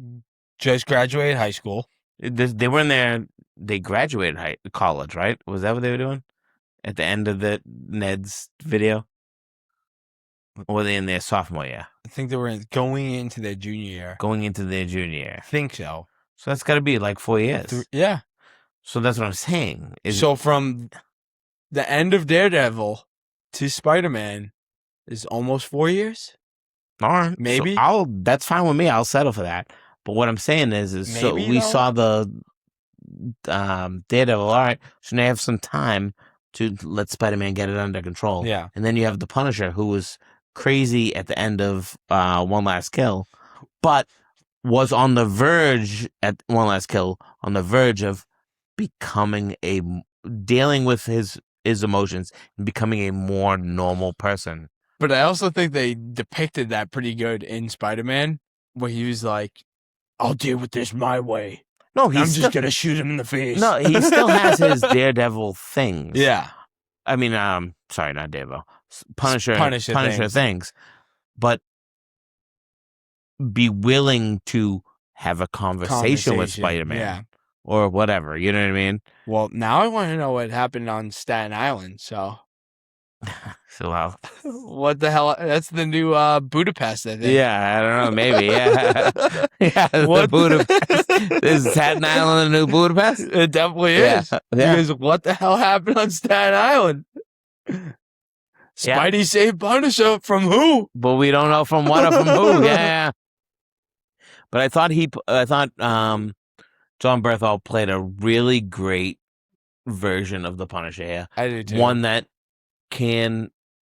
just graduated high school. They were in there, they graduated college, right? Was that what they were doing? At the end of Ned's video? Or were they in their sophomore year? I think they were going into their junior year. Going into their junior year. I think so. So that's got to be like 4 years. Yeah. So that's what I'm saying. So from the end of Daredevil to Spider-Man, is almost 4 years. All right, maybe. So that's fine with me. I'll settle for that. But what I'm saying is Maybe, so we saw the Daredevil. All right, so now you have some time to let Spider-Man get it under control. Yeah. And then you have the Punisher, who was crazy at the end of One Last Kill, but was on the verge at One Last Kill, on the verge of dealing with his emotions and becoming a more normal person. But I also think they depicted that pretty good in Spider-Man, where he was like, I'll deal with this my way. No, I'm just going to shoot him in the face. No, he still has his Daredevil things. Yeah. I mean, sorry, not Daredevil. Punisher things. But be willing to have a conversation with Spider-Man. Yeah. Or whatever, you know what I mean? Well, now I want to know what happened on Staten Island, so... So what the hell? That's the new Budapest, I think. Yeah, I don't know. Maybe. Yeah. Yeah. What Budapest? Is Staten Island the new Budapest? It definitely is. Yeah. Because what the hell happened on Staten Island? Spidey saved Punisher from who? But we don't know from what or from who. Yeah. But I thought John Berthel played a really great version of the Punisher here. I do too. One that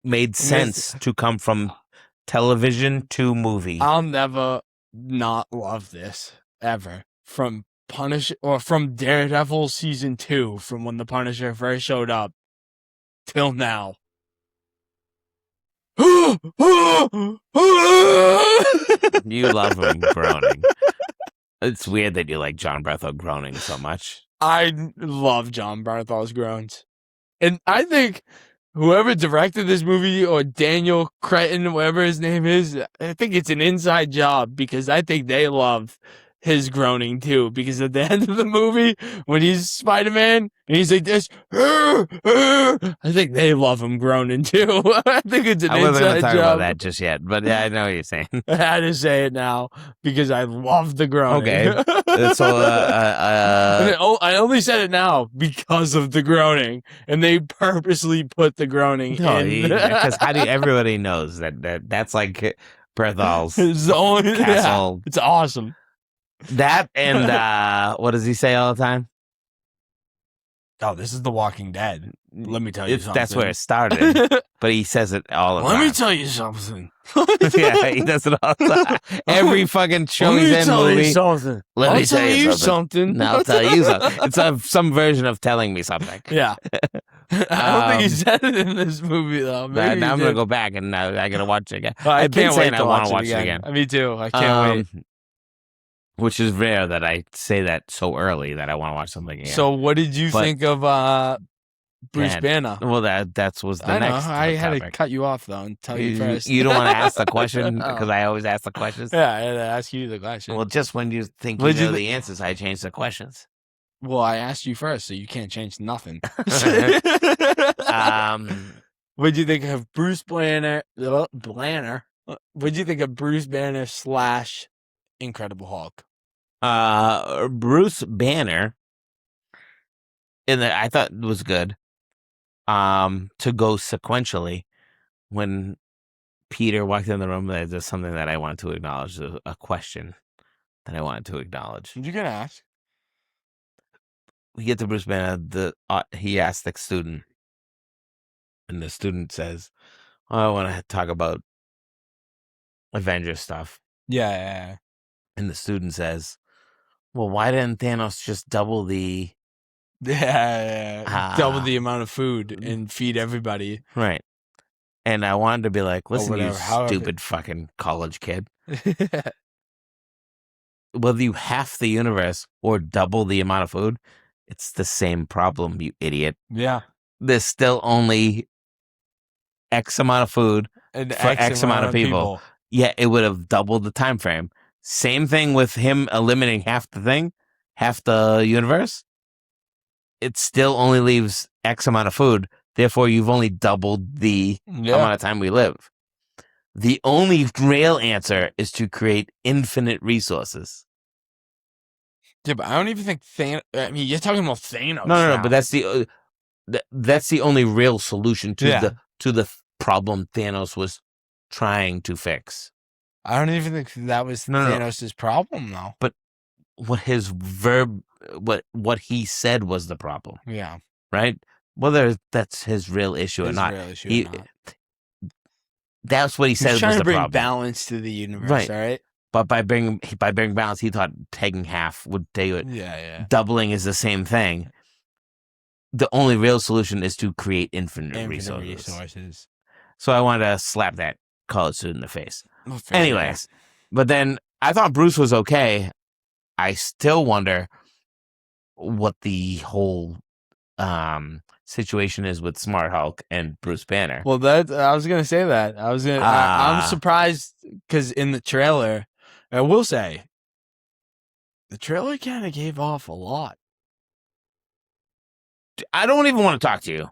made sense to come from television to movie. I'll never not love this ever. From Punisher or from Daredevil season 2, from when the Punisher first showed up till now. You love him groaning. It's weird that you like John Berthel groaning so much. I love John Berthel's groans. And I think whoever directed this movie, or Daniel Cretton, whatever his name is, I think it's an inside job, because I think they love his groaning too. Because at the end of the movie, when he's Spider-Man and he's like this, I think they love him groaning too. I think it's an inside job. I wasn't going to talk about that just yet, but yeah, I know what you're saying. I had to say it now because I love the groaning. Okay. So I only said it now because of the groaning, and they purposely put the groaning in. Because everybody knows that's like Berthel's castle. Yeah, it's awesome. That and what does he say all the time? Oh, this is The Walking Dead. Let me tell you something. That's where it started, but he says it all the time. Let me tell you something. Yeah, he does it all the time. Every fucking show he's in. Let me tell you something. Let me tell you something. No, I'll tell you something. It's some version of telling me something. Yeah. I don't think he said it in this movie, though. Maybe now I'm going to go back and I got to watch it again. I can't wait to watch it again. Me too. I can't wait. Which is rare that I say that so early that I want to watch something again. So what did you think of Bruce Banner? Well, that was the next I had topic. to cut you off, though, and tell you first. You don't want to ask the question because I always ask the questions? Yeah, I had to ask you the question. Well, just when you think you know the answers, I change the questions. Well, I asked you first, so you can't change nothing. What'd you think of Bruce Banner? What'd you think of Bruce Banner / Incredible Hulk? Bruce Banner, I thought it was good. To go sequentially, when Peter walked in the room, there's something that I wanted to acknowledge, a question that I wanted to acknowledge. You're gonna ask. We get to Bruce Banner. He asked the student, and the student says, I want to talk about Avengers stuff. Yeah. And the student says, well, why didn't Thanos just double the... double the amount of food and feed everybody. Right. And I wanted to be like, listen, you stupid fucking college kid. Whether you half the universe or double the amount of food, it's the same problem, you idiot. Yeah. There's still only X amount of food for X amount of people. Yeah, it would have doubled the time frame. Same thing with him eliminating half the universe. It still only leaves X amount of food. Therefore, you've only doubled the amount of time we live. The only real answer is to create infinite resources. Yeah, but I don't even think Thanos... I mean, you're talking about Thanos. No, but that's the only real solution to the problem Thanos was trying to fix. I don't even think that was Thanos' problem, though. But what he said was the problem. Yeah. Right? Whether that's his real issue or not. That's what he said was the problem. He's trying to bring balance to the universe, right? But by bringing balance, he thought taking half would take it. Yeah. Doubling is the same thing. The only real solution is to create infinite resources. So I wanted to slap that college student in the face. Anyways, but then I thought Bruce was okay. I still wonder what the whole situation is with Smart Hulk and Bruce Banner. Well, I was gonna say that. I'm surprised because in the trailer, I will say, the trailer kind of gave off a lot. I don't even want to talk to you.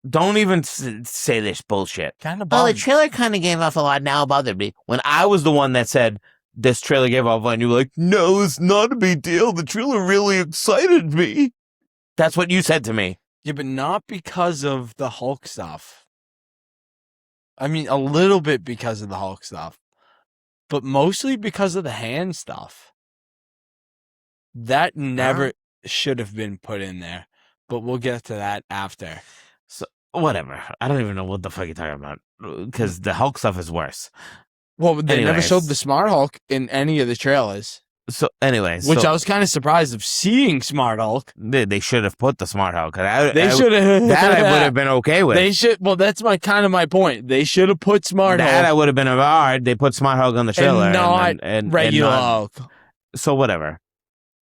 Don't even say this bullshit. The trailer kind of gave off a lot. Now bothered me. When I was the one that said this trailer gave off a lot, and you were like, no, it's not a big deal. The trailer really excited me. That's what you said to me. Yeah, but not because of the Hulk stuff. I mean, a little bit because of the Hulk stuff, but mostly because of the hand stuff. That never should have been put in there, but we'll get to that after. So, whatever. I don't even know what the fuck you're talking about, because the Hulk stuff is worse. Well, they never showed the Smart Hulk in any of the trailers. So, anyways. Which I was kind of surprised of seeing Smart Hulk. They should have put the Smart Hulk. They should have. That I would have been okay with. They should. Well, that's my point. They should have put Smart Hulk. That I would have been hard. They put Smart Hulk on the trailer. And regular Hulk. So, whatever.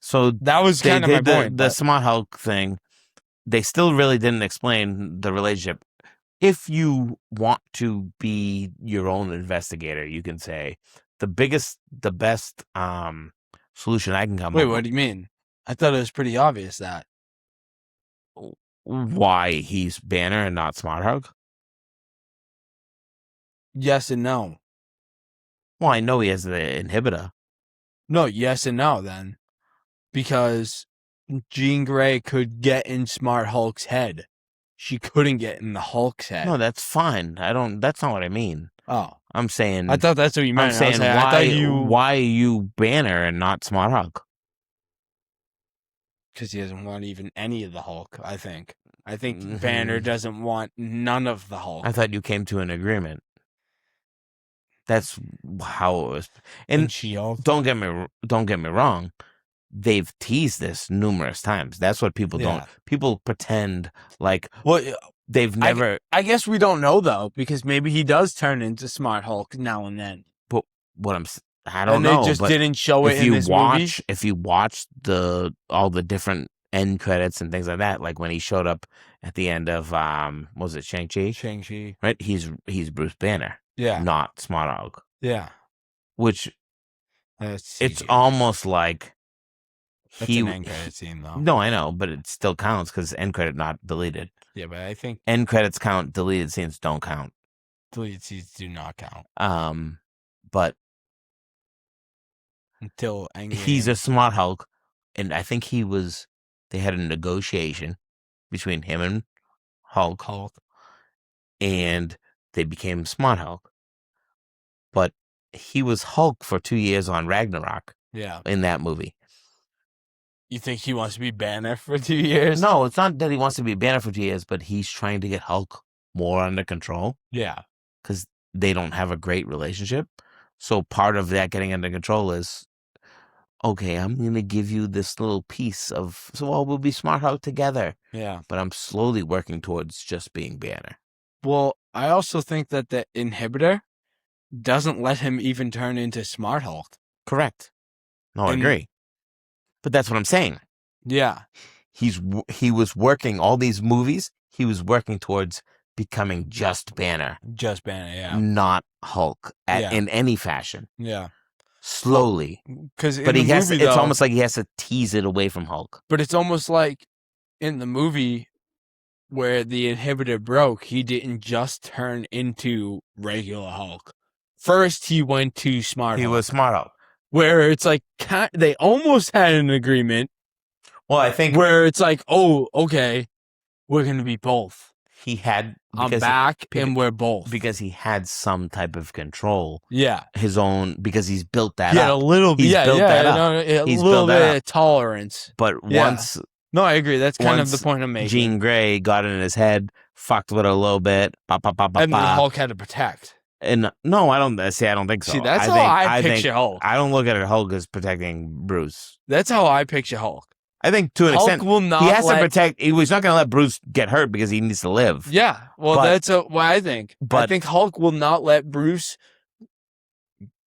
So, that was kind of my point. The Smart Hulk thing, they still really didn't explain the relationship. If you want to be your own investigator, you can say the best solution I can come up with. Wait, what do you mean? I thought it was pretty obvious that. Why he's Banner and not Smart Hulk? Yes and no. Well, I know he has the inhibitor. No, yes and no then. Because Jean Grey could get in Smart Hulk's head. She couldn't get in the Hulk's head. No, that's fine. That's not what I mean. Oh. I'm saying. I thought that's what you meant. I'm saying, why are you Banner and not Smart Hulk? Because he doesn't want even any of the Hulk, I think. I think Banner doesn't want none of the Hulk. I thought you came to an agreement. That's how it was. And She-Hulk. Don't get me wrong. They've teased this numerous times. That's what people don't. People pretend like they've never. I guess we don't know though, because maybe he does turn into Smart Hulk now and then. But I don't know. They just didn't show it in this movie. If you watch all the different end credits and things like that, like when he showed up at the end of was it Shang-Chi? Shang-Chi. Right? He's Bruce Banner. Yeah. Not Smart Hulk. Yeah. Which it's almost like. That's an end credit scene, though. No, I know, but it still counts because end credit not deleted. Yeah, but I think end credits count. Deleted scenes don't count. Deleted scenes do not count. But until he's a Smart Hulk, and I think they had a negotiation between him and Hulk, and they became Smart Hulk. But he was Hulk for 2 years on Ragnarok. Yeah, in that movie. You think he wants to be Banner for 2 years? No, it's not that he wants to be Banner for 2 years, but he's trying to get Hulk more under control. Yeah. Because they don't have a great relationship. So part of that getting under control is, okay, I'm going to give you this little piece of, we'll be Smart Hulk together. Yeah. But I'm slowly working towards just being Banner. Well, I also think that the inhibitor doesn't let him even turn into Smart Hulk. Correct. No, I agree. But that's what I'm saying. Yeah. He was working all these movies. He was working towards becoming just Banner. Just Banner, yeah. Not Hulk in any fashion. Yeah. Slowly. But it's almost like he has to tease it away from Hulk. But it's almost like in the movie where the inhibitor broke, he didn't just turn into regular Hulk. First, he went to Smart Hulk. He was Smart Hulk. Where it's like, they almost had an agreement. Well, I think. Where it's like, oh, okay, we're going to be both. I'm back, and we're both. Because he had some type of control. Yeah. His own, because he's built that up. Yeah, a little bit. He's built that up. A little bit of tolerance. But once... No, I agree. That's kind of the point I'm making. Jean Grey got in his head, fucked with her a little bit. And then Hulk had to protect. And no, I don't think so. See, that's how I picture Hulk. I don't look at Hulk as protecting Bruce. That's how I picture Hulk. I think to an extent, will not he has to protect. He was not going to let Bruce get hurt because he needs to live. Yeah, well, that's what I think. I think Hulk will not let Bruce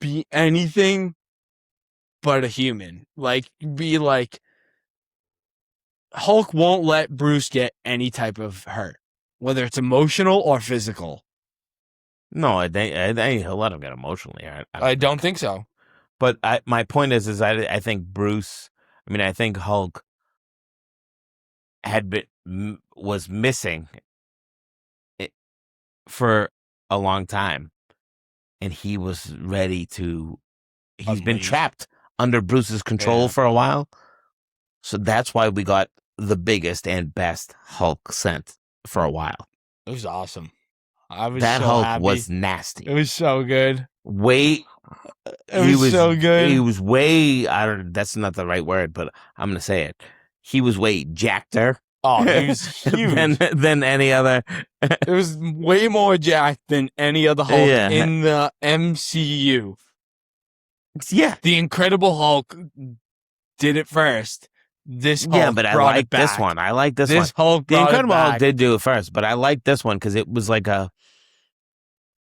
be anything but a human. Hulk won't let Bruce get any type of hurt, whether it's emotional or physical. No, I think he'll let him get emotionally hurt. I don't think so. But my point is I think Bruce. I mean, I think Hulk was missing it for a long time, and he was ready to. He's been trapped under Bruce's control for a while, so that's why we got the biggest and best Hulk sent for a while. It was awesome. I was that so Hulk happy. was nasty. It was so good. It was so good. He was way. That's not the right word, but I'm gonna say it. He was way jackeder. Oh, he was huge than any other. It was way more jacked than any other Hulk in the MCU. Yeah, the Incredible Hulk did it first. This Hulk but I like this one. I like this one. Hulk the Incredible Hulk did do it first, but I like this one because it was like a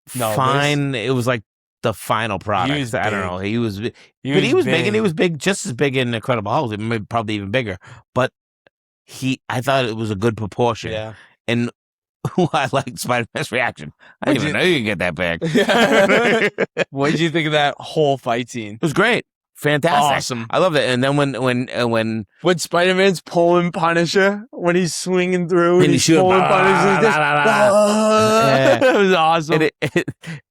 fine. It was like the final product. I don't know. He was big, and he was big, just as big in Incredible Hulk, probably even bigger. But I thought it was a good proportion. Yeah. And I liked Spider-Man's reaction. I didn't even know you could get that big. What did you think of that whole fight scene? It was great. Fantastic. Awesome. I loved it. And then when Spider-Man's pulling Punisher, when he's swinging through and he's pulling Punisher, it was awesome.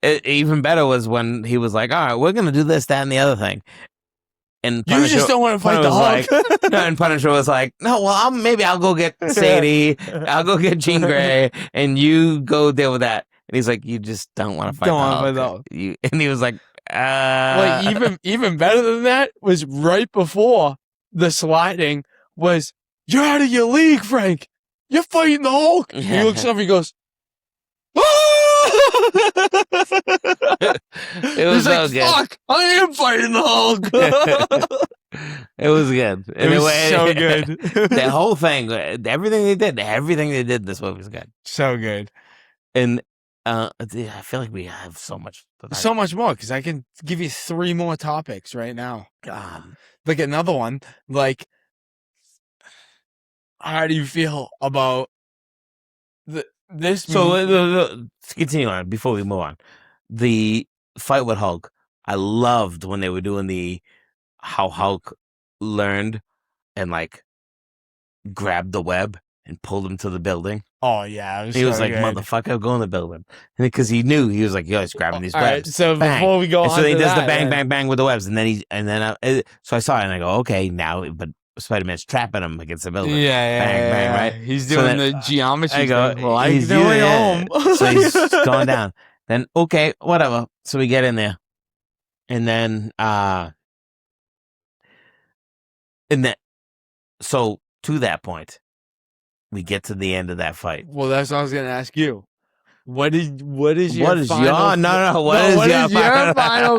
It even better was when he was like, all right, we're going to do this, that, and the other thing. And Punisher, you just don't want to fight the Hulk. And Punisher was like, no, well, maybe I'll go get Sadie. I'll go get Jean Grey, and you go deal with that. And he's like, you just don't want to fight the Hulk. And he was like, even better than that was right before the sliding was, you're out of your league, Frank. You're fighting the Hulk. Yeah. He looks over, he goes, it was so good. Fuck, I am fighting the Hulk. It was good. It was so good. The whole thing, everything they did, this movie was good. So good. And I feel like we have so much more because I can give you 3 more topics right now. Like another one. Like, how do you feel about this? So continue on before we move on. The fight with Hulk, I loved when they were doing how Hulk learned and like grabbed the web and pulled him to the building. Oh yeah, he was like, "Motherfucker, go in the building," because he knew he was like, "Yo, he's grabbing these webs." Right, so bang. Before we go, and so he does the bang, bang, bang with the webs, and then so I saw it and I go, "Okay, now," but Spider-Man's trapping him against the building. Bang, right? He's doing the geometry. I go, thing. Well, he's doing home. So he's going down. Then okay, whatever. So we get in there, and then so to that point, we get to the end of that fight. Well, that's what I was going to ask you. What is your final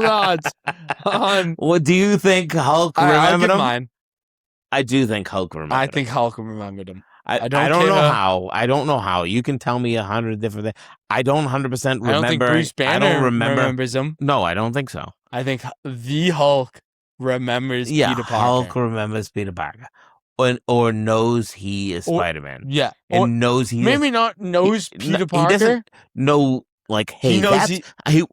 thoughts on what do you think Hulk remembered him? Mine. I do think Hulk remembered him. I think Hulk remembered him. I don't know how. I don't know how. You can tell me 100 different things. I don't 100% remember. I don't think Bruce Banner remembers him. No, I don't think so. I think the Hulk remembers Peter Parker. Hulk remembers Peter Parker. Or knows he is Spider-Man. Yeah. And knows he maybe not knows Peter Parker. He doesn't know, like, hey,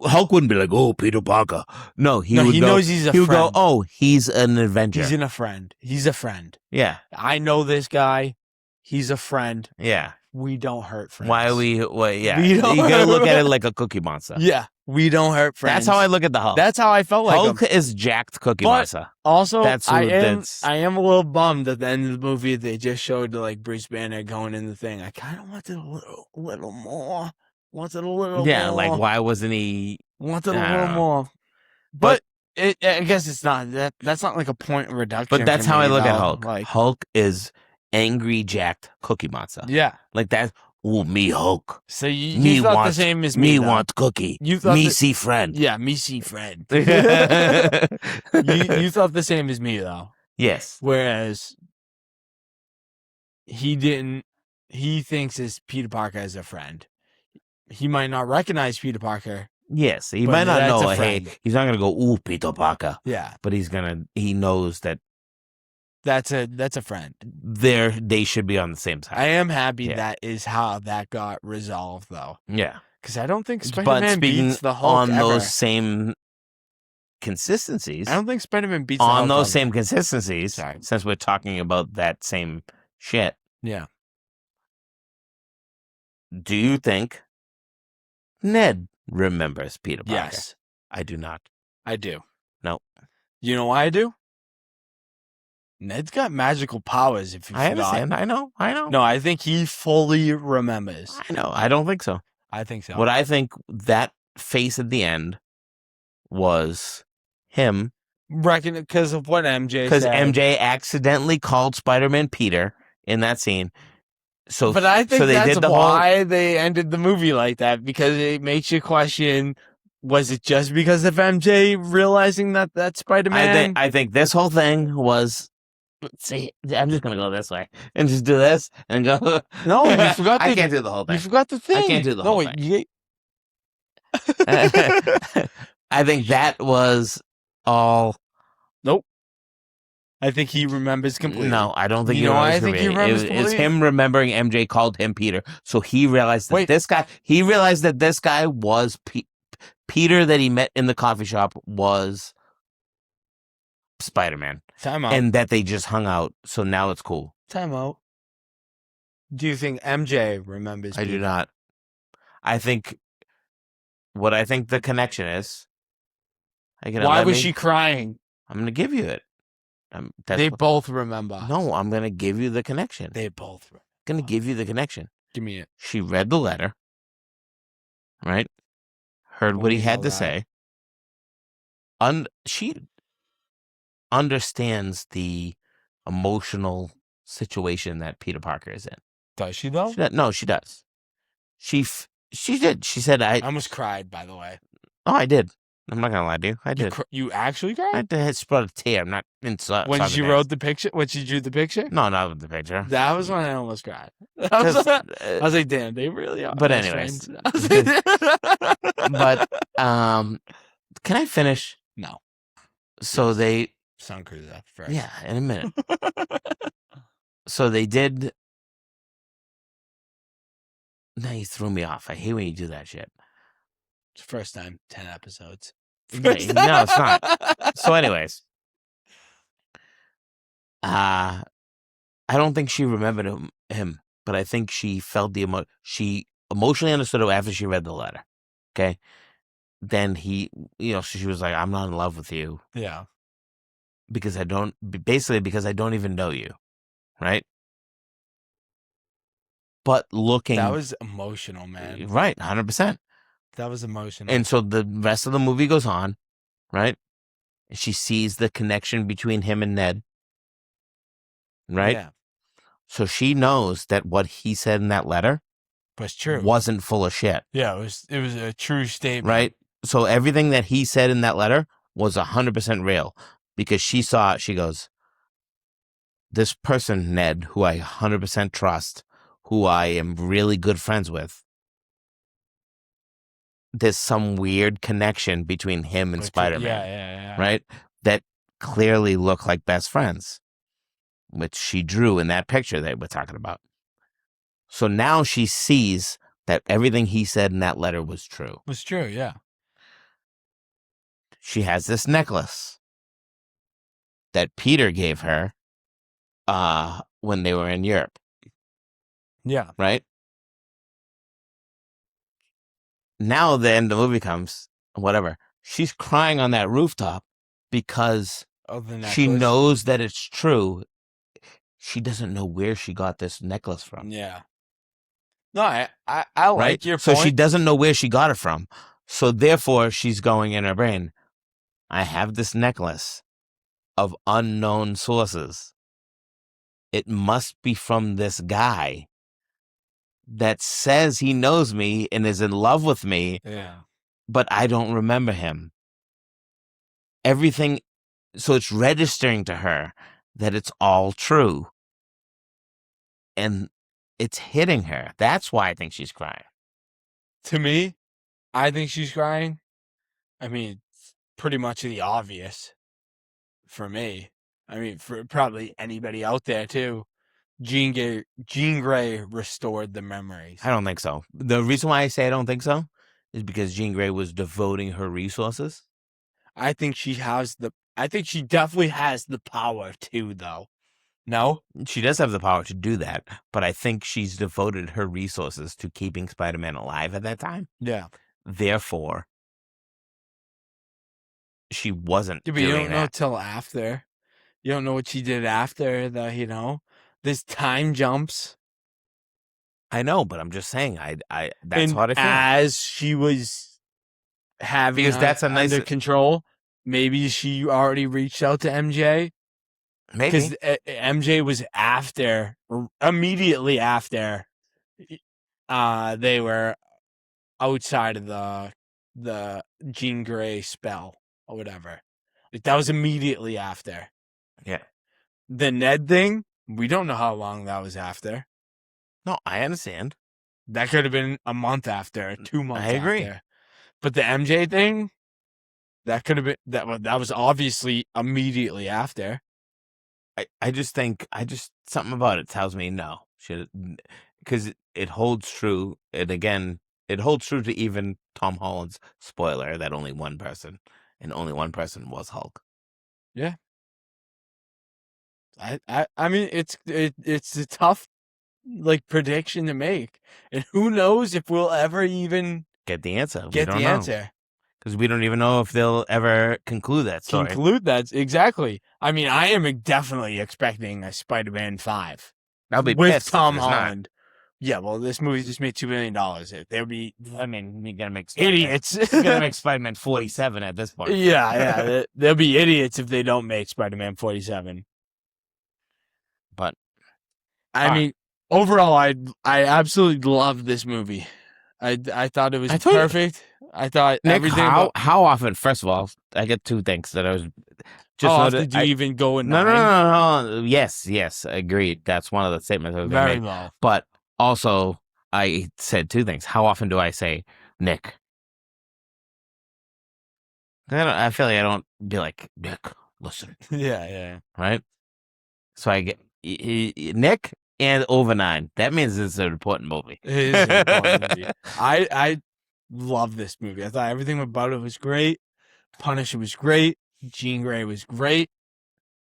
Hulk wouldn't be like, oh, Peter Parker. No, he knows he's a friend. He would go, oh, he's an Avenger. He's a friend. He's a friend. Yeah. I know this guy. He's a friend. Yeah. We don't hurt friends. Why are we? Well, yeah. You gotta look at it like a Cookie Monster. Yeah. We don't hurt friends. That's how I look at the Hulk. That's how I felt like Hulk is jacked Cookie But Monster. Also, I that's am a little bummed at the end of the movie they just showed like Bruce Banner going in the thing. I kind of wanted a little more. Wanted a little yeah, more. like why wasn't he? Wanted a little more. But I guess it's not that's not like a point of reduction. But that's how I look at Hulk. Like, Hulk is angry jacked Cookie Monster. Yeah, like that. Oh, me Hulk. So you thought the same as me. Me want cookie. You thought me see friend. Yeah, me see friend. you thought the same as me though. Yes. Whereas he didn't. He thinks as Peter Parker as a friend. He might not recognize Peter Parker. Yes, he might not know. Hey, he's not gonna go. Ooh, Peter Parker. Yeah, but he knows that. That's a friend. They should be on the same side. I am happy that is how that got resolved, though. Yeah, because I don't think Spider-Man beats the Hulk on those same consistencies. I don't think Spider-Man beats the on Hulk those same consistencies. Sorry. Since we're talking about that same shit. Yeah. Do you think Ned remembers Peter Parker? Yes, I do not. I do. No. You know why I do? Ned's got magical powers. If you forgot. Understand, I know. No, I think he fully remembers. I know. I don't think so. I think so. What I think that face at the end was him. Because of what MJ said. Because MJ accidentally called Spider-Man Peter in that scene. So, but I think that's why they ended the movie like that, because it makes you question. Was it just because of MJ realizing that that's Spider-Man? I think this whole thing was. See, I'm just gonna go this way and just do this and go. No, you forgot. I can't do the whole thing. You forgot the thing. I can't do the whole thing. I think that was all. Nope. I think he remembers completely. No, I don't think he remembers completely. It's him remembering MJ called him Peter, so he realized that this guy. He realized that this guy was Peter that he met in the coffee shop was Spider-Man. Time out. And that they just hung out, so now it's cool. Time out. Do you think MJ remembers Peter? I do not. I think what I think the connection is. Why was she crying? I'm going to give you it. They both remember. No, I'm going to give you the connection. They both remember. I'm going to give you the connection. Give me it. She read the letter, right? Heard what he had to say. She understands the emotional situation that Peter Parker is in. Does she though? No, she does. She did. She said, "I almost cried." By the way. Oh, I did. I'm not gonna lie to you. I did. You actually cried? I had spread a tear. I'm not inside. When she wrote the picture? When she drew the picture? No, not with the picture. That was when I almost cried. I was like, "Damn, they really are." But anyways, but can I finish? No. So they. Sun Cruiser first. Yeah, in a minute. So they did. Now you threw me off. I hate when you do that shit. It's the first time, 10 episodes. No, it's not. So anyways. I don't think she remembered him, but I think she felt she emotionally understood it after she read the letter. Okay? Then so she was like, I'm not in love with you. Yeah. Because I don't even know you. Right? But looking. That was emotional, man. Right, 100%. That was emotional. And so the rest of the movie goes on, right? She sees the connection between him and Ned, right? Yeah. So she knows that what he said in that letter was true. Wasn't full of shit. Yeah, it was a true statement. Right? So everything that he said in that letter was 100% real because she saw it. She goes, this person, Ned, who I 100% trust, who I am really good friends with, there's some weird connection between him and Spider-Man. Yeah. Right? That clearly look like best friends, which she drew in that picture that we're talking about. So now she sees that everything he said in that letter was true. Was true, yeah. She has this necklace that Peter gave her when they were in Europe. Yeah. Right? Now the end of the movie comes. whatever. She's crying on that rooftop because she knows that it's true. She doesn't know where she got this necklace from. Yeah. No, I like your point. So she doesn't know where she got it from. So therefore, she's going in her brain, I have this necklace of unknown sources. It must be from this guy that says he knows me and is in love with me. Yeah. But I don't remember him. Everything, so it's registering to her that it's all true. And it's hitting her. That's why I think she's crying. To me, I think she's crying. I mean, pretty much the obvious for me. I mean, for probably anybody out there too. Jean Grey restored the memories. I don't think so. The reason why I say I don't think so is because Jean Grey was devoting her resources. I think she definitely has the power to, though. No? She does have the power to do that, but I think she's devoted her resources to keeping Spider-Man alive at that time. Yeah. Therefore, she wasn't doing that. You don't know till after. You don't know what she did after there's time jumps. I know, but I'm just saying, that's what I feel. As she was having under control, maybe she already reached out to MJ. Maybe. Because MJ was immediately after they were outside of the Jean Grey spell or whatever. Like, that was immediately after. Yeah. The Ned thing, we don't know how long that was after. No, I understand. That could have been a month after, 2 months after. I agree. But the MJ thing, that could have been that was obviously immediately after. I just think something about it tells me no. Because it holds true. And again, it holds true to even Tom Holland's spoiler that only one person was Hulk. Yeah. I mean, it's a tough prediction to make, and who knows if we'll ever even get the answer. Because we don't even know if they'll ever conclude that story. Exactly. I mean, I am definitely expecting a Spider-Man 5. I'll be with pissed Tom Holland. Yeah, well, this movie just made $2 million. There'll be, you gotta make idiots. You gotta make Spider-Man 47 at this point. Yeah. There'll be idiots if they don't make Spider-Man 47. But I mean, overall, I absolutely loved this movie. I thought it was perfect. I thought Nick, everything. How often? First of all, I get two things that I was just. How often do you even go in? No. Yes, agreed. That's one of the statements I was very made. low. But also, I said two things. How often do I say Nick? I feel like I don't be like Nick. Listen. Yeah. Right. So I get Nick and over 9. That means it's an important movie. It is an important movie. I love this movie. I thought everything about it was great. Punisher was great. Jean Grey was great,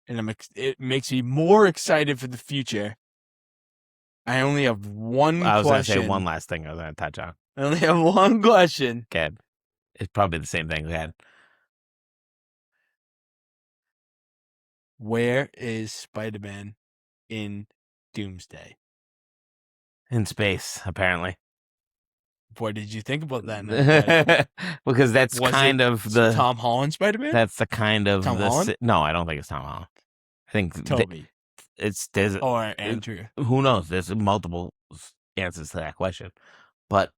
and it makes me more excited for the future. I only have one question. I was going to say one last thing I was going to touch on. I only have one question. Okay. It's probably the same thing we had. Where is Spider-Man in Doomsday? In space, apparently. What did you think about that? Because that's kind of the Tom Holland Spider-Man. That's the kind of Tom Holland. No, I don't think it's Tom Holland. I think Toby. Or Andrew. Who knows? There's multiple answers to that question, but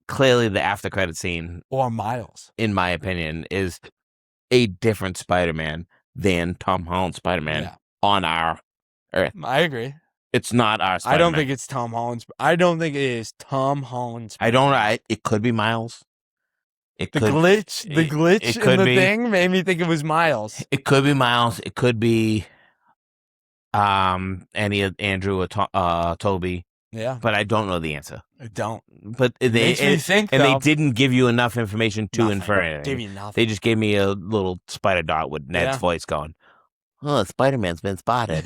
clearly the after credit scene or Miles, in my opinion, is a different Spider-Man than Tom Holland Spider-Man on our Earth. I agree. It's not our Spider-Man. I don't think it's Tom Holland's. I don't think it is Tom Holland's. It could be Miles. The glitch in the thing made me think it was Miles. It could be Miles. It could be any of Andrew or Toby. Yeah. But I don't know the answer. I don't. But they didn't give you enough information to infer anything. Gave you nothing. They just gave me a little spider dot with Ned's voice going, "Oh, Spider-Man's been spotted."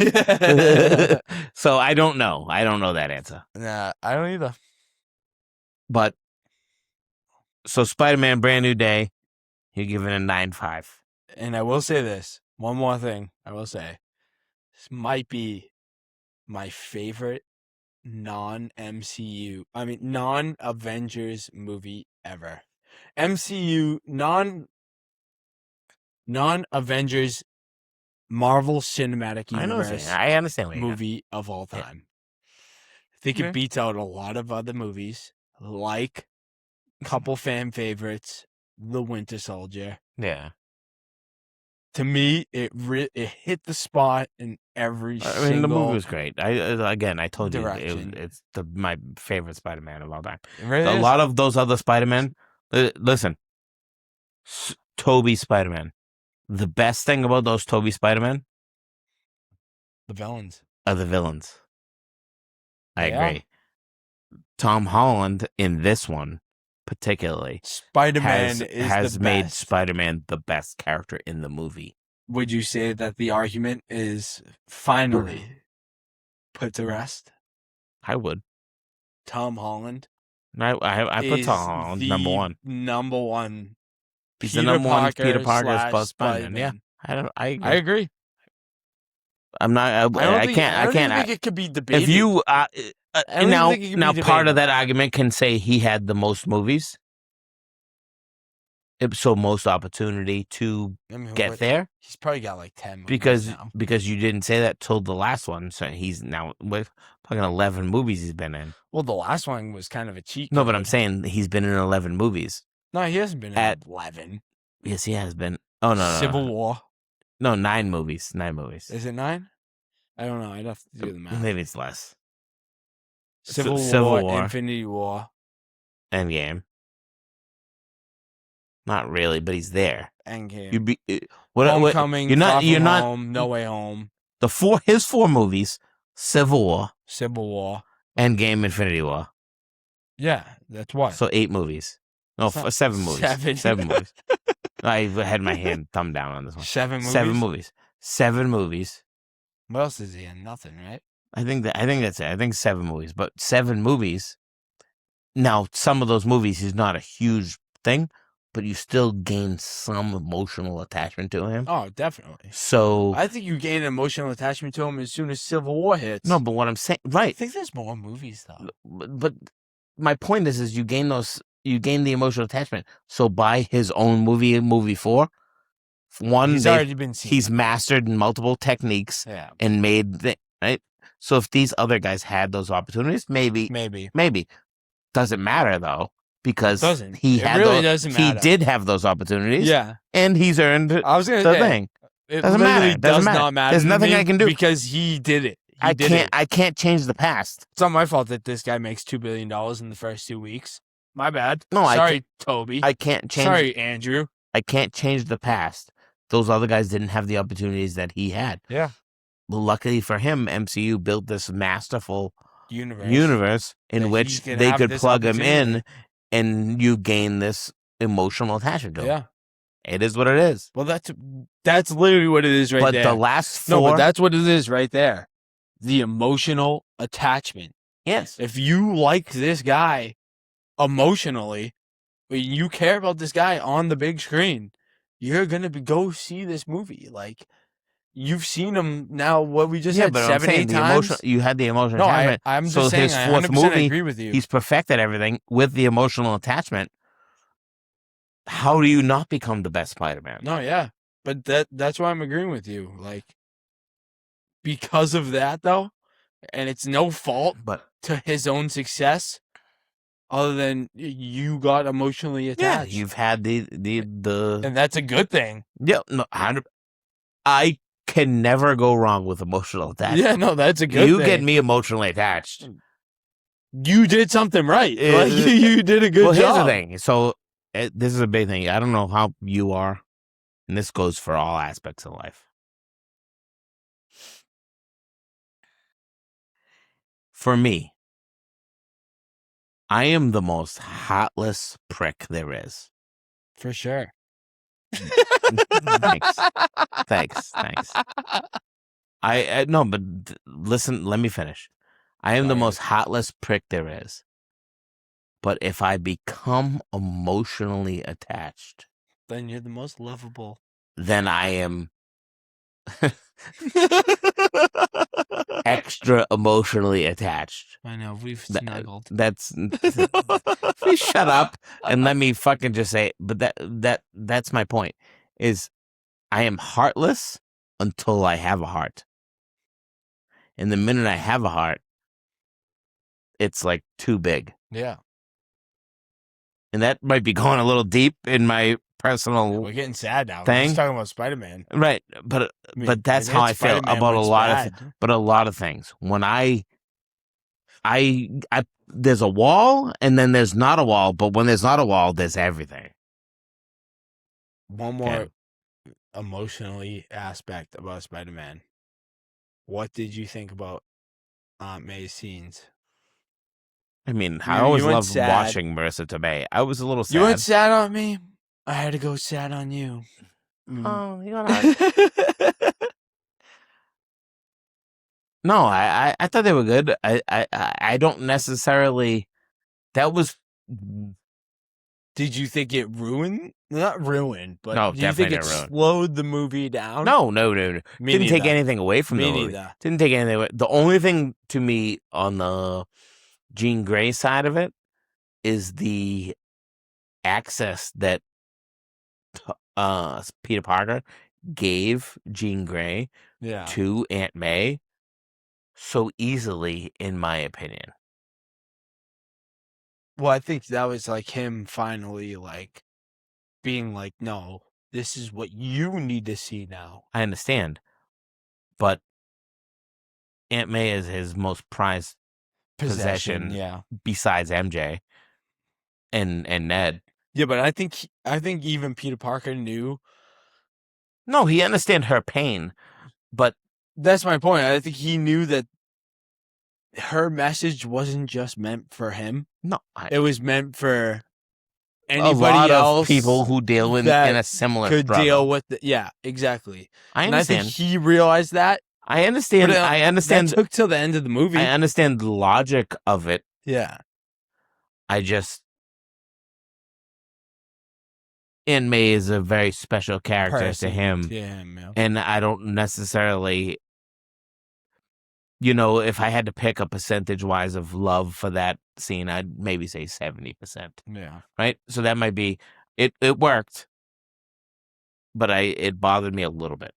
So I don't know. I don't know that answer. Nah, I don't either. But So Spider-Man Brand New Day, you're giving a 9.5. And I will say this. One more thing I will say. This might be my favorite non-MCU, non-Avengers movie ever. MCU, non-Avengers Marvel Cinematic Universe I understand movie of all time. I think it beats out a lot of other movies, like couple fan favorites, The Winter Soldier. Yeah. To me, it hit the spot in every single the movie was great. I told direction. you it's my favorite Spider-Man of all time. Really a lot of those other Spider-Man. Listen, Tobey Spider-Man. The best thing about those Tobey Spider-Man, the villains, are the villains. I agree. Tom Holland in this one, particularly, Spider-Man has made Spider-Man the best character in the movie. Would you say that the argument is finally put to rest? I would. Tom Holland. I put Tom Holland number one. Number one. He's the number one Peter Parker plus Spider-Man. Yeah, I agree. I'm not. I can't think it could be debated. If you now part of that argument can say he had the most movies, so most opportunity to get there. He's probably got like 10 movies because you didn't say that till the last one. So he's now with fucking 11 movies he's been in. Well, the last one was kind of a cheat. No, but I'm saying he's been in 11 movies. No, he hasn't been in 11. Yes, he has been. Oh no, Civil War. No, 9 movies. 9 movies. Is it 9? I don't know. I'd have to do the math. Maybe it's less. Civil War, Infinity War, Endgame. Not really, but he's there. Endgame. Homecoming. You're not home. No Way Home. His 4 movies: Civil War, Endgame, Infinity War. Yeah, that's what. So 8 movies. No, 7 movies. 7 movies. I had my thumb down on this one. 7 movies. 7 movies. 7 movies. What else is he in? Nothing, right? I think that's it. I think 7 movies, but 7 movies. Now, some of those movies, he's not a huge thing, but you still gain some emotional attachment to him. Oh, definitely. So I think you gain an emotional attachment to him as soon as Civil War hits. No, but what I'm saying, right? I think there's more movies though. But my point is you gain the emotional attachment. So by his own movie 4, already been seen. He's mastered multiple techniques and made right. So if these other guys had those opportunities, maybe doesn't matter though. Because he did have those opportunities. Yeah. And he's earned the thing. It doesn't matter. Does not matter. There's nothing I can do. Because he did it. I can't change the past. It's not my fault that this guy makes $2 billion in the first 2 weeks. My bad. No, sorry, Toby. I can't change. Sorry, Andrew. I can't change the past. Those other guys didn't have the opportunities that he had. Yeah. Well, luckily for him, MCU built this masterful universe in which they could plug him in. And you gain this emotional attachment to him. Yeah. It is what it is. Well, that's literally what it is there. But the last 4... No, but that's what it is right there. The emotional attachment. Yes. If you like this guy emotionally, when you care about this guy on the big screen, you're going to go see this movie. Like, you've seen him now, what we just said, 7-8 times. You had the emotional attachment. I'm just saying, his 4th movie, agree with you. He's perfected everything with the emotional attachment. How do you not become the best Spider-Man? No, yeah. But that's why I'm agreeing with you. Like, because of that, though, and it's no fault to his own success, other than you got emotionally attached. Yeah, you've had the and that's a good thing. Yeah, no, I can never go wrong with emotional attachment. Yeah, no, that's a good thing. You get me emotionally attached. You did something right. You did a good job. Here's the thing. So this is a big thing. I don't know how you are, and this goes for all aspects of life. For me, I am the most heartless prick there is. For sure. Thanks. I no, but listen, let me finish. I am the most heartless prick there is. But if I become emotionally attached, then you're the most lovable. Then I am extra emotionally attached. I know, we've snuggled. Please shut up and let me fucking just say. But that's my point. Is I am heartless until I have a heart, and the minute I have a heart, it's like too big. Yeah, and that might be going a little deep in my personal. We're getting sad now. Thing. We're just talking about Spider-Man, right? But that's how I feel about a lot of things. When I there's a wall, and then there's not a wall. But when there's not a wall, there's everything. One more emotionally aspect about Spider-Man. What did you think about Aunt May's scenes? I mean, I always loved watching Marissa Tomei. I was a little sad. You went sad on me. I had to go sad on you. Oh, you got No, I thought they were good. I don't necessarily. That was. Did you think it ruined? Not ruined, but no, do you think it slowed the movie down? No. Didn't take anything away from the movie. Didn't take anything away. The only thing to me on the Jean Grey side of it is the access that Peter Parker gave Jean Grey to Aunt May so easily, in my opinion. Well, I think that was like him finally like being like, no, this is what you need to see now. I understand. But Aunt May is his most prized possession besides MJ and Ned. Yeah, but I think even Peter Parker knew. No, he understood her pain, but that's my point. I think he knew that her message wasn't just meant for him. No, it was meant for anybody else. Of people who deal in a similar could struggle. Deal with it. Yeah, exactly. I understand. And I think he realized that. I understand. I understand. That took till the end of the movie. I understand the logic of it. Yeah. Aunt May is a very special character to him. Yeah. And I don't necessarily, if I had to pick a percentage-wise of love for that scene, I'd maybe say 70%. Yeah. Right? So that might be, it worked, but it bothered me a little bit.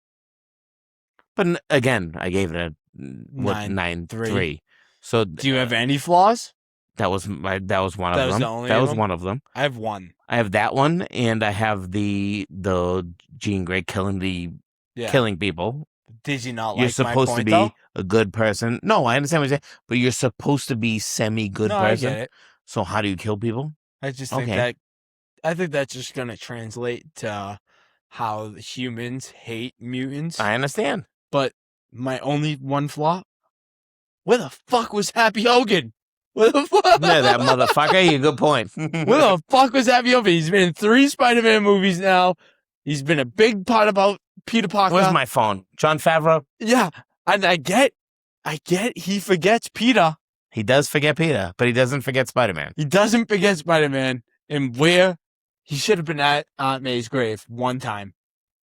But again, I gave it a 9.3. So do you have any flaws? That was one of them. That was one of them. I have one. I have that one, and I have the Jean Grey killing people. Did you not like You're supposed my point, to be though? a good person. No, I understand what you're saying, but you're supposed to be semi-good person. I get it. So how do you kill people? I just think I think that's just going to translate to how humans hate mutants. I understand. But my only one flaw, where the fuck was Happy Hogan? Where the fuck? Yeah, that motherfucker. You good point. Where the fuck was Happy Hogan? He's been in 3 Spider-Man movies now. He's been a big part about Peter Parker. Where's my phone? Jon Favreau? Yeah. And I get he forgets Peter. He does forget Peter, but he doesn't forget Spider-Man. He doesn't forget Spider-Man. And where he should have been at Aunt May's grave one time.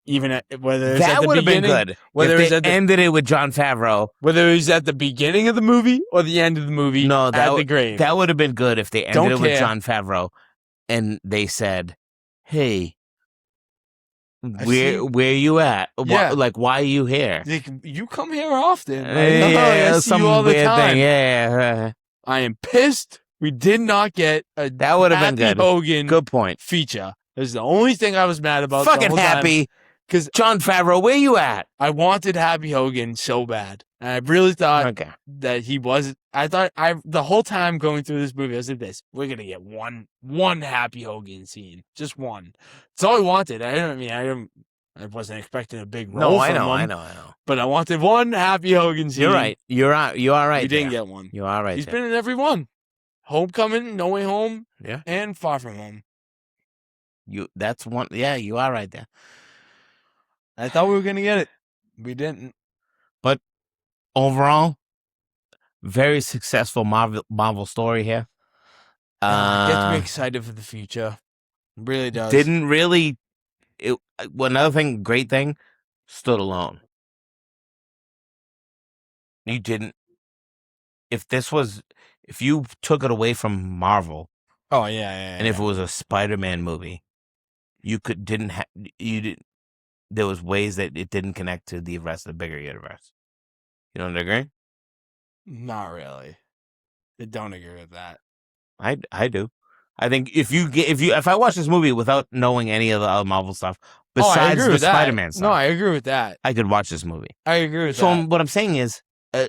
Even whether it's at the beginning. That would have been good. Whether if they ended it with Jon Favreau. Whether it was at the beginning of the movie or the end of the movie at the grave. That would have been good if they ended it with Jon Favreau and they said, hey, where you at? Yeah. Why are you here? You come here often. I see you all the time. Thing. Yeah. I am pissed we did not get a that would have been good. Hogan good point. feature. That's the only thing I was mad about. Fucking Happy. Because Jon Favreau, where you at? I wanted Happy Hogan so bad. And I really thought that he was. I thought the whole time going through this movie, I was like, we're going to get one Happy Hogan scene. Just one. That's all I wanted. I wasn't expecting a big role from him. I know. But I wanted one Happy Hogan scene. You're right. You are right. You didn't get one. You are right. He's been in every one. Homecoming, No Way Home, yeah, and Far From Home. That's one. Yeah, you are right there. I thought we were going to get it. We didn't. But overall, very successful Marvel story here. Gets me excited for the future. It really does. Didn't really. Great thing, stood alone. You didn't. If you took it away from Marvel. Oh yeah. And if it was a Spider-Man movie, you didn't. There was ways that it didn't connect to the rest of the bigger universe. You don't agree? Not really. I don't agree with that. I do. I think if I watch this movie without knowing any of the other Marvel stuff besides the Spider-Man stuff, no, I agree with that. I could watch this movie. I agree with that. So what I'm saying is, a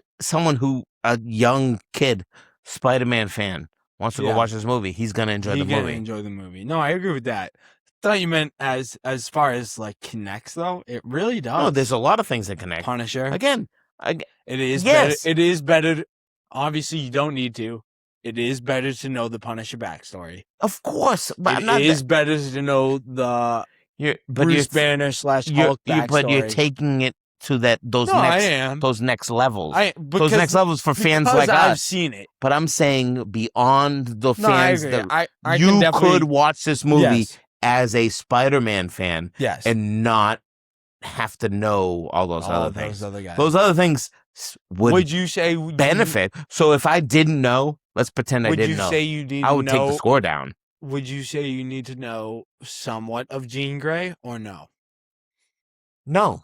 young kid Spider-Man fan wants to go watch this movie, he's gonna enjoy the movie. He's gonna enjoy the movie. No, I agree with that. I thought you meant as far as like connects though. It really does. No, there's a lot of things that connect. Punisher again. It is better. It is better. Obviously, you don't need to. It is better to know the Punisher backstory. Of course, but it is better to know the Bruce Banner / Hulk backstory. But you're taking it to those next levels. Those next levels for fans like us. I've seen it. But I'm saying beyond the fans that you could watch this movie as a Spider-Man fan and not have to know all those other things. Those other things would you say benefit. So if I didn't know, let's pretend I didn't know. Would you say you need I would take the score down. Would you say you need to know somewhat of Jean Grey or no? No,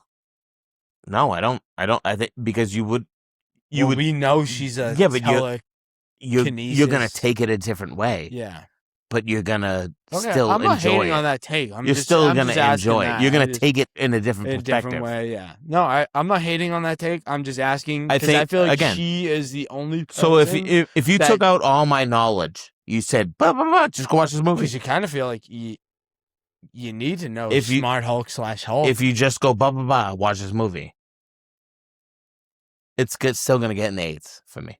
I don't. I think because you would. We know she's a but you're gonna take it a different way. Yeah. But you're gonna still I'm not enjoy hating it. On that take. You're still gonna enjoy it. You're gonna take it in a different perspective. Different way, yeah. No, I'm not hating on that take. I'm just asking because I feel like she is the only person. So if you took out all my knowledge, you said, just go watch this movie. Because you kind of feel like you need to know Smart Hulk / Hulk. If you just go watch this movie, it's still gonna get an 8 for me.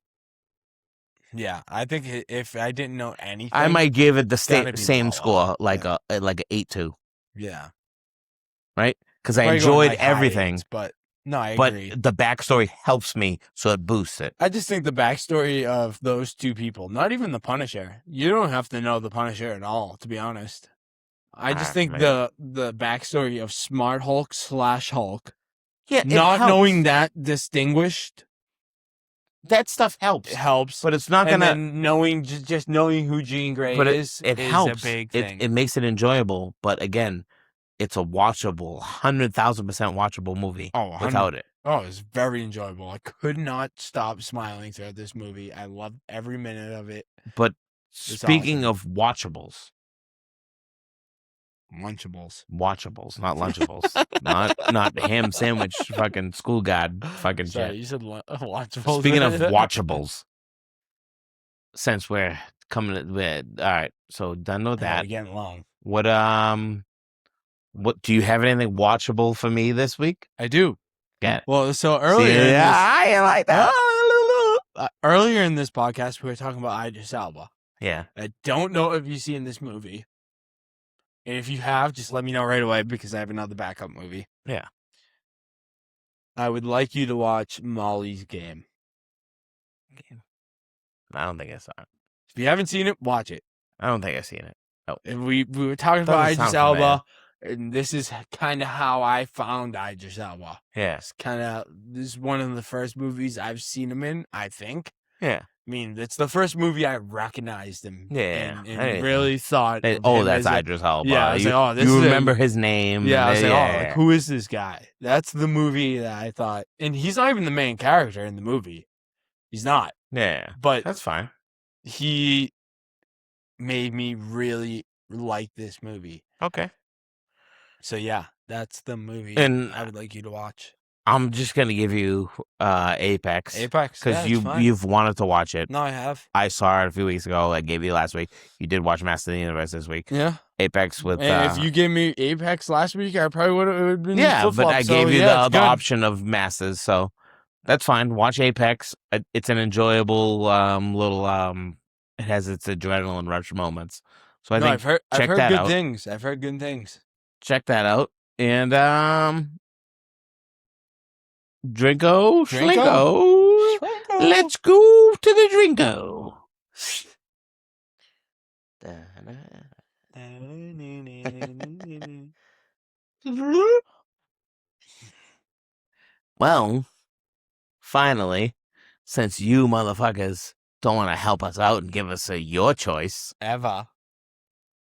Yeah, I think if I didn't know anything, I might give it the same score, like a 8.2. Yeah, right? Because I enjoyed everything, but no, I agree. But the backstory helps me, so it boosts it. I just think the backstory of those two people, not even the Punisher, you don't have to know the Punisher at all, to be honest. I just think the backstory of Smart Hulk / Hulk, not knowing that distinguished. That stuff helps. It helps, but it's not gonna. And then just knowing who Jean Grey is, it helps. A big thing. It makes it enjoyable, but again, it's a watchable, 100,000% watchable movie. Without it. Oh, it's very enjoyable. I could not stop smiling throughout this movie. I loved every minute of it. But speaking of watchables. Lunchables, not Lunchables, not ham sandwich, fucking school guide, fucking shit. Sorry, you said watchables. Speaking of watchables, since we're coming, all right. So done with that. We're getting long. What do you have anything watchable for me this week? I do. Yeah. Well, so earlier, I like that. Earlier in this podcast, we were talking about Idris Elba. Yeah. I don't know if you've seen this movie. And if you have, just let me know right away because I have another backup movie. Yeah. I would like you to watch Molly's Game. I don't think I saw it. If you haven't seen it, watch it. I don't think I've seen it. Oh. And we were talking about Idris Elba, and this is kind of how I found Idris Elba. Yeah. This is one of the first movies I've seen him in, I think. Yeah. I mean, it's the first movie I recognized him. Yeah, and really thought. That's Idris Elba. Yeah, I was like, this you remember his name? Yeah, I was like, who is this guy? That's the movie that I thought, and he's not even the main character in the movie. He's not. Yeah, but that's fine. He made me really like this movie. Okay. So yeah, that's the movie, and I would like you to watch. I'm just gonna give you Apex. Because you've wanted to watch it. No, I have. I saw it a few weeks ago. I gave you last week. You did watch Master of the Universe this week. Yeah. Apex with. And if you gave me Apex last week, I probably would have been. Yeah, but I gave you the option of Masters, so that's fine. Watch Apex. It's an enjoyable little. It has its adrenaline rush moments. So I think I've heard good things. I've heard good things. Check that out and Drinko, Schlinko. Let's go to the Drinko. Well, finally, since you motherfuckers don't want to help us out and give us your choice, ever,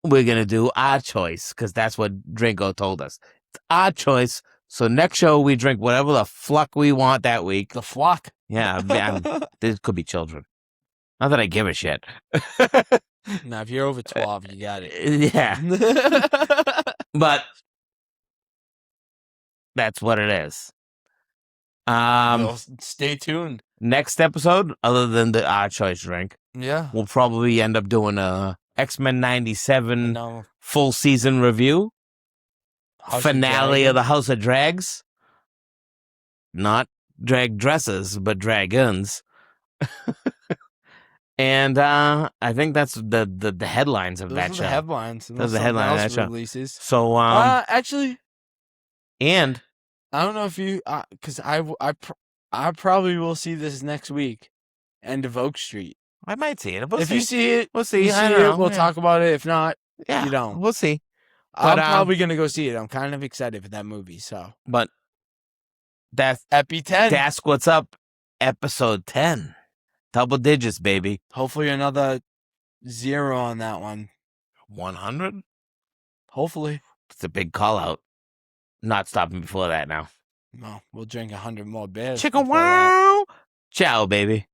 we're going to do our choice because that's what Drinko told us. It's our choice. So next show, we drink whatever the fuck we want that week. The flock? Yeah, this could be children. Not that I give a shit. Now, if you're over 12, you got it. Yeah. But that's what it is. Stay tuned. Next episode, other than the our choice drink, we'll probably end up doing a X-Men 97 full season review. Finale of the House of Drags. Not drag dresses, but dragons. And I think that's the headlines of that show. The headlines. Those are the headlines of that show. Releases. So actually, and I don't know if you because I probably will see this next week. End of Oak Street. I might see it. If you see it, we'll see. I don't know. We'll talk about it. If not, you don't. We'll see. I'm probably gonna go see it. I'm kind of excited for that movie. So, but that's Epi 10. Dasc, what's up? Episode 10. Double digits, baby. Hopefully another 0 on that one. 100? Hopefully. It's a big call out. Not stopping before that now. No, we'll drink 100 more beers. Chicka wow. Ciao, baby.